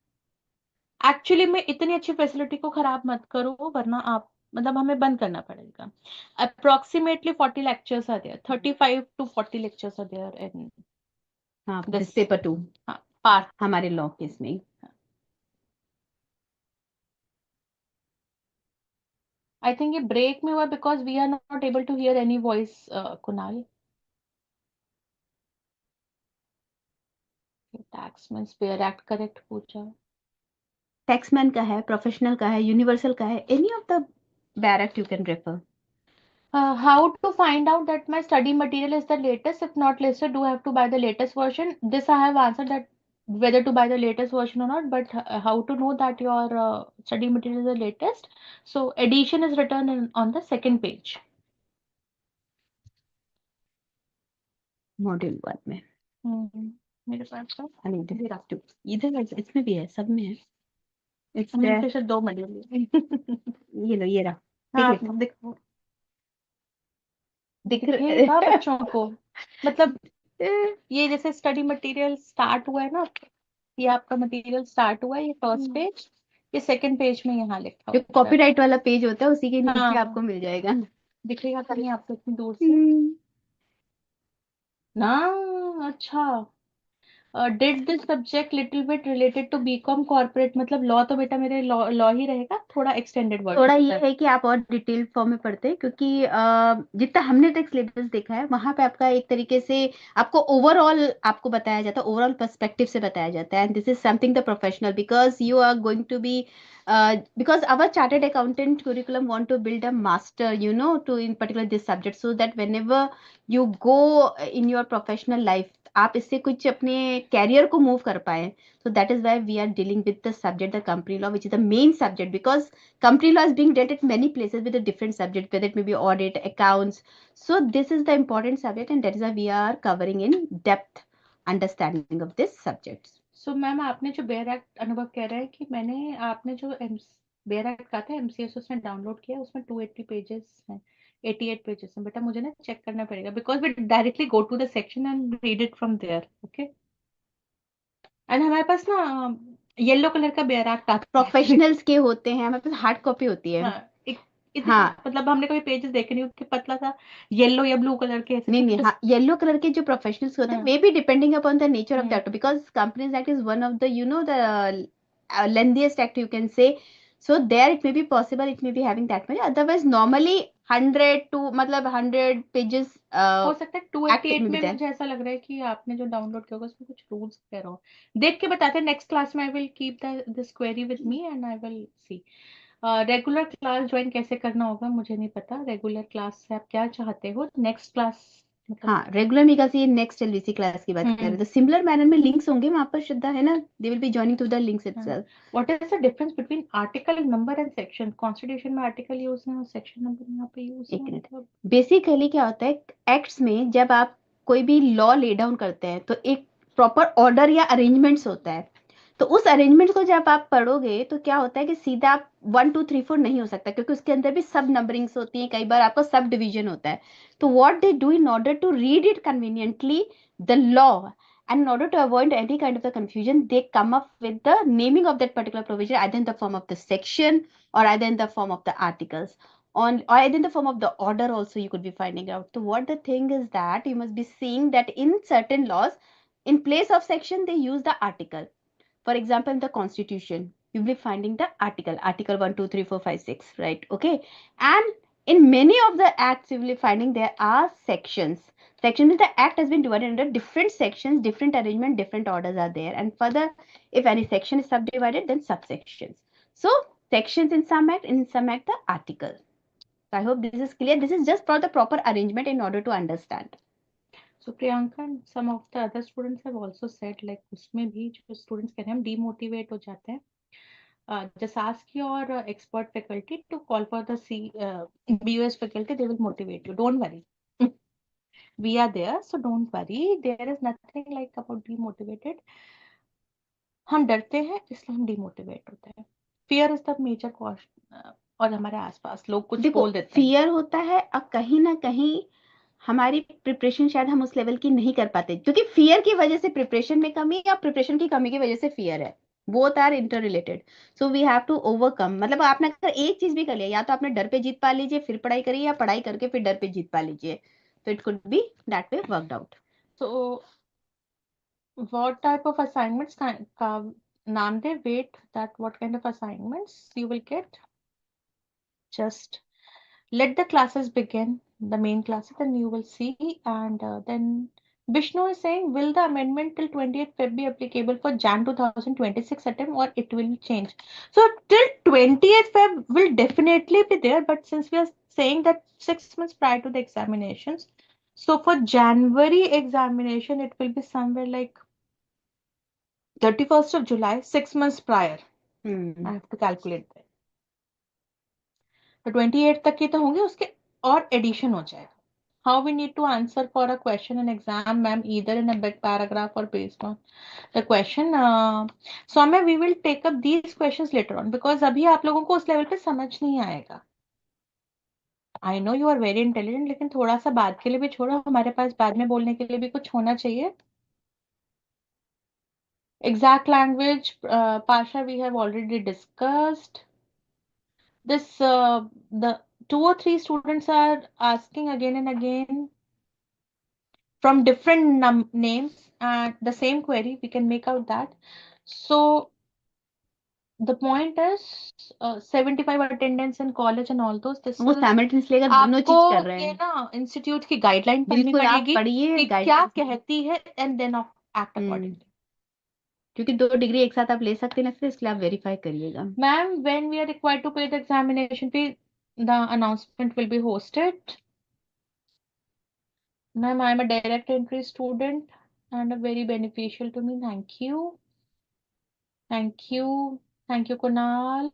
Actually में इतनी अच्छी फैसिलिटी को खराब मत करो, वरना आप मतलब हमें बंद करना पड़ेगा. Approximately 40 lectures are there. 35 to 40 lectures are there in हाँ, this दिस पेपर 2 part. हमारे लॉ केस में. I think ये break में हुआ because we are not able to hear any voice, Kunal. Tax means Fair Act correct पूछा. टैक्समैन का है, professional का है, यूनिवर्सल का है, any of the barrack you can refer. How to find out that my study material is the latest? If not listed, do I have to buy the latest version? This I have answered, that whether to buy the latest version or not. But how to know that your study material is the latest? So edition is written on the second page. Module 1 में. मेरे पास तो इधर इसमें भी है, सब में है. हमने फिर से 2 मॉड्यूल. ये रहा. हाँ देखो, दिखेगा बच्चों को. मतलब ये जैसे स्टडी मटेरियल स्टार्ट हुआ है ना, ये आपका मटेरियल स्टार्ट हुआ है, ये फर्स्ट पेज, ये सेकंड पेज में यहाँ लिखा जो हुआ है सर. कॉपीराइट वाला पेज होता है उसी के नीचे हाँ आपको मिल जाएगा. दिखेगा कहीं आपको इतनी दूर से ना. अच्छा. Did this subject little bit related to BCom corporate, मतलब लॉ तो बेटा मेरे लॉ लॉ ही रहेगा, थोड़ा एक्सटेंडेड थोड़ा वर्जन ये सर. है कि आप और डिटेल फॉर्म में पढ़ते हैं, क्योंकि जितना हमने तक सिलेबस देखा है वहां पे आपका एक तरीके से आपको ओवरऑल आपको बताया जाता है, ओवरऑल पर्सपेक्टिव से बताया जाता है. And this is something the professional, because you are going to be because our chartered accountant curriculum want to build a master, to in particular this subject, so that whenever you go in your professional life आप इससे कुछ अपने career को move कर पाए. So that is why we are dealing with the subject, the company law, which is the main subject, because company law is being dealt at many places with a different subject, whether it may be audit, accounts. So this is the important subject, and that is why we are covering in depth understanding of this subject. So ma'am आपने जो bare act, अनुभव कह रहा है कि मैंने आपने जो बेयर एक्ट का था एमसीएस उसमें डाउनलोड किया, उसमें 280 पेजेस हैं, 88 पेजेस हैं. बेटा मुझे ना चेक करना पड़ेगा because we directly go to the section and read it from there. Okay. And हमारे पास ना येलो कलर का बेयर एक्ट आता है actually. प्रोफेशनल्स के होते हैं, हमारे पास हार्ड कॉपी होती है. हाँ एक इतना, हाँ. मतलब हमने कभी पेजेस देखे नहीं कि पतला सा येलो या ब्लू कलर के ऐसे नहीं नहीं, छोटे. हाँ, येलो कलर के जो प्रोफेशनल्स होते हैं, हाँ. May be depending upon the nature of hmm. That, because companies act is one of the the lengthiest act you can say. So there it may be possible, it may be having that much, otherwise normally 100 to मतलब 100 pages हो सकता है act 288 में भी में, है. मुझे ऐसा लग रहा है कि आपने जो डाउनलोड किया होगा उसमें कुछ रूल्स कह रहा हूँ. देख के बताते हैं नेक्स्ट क्लास में. I will keep this query with me and I will see. Regular class join कैसे करना होगा मुझे नहीं पता. रेगुलर क्लास से आप क्या चाहते हो, नेक्स्ट क्लास मतलब. हाँ, रेगुलर मेगा से नेक्स्ट एलवीसी क्लास की बात कर रहे हम्म. हैं, तो सिमिलर मैनर में लिंक्स होंगे वहां पर, श्रद्धा है ना, they will be joining two the links itself. What is the difference between article number and section? Constitution में आर्टिकल यूज है और सेक्शन नंबर यहाँ पे यूज एक है, मिनट. मतलब. बेसिकली क्या होता है, एक्ट्स में जब आप कोई भी लॉ ले डाउन करते हैं तो एक प्रॉपर ऑर्डर या अरेंजमेंट्स होता है. तो उस अरेंजमेंट को जब आप पढ़ोगे तो क्या होता है कि सीधा आप 1 2 3 4 नहीं हो सकता, क्योंकि उसके अंदर भी सब नंबरिंग्स होती हैं, कई बार आपका सब डिवीजन होता है. तो what they do in order to read it conveniently the law, and in order to avoid any kind of the confusion, they come up with the naming of that particular provision either in the form of the section or either in the form of the articles, on or either in the form of the order also you could be finding out. So what the thing is that you must be seeing that in certain laws, in place of section they use the article. For example, in the constitution you'll be finding the article 1 2 3 4 5 6, right? Okay. And in many of the acts you will be finding there are sections. Section means the act has been divided into different sections, different arrangement, different orders are there, and further if any section is subdivided then subsections. So sections in some act, in some act the article. So I hope this is clear. This is just for the proper arrangement in order to understand. So Priyanka and some of the other students have also said like उसमें भी जो students कह रहे हैं हम demotivate हो जाते हैं. Just ask your expert faculty to call for the BUS faculty. They will motivate you. Don't worry. We are there, so don't worry. There is nothing like about demotivated. हम डरते हैं इसलिए हम डिमोटिवेट होते हैं. Fear is the major cost. और हमारे आसपास लोग कुछ देखो, बोल देते हैं. फियर होता है और कहीं ना कहीं हमारी प्रिपरेशन शायद हम उस लेवल की नहीं कर पाते, क्योंकि फियर की वजह से प्रिपरेशन में कमी या प्रिपरेशन की कमी की वजह से फियर है. Both are inter related. So we have to overcome. मतलब आपने अगर एक चीज भी कर लिया, या तो आपने डर पे जीत पा लीजिए फिर पढ़ाई करिए, या पढ़ाई करके फिर डर पे जीत पा लीजिए. तो it could be that way worked out. So what type of assignments का नाम दे? Wait, that what kind of assignments you will get? Just let the classes begin, the main classes, then you will see. And then Vishnu is saying, will the amendment till 20th Feb be applicable for Jan 2026 attempt, or it will change? So till 20th Feb will definitely be there, but since we are saying that 6 months prior to the examinations, so for January examination, it will be somewhere like 31st of July, 6 months prior. I have to calculate that. तो 28 तक की तो होंगे, उसके और addition हो जाएगा. How we need to answer for a question in exam, ma'am, either in a big paragraph or based on the question. Soumya, we will take up these questions later on because अभी आप लोगों को उस level पे समझ नहीं आएगा. I know you are very intelligent, लेकिन थोड़ा सा बाद के लिए भी छोड़ो, हमारे पास बाद में बोलने के लिए भी कुछ होना चाहिए. Exact language, Pasha, we have already discussed. This the two or three students are asking again and again from different names and the same query. We can make out that. So the point is 75 attendance in college and all those. This वो will simultaneously अगर दोनों आपको चीज कर रहे ये हैं. ना इंस्टीट्यूट की गाइडलाइन पढ़नी बिल्कुल आप पड़ेगी पढ़िए कि क्या गाइडलाइंस. कहती है and then act hmm. Accordingly. क्योंकि 2 डिग्री एक साथ आप ले सकते हैं ना, फिर इसलिए आप वेरीफाई करिएगा. Ma'am, when we are required to pay the examination fee, the announcement will be hosted. Ma'am, I am a direct entry student and a very beneficial to me. Thank you. Thank you. Thank you, Kunal.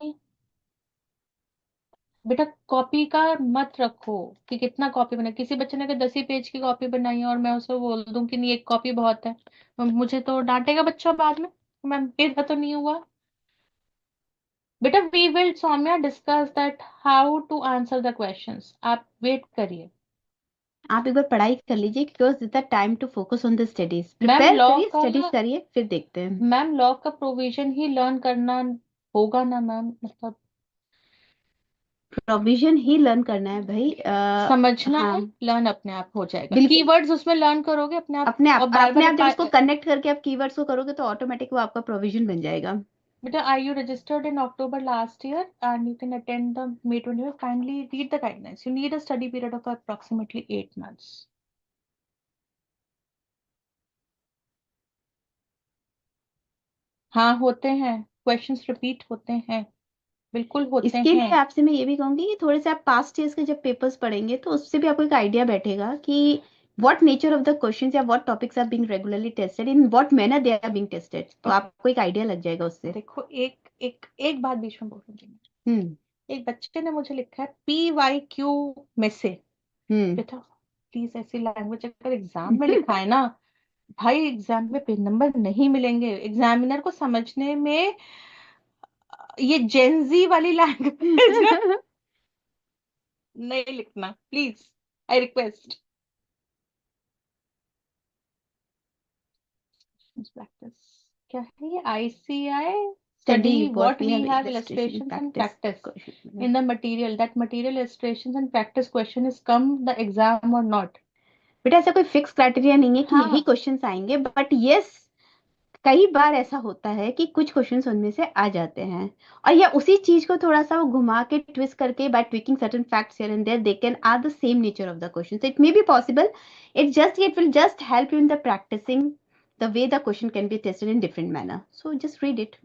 बेटा copy का मत रखो कि कितना copy बना. किसी बच्चे ने अगर 10 पेज की कॉपी बनाई है और मैं उसे बोल दूं कि नहीं एक कॉपी बहुत है, मुझे तो डांटेगा बच्चा बाद में. मैम मेरा तो नहीं हुआ. बेटा we will Saumya discuss that how to answer the questions. आप वेट करिए. आप एक बार पढ़ाई कर लीजिए, because is the time to focus on the studies. Ma'am prepare law करिए, का स्टडीज करिए, फिर देखते हैं. मैम लॉ का प्रोविजन ही लर्न करना होगा ना मैम, मतलब प्रोविजन ही लर्न करना है भाई. समझना हाँ. है. लर्न अपने आप हो जाएगा. बिल्कुल. कीवर्ड्स उसमें लर्न करोगे अपने आप अपने और आप, और बार अपने बार आप जब उसको कनेक्ट करके आप कीवर्ड्स को करोगे तो ऑटोमेटिक वो आपका प्रोविजन बन जाएगा. बेटा are you registered in October last year and you can attend the May 25th? Kindly read the guidelines. You need a study period of approximately 8 months. हाँ होते हैं. क्वेश्चंस रिपीट होते हैं. बिल्कुल होते इसके हैं. लिए आपसे मैं ये भी कहूंगी कि थोड़े से आप पास्ट ईयर्स के जब पेपर्स पढ़ेंगे तो उससे भी आपको एक आइडिया बैठेगा कि what nature of the questions या what topics are being regularly tested, in what manner they are being tested. तो ओके. आपको एक आइडिया लग जाएगा उससे. देखो एक एक एक बात बीच में बोलूंगी मैं. हम्म. एक बच्चे ने मुझे लिखा है PYQ में से. हम्म. बेटा प्लीज ऐसी लैंग्वेज अगर एग्जाम में लिखा है ना, भाई एग्जाम में पेज नंबर नहीं मिलेंगे. एग्जामिनर को समझने में ये जेंजी वाली लैंग्वेज में नहीं लिखना प्लीज. I request. प्रैक्टिस क्या है ये? ICAI study study what what we we have have illustration illustrations and practice practice question. in the material. That material illustrations and practice question is come the exam or not. बेटा ऐसा कोई fix criteria नहीं है कि यही हाँ. Questions आएंगे, but yes कई बार ऐसा होता है कि कुछ क्वेश्चंस उनमें से आ जाते हैं, और या उसी चीज को थोड़ा सा वो घुमा के ट्विस्ट करके by tweaking certain facts here and there they can are the same nature of the question. It may be possible. It will just help you in the practising the way the question can be tested in different manner. So just read it.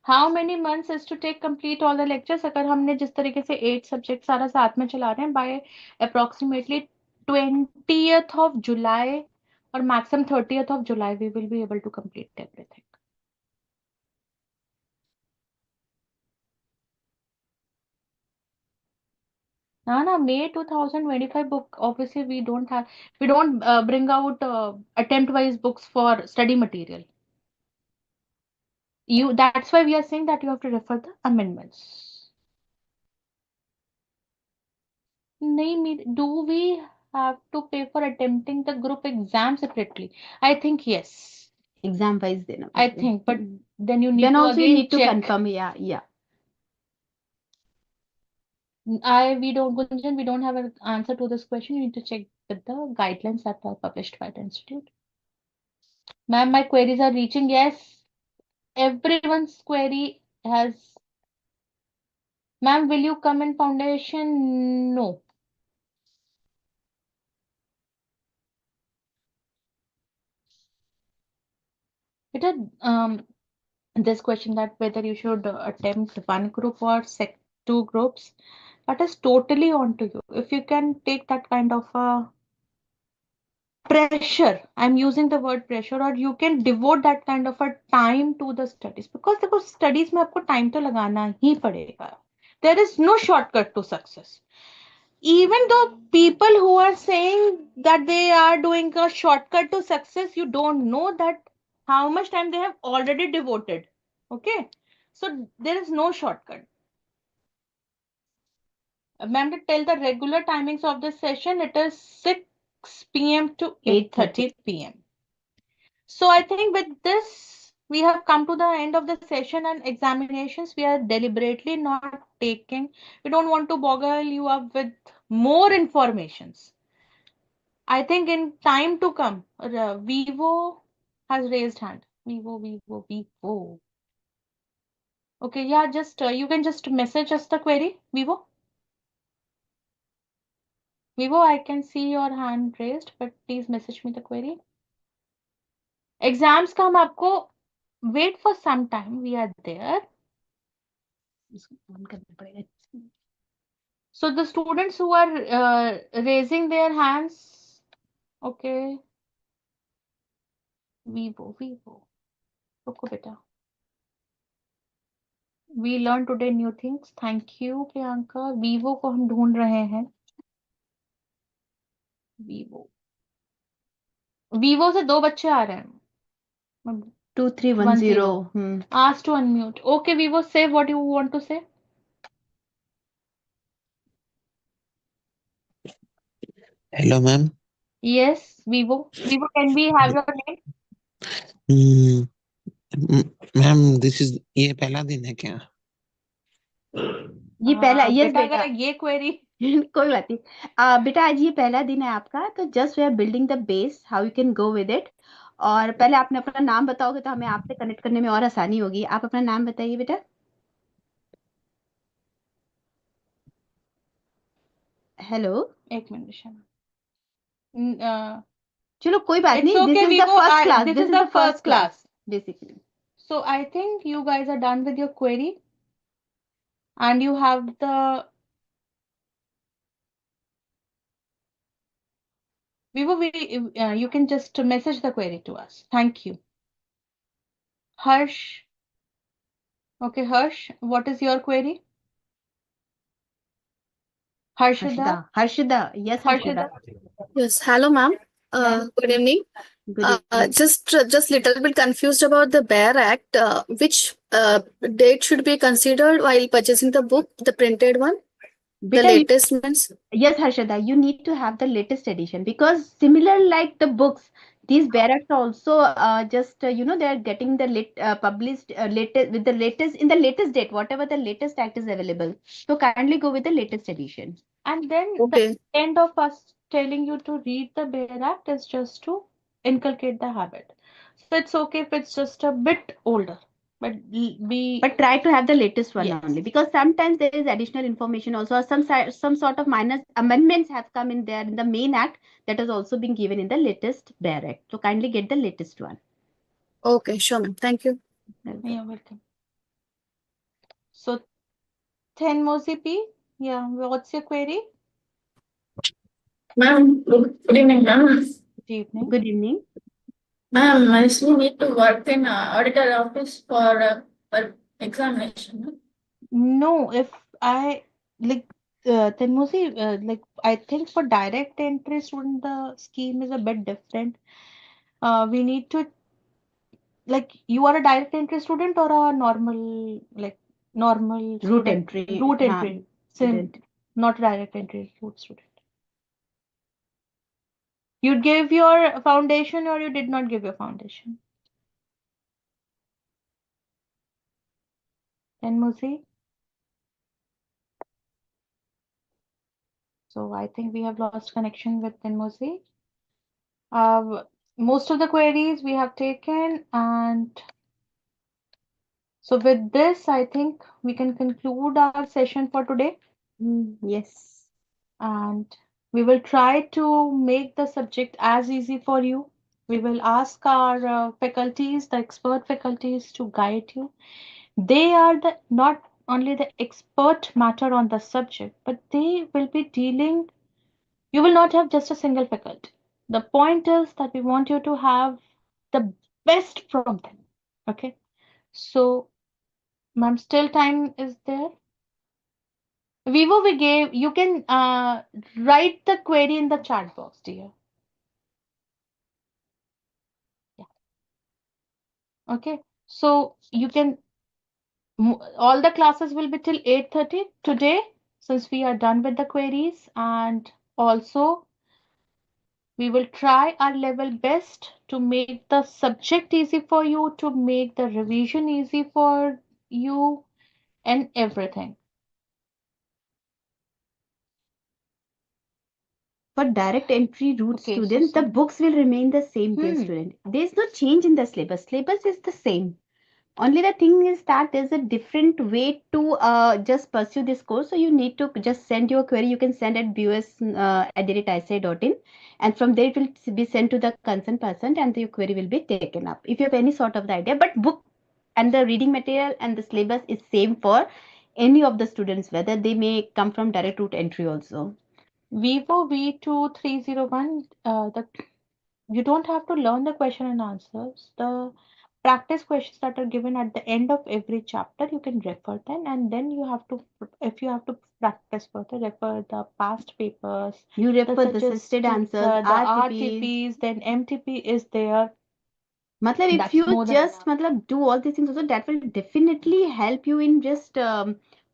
How many months is to take complete all the lectures? अगर हमने जिस तरीके से 8 subject सारा साथ में चला रहे हैं, by approximately 20th of July or maximum 30th of July we will be able to complete everything. ना ना May 2025 book obviously we don't bring out attempt wise books for study material. That's why we are saying that you have to refer the amendments. नहीं, do we have to pay for attempting the group exam separately? I think yes. Exam wise देना I पड़ेगा। think, but then you need then to also you again need to check. Confirm, या We don't, Gunjan, we don't have an answer to this question. You need to check with the guidelines that are published by the institute. Ma'am, my queries are reaching. Yes, everyone's query has. Ma'am, will you come in foundation? No. It had this question that whether you should attempt one group or two groups. That is totally on to you. If you can take that kind of pressure, I'm using the word pressure, or you can devote that kind of a time to the studies, because देखो studies में आपको time तो लगाना ही पड़ेगा. There is no shortcut to success. Even though people who are saying that they are doing a shortcut to success, you don't know that how much time they have already devoted. Okay, so there is no shortcut. Ma'am, to tell the regular timings of this session, it is 6 p.m. to 8:30. 8:30 p.m. So I think with this, we have come to the end of the session and examinations. We are deliberately not taking, we don't want to boggle you up with more informations. I think in time to come, Vivo has raised hand. Vivo, Vivo, Vivo. Okay, yeah, just you can just message us the query, Vivo. Vivo, I can see your hand raised, but please message me the query. Exams का हम आपको wait for some time. We are there. So the students who are raising their hands, okay, Vivo, Vivo. रुको बेटा. We learn today new things. Thank you, Priyanka. Vivo को हम ढूंढ रहे हैं. Vivo. Vivo से दो बच्चे आ रहे हैं. 2310. Ask to unmute. Okay, Vivo, say what you want to say. Hello, ma'am. Yes, Vivo. Vivo, can we have your name? Hmm, ma'am this is ये पहला दिन है क्या? ये पहला, यस बेटा बेटा. अगर ये क्वेरी कोई बात नहीं. बेटा आज ये पहला दिन है आपका, तो just we are building the base how you can go with it. और पहले आपने अपना नाम बताओगे तो हमें आपसे कनेक्ट करने में और आसानी होगी. आप अपना नाम बताइए बेटा. हेलो. एक मिनट निशा. चलो कोई बात It's नहीं. This okay, is the Vivo. First class, This this is is the the first first class class. Basically. So I think you guys are done with your query and you have the Vivo. You can just message the query to us. Thank you. Harsh. Okay, Harsh, what is your query? Harshada. Harshada? Harshada, yes Harshada. Harshada? Yes, hello, ma'am. Yes. Good evening. Good evening. Just little bit confused about the Bear Act. Which date should be considered while purchasing the book, the printed one, the बेटा latest means? yes Harshada, you need to have the latest edition, because similar like the books, these barracks also just they are getting the published latest with the latest in the latest date, whatever the latest act is available. So kindly go with the latest edition. And then the Okay, end of us telling you to read the Bear Act is just to inculcate the habit. So it's okay if it's just a bit older, but we, But try to have the latest one yes. only, because sometimes there is additional information also, or some sort of minor amendments have come in there in the main act that has also been given in the latest barrack. So kindly get the latest one. okay, sure, ma'am. Thank you. Welcome. You're welcome. So, Thenmosi P, yeah, what's your query? Ma'am, good evening, ma'am. Good evening. Good evening. Ma'am, I still need to work in auditor office for examination. No, if I like Thenmosi, like I think for direct entry student the scheme is a bit different. We need to, like, you are a direct entry student or a normal, like normal Root student, entry. root हाँ, entry, student. not direct entry root student. You gave your foundation or you did not give your foundation? Tenmuzi? So I think we have lost connection with Tenmuzi. Most of the queries we have taken, and so with this, I think we can conclude our session for today. Yes. And we will try to make the subject as easy for you. We will ask our faculties, the expert faculties, to guide you. They are the not only the expert matter on the subject, but they will be dealing. You will not have just a single faculty. The point is that we want you to have the best from them. Okay. So, ma'am, still time is there. Vivo, we gave, you can write the query in the chat box, dear. Yeah. Okay. So you can, all the classes will be till 8:30 today, since we are done with the queries. And also, we will try our level best to make the subject easy for you, to make the revision easy for you, and everything. For direct entry route Okay, so students, the books will remain the same, dear student. There is no change in the syllabus. Syllabus is the same. Only the thing is that there's a different way to just pursue this course. So you need to just send your query. You can send at bus@icai.in, and from there it will be sent to the concerned person, and your query will be taken up. If you have any sort of the idea, but book and the reading material and the syllabus is same for any of the students, whether they may come from direct route entry also. Vivo V2301, you don't have to learn the question and answers. The practice questions that are given at the end of every chapter, you can refer them, and then you have to, if you have to practice further, refer the past papers, You refer the suggested suggested answers, the RTPs. RTPs, then MTP is there. Matlab, if That's you more than just enough. matlab, do all these things also, that will definitely help you in just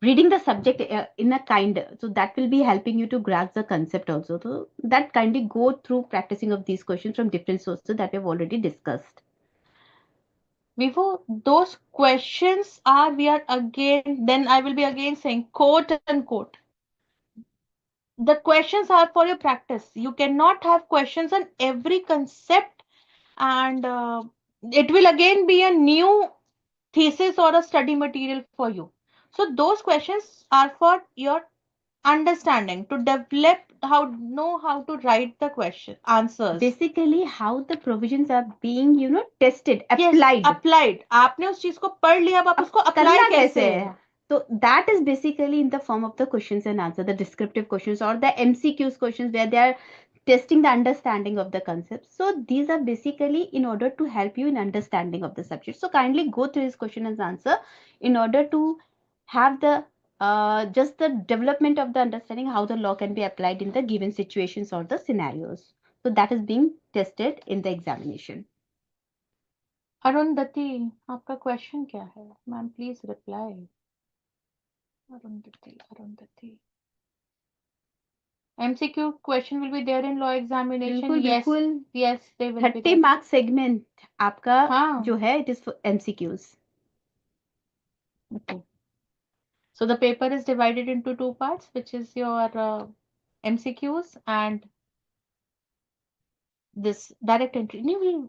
reading the subject in a kind. So that will be helping you to grasp the concept also. So that kindly go through practicing of these questions from different sources that we have already discussed. Vivo, those questions are, we are again, then I will be again saying quote unquote. The questions are for your practice. You cannot have questions on every concept, and it will again be a new thesis or a study material for you. So those questions are for your understanding, to develop how, know how to write the question answers. Basically, how the provisions are being, tested, Yes, applied. applied. आपने उस चीज को पढ़ लिया, अब आप उसको apply करना कैसे कैसे है? So that is basically in the form of the questions and answer, the descriptive questions or the MCQs questions, where they are testing the understanding of the concept. So these are basically in order to help you in understanding of the subject. So kindly go through this question and answer in order to have the just the development of the understanding how the law can be applied in the given situations or the scenarios. So that is being tested in the examination. Arundhati, आपका question क्या है? Ma'am please reply. Arundhati. MCQ question will be there in law examination. बिल्कुल Yes, बिल्कुल. yes, they will be 30 there. Marks segment आपका हाँ. जो है it is MCQs. Okay. So the paper is divided into two parts, which is your MCQs and this direct entry.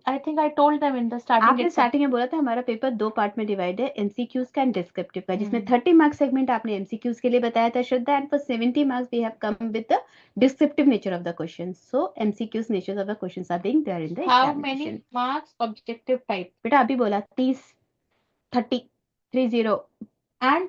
I think I told them in the starting. आपने starting में बोला था हमारा paper दो पार्ट में divide है, MCQs का and descriptive का, जिसमें 30 मार्क्स सेगमेंट आपने MCQs के लिए बताया था Shraddha, and for 70 marks we have come with the descriptive nature of the questions. So MCQs nature of the questions are being there in the How examination. many marks objective type? बेटा अभी बोला 30, 30, 30. And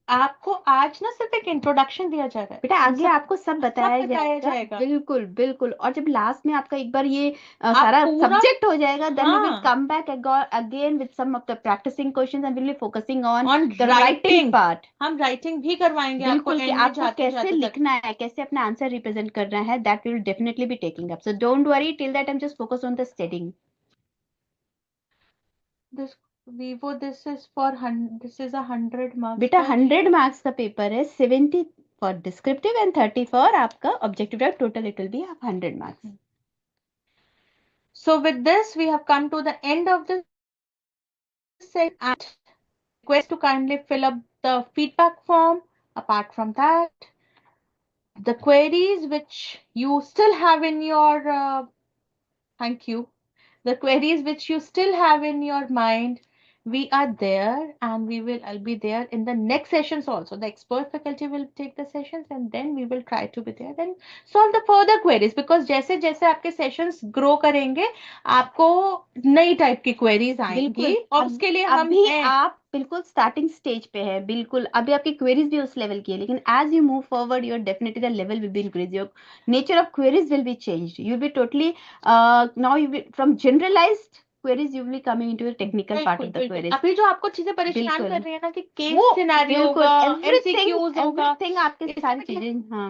आपको आज ना सिर्फ एक introduction दिया जा रहा है. बेटा आगे आपको सब बताया जाएगा. जाएगा. बिल्कुल बिल्कुल. और जब लास्ट में आपका एक बार ये सारा सब्जेक्ट हो जाएगा, then we will come back again with some of the practising questions and will be focusing on the writing part. हम राइटिंग भी करवाएंगे आपको. बिल्कुल कि आपको कैसे लिखना है, कैसे अपना आंसर रिप्रेजेंट करना है, that will definitely be taking up. So don't worry, till that I am just focus on the studying. This Vivo, this is for this is 100 marks. बेटा 100 मार्क्स का पेपर है, 70 फॉर डिस्क्रिप्टिव एंड 30 फॉर आपका objective type. Total it will B 100 marks. So with this, we have come to the end of this segment, and request to kindly fill up the feedback form. Apart from that, the queries which you still have in your thank you. The queries which you still have in your mind, we are there, and I'll be there in the next sessions also. The expert faculty will take the sessions, and then we will try to be there and solve the further queries, because जैसे जैसे आपके sessions grow करेंगे, आपको नई type की queries आएंगी, बिल्कुल और उसके लिए हम अभी हैं। आप बिल्कुल स्टार्टिंग स्टेज पे है, बिल्कुल अभी आपकी क्वेरीज भी उस लेवल की है, लेकिन as you move forward your definitely the level will be increase, your nature of queries will be changed, you will be totally now you will from generalised queries you will be coming into the technical part बिल्कुल of the बिल्कुल, queries. अभी जो आपको चीजें परेशान बिल्कुल कर रही है ना, कि केस वो सिनेरियो बिल्कुल होगा, एवरीथिंग एमसीक्यूज होगा, एवरीथिंग आपके इसमें सारी चीजें, हाँ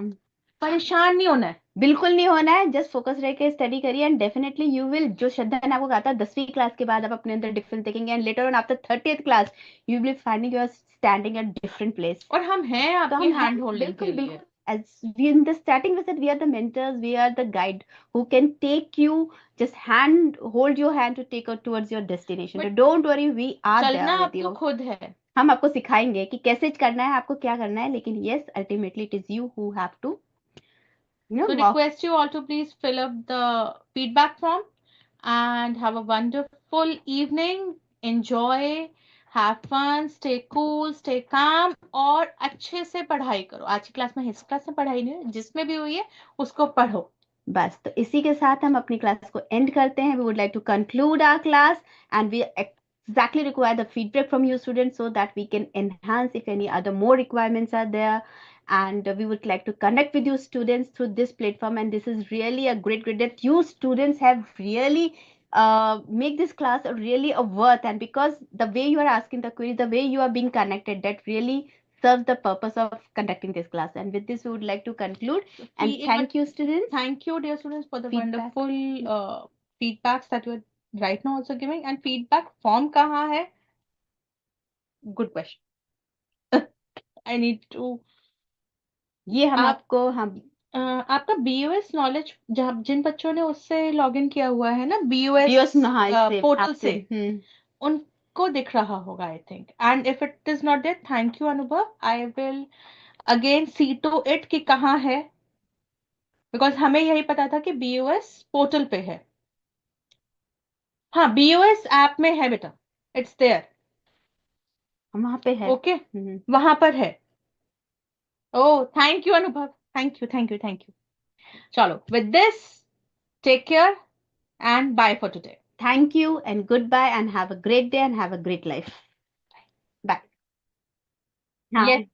परेशान नहीं होना है। बिल्कुल नहीं होना है, जस्ट फोकस रह के स्टडी करिए एंड डेफिनेटली यू विल, जो श्रद्धा ने आपको कहा था 10वीं क्लास के बाद आप अपने अंदर डिफरेंस देखेंगे and later on after 30th class you will be finding your standing at different place. और हम हैं तो आपकी हम हैं हैंड होल्डिंग के बिल्कुल लिए। बिल्कुल, as we in the starting we said we are the mentors, we are the guide who can take you, just hold your hand to take you towards your destination. So don't worry, we are there चलना with आपको you. खुद है। हम आपको सिखाएंगे कि कैसे करना है, आपको क्या करना है, लेकिन yes ultimately it is you who have to So walk. request you all to please fill up the feedback form and have a wonderful evening. Enjoy, have fun, stay cool, stay calm, और अच्छे से पढ़ाई करो। आज की class में history class में पढ़ाई नहीं हुई, जिसमें भी हुई है उसको पढ़ो। बस तो इसी के साथ हम अपनी क्लास को एंड करते हैं. We would like to conclude our class and we exactly require the feedback from you students so that we can enhance if any other more requirements are there, and we would like to connect with you students through this platform, and this is really a great that you students have really make this class really a worth, and because the way you are asking the queries, the way you are being connected, that really serves the purpose of conducting this class. And with this we would like to conclude and thank you students. Thank you dear students for the Feedback. wonderful feedbacks that you are right now also giving. And feedback form कहाँ है? Good question. I need to. ये हम आप आपको हम आपका BOS knowledge, जब जिन बच्चों ने उससे लॉगिन किया हुआ है ना, BOS बीओएस हाँ इससे पोर्टल आपसे से, उनको दिख रहा होगा I think. And if it is not there, thank you Anubhav, I will again see to it कि कहाँ है, बिकॉज हमें यही पता था कि बीओएस पोर्टल पे है. हाँ, बीओएस ऐप में है बेटा, इट्स देयर. वहां पे है. ओके, वहां पर है. Oh thank you Anubhav, thank you thank you thank you. चलो, with this take care and bye for today. Thank you and goodbye and have a great day and have a great life. Bye. Yes.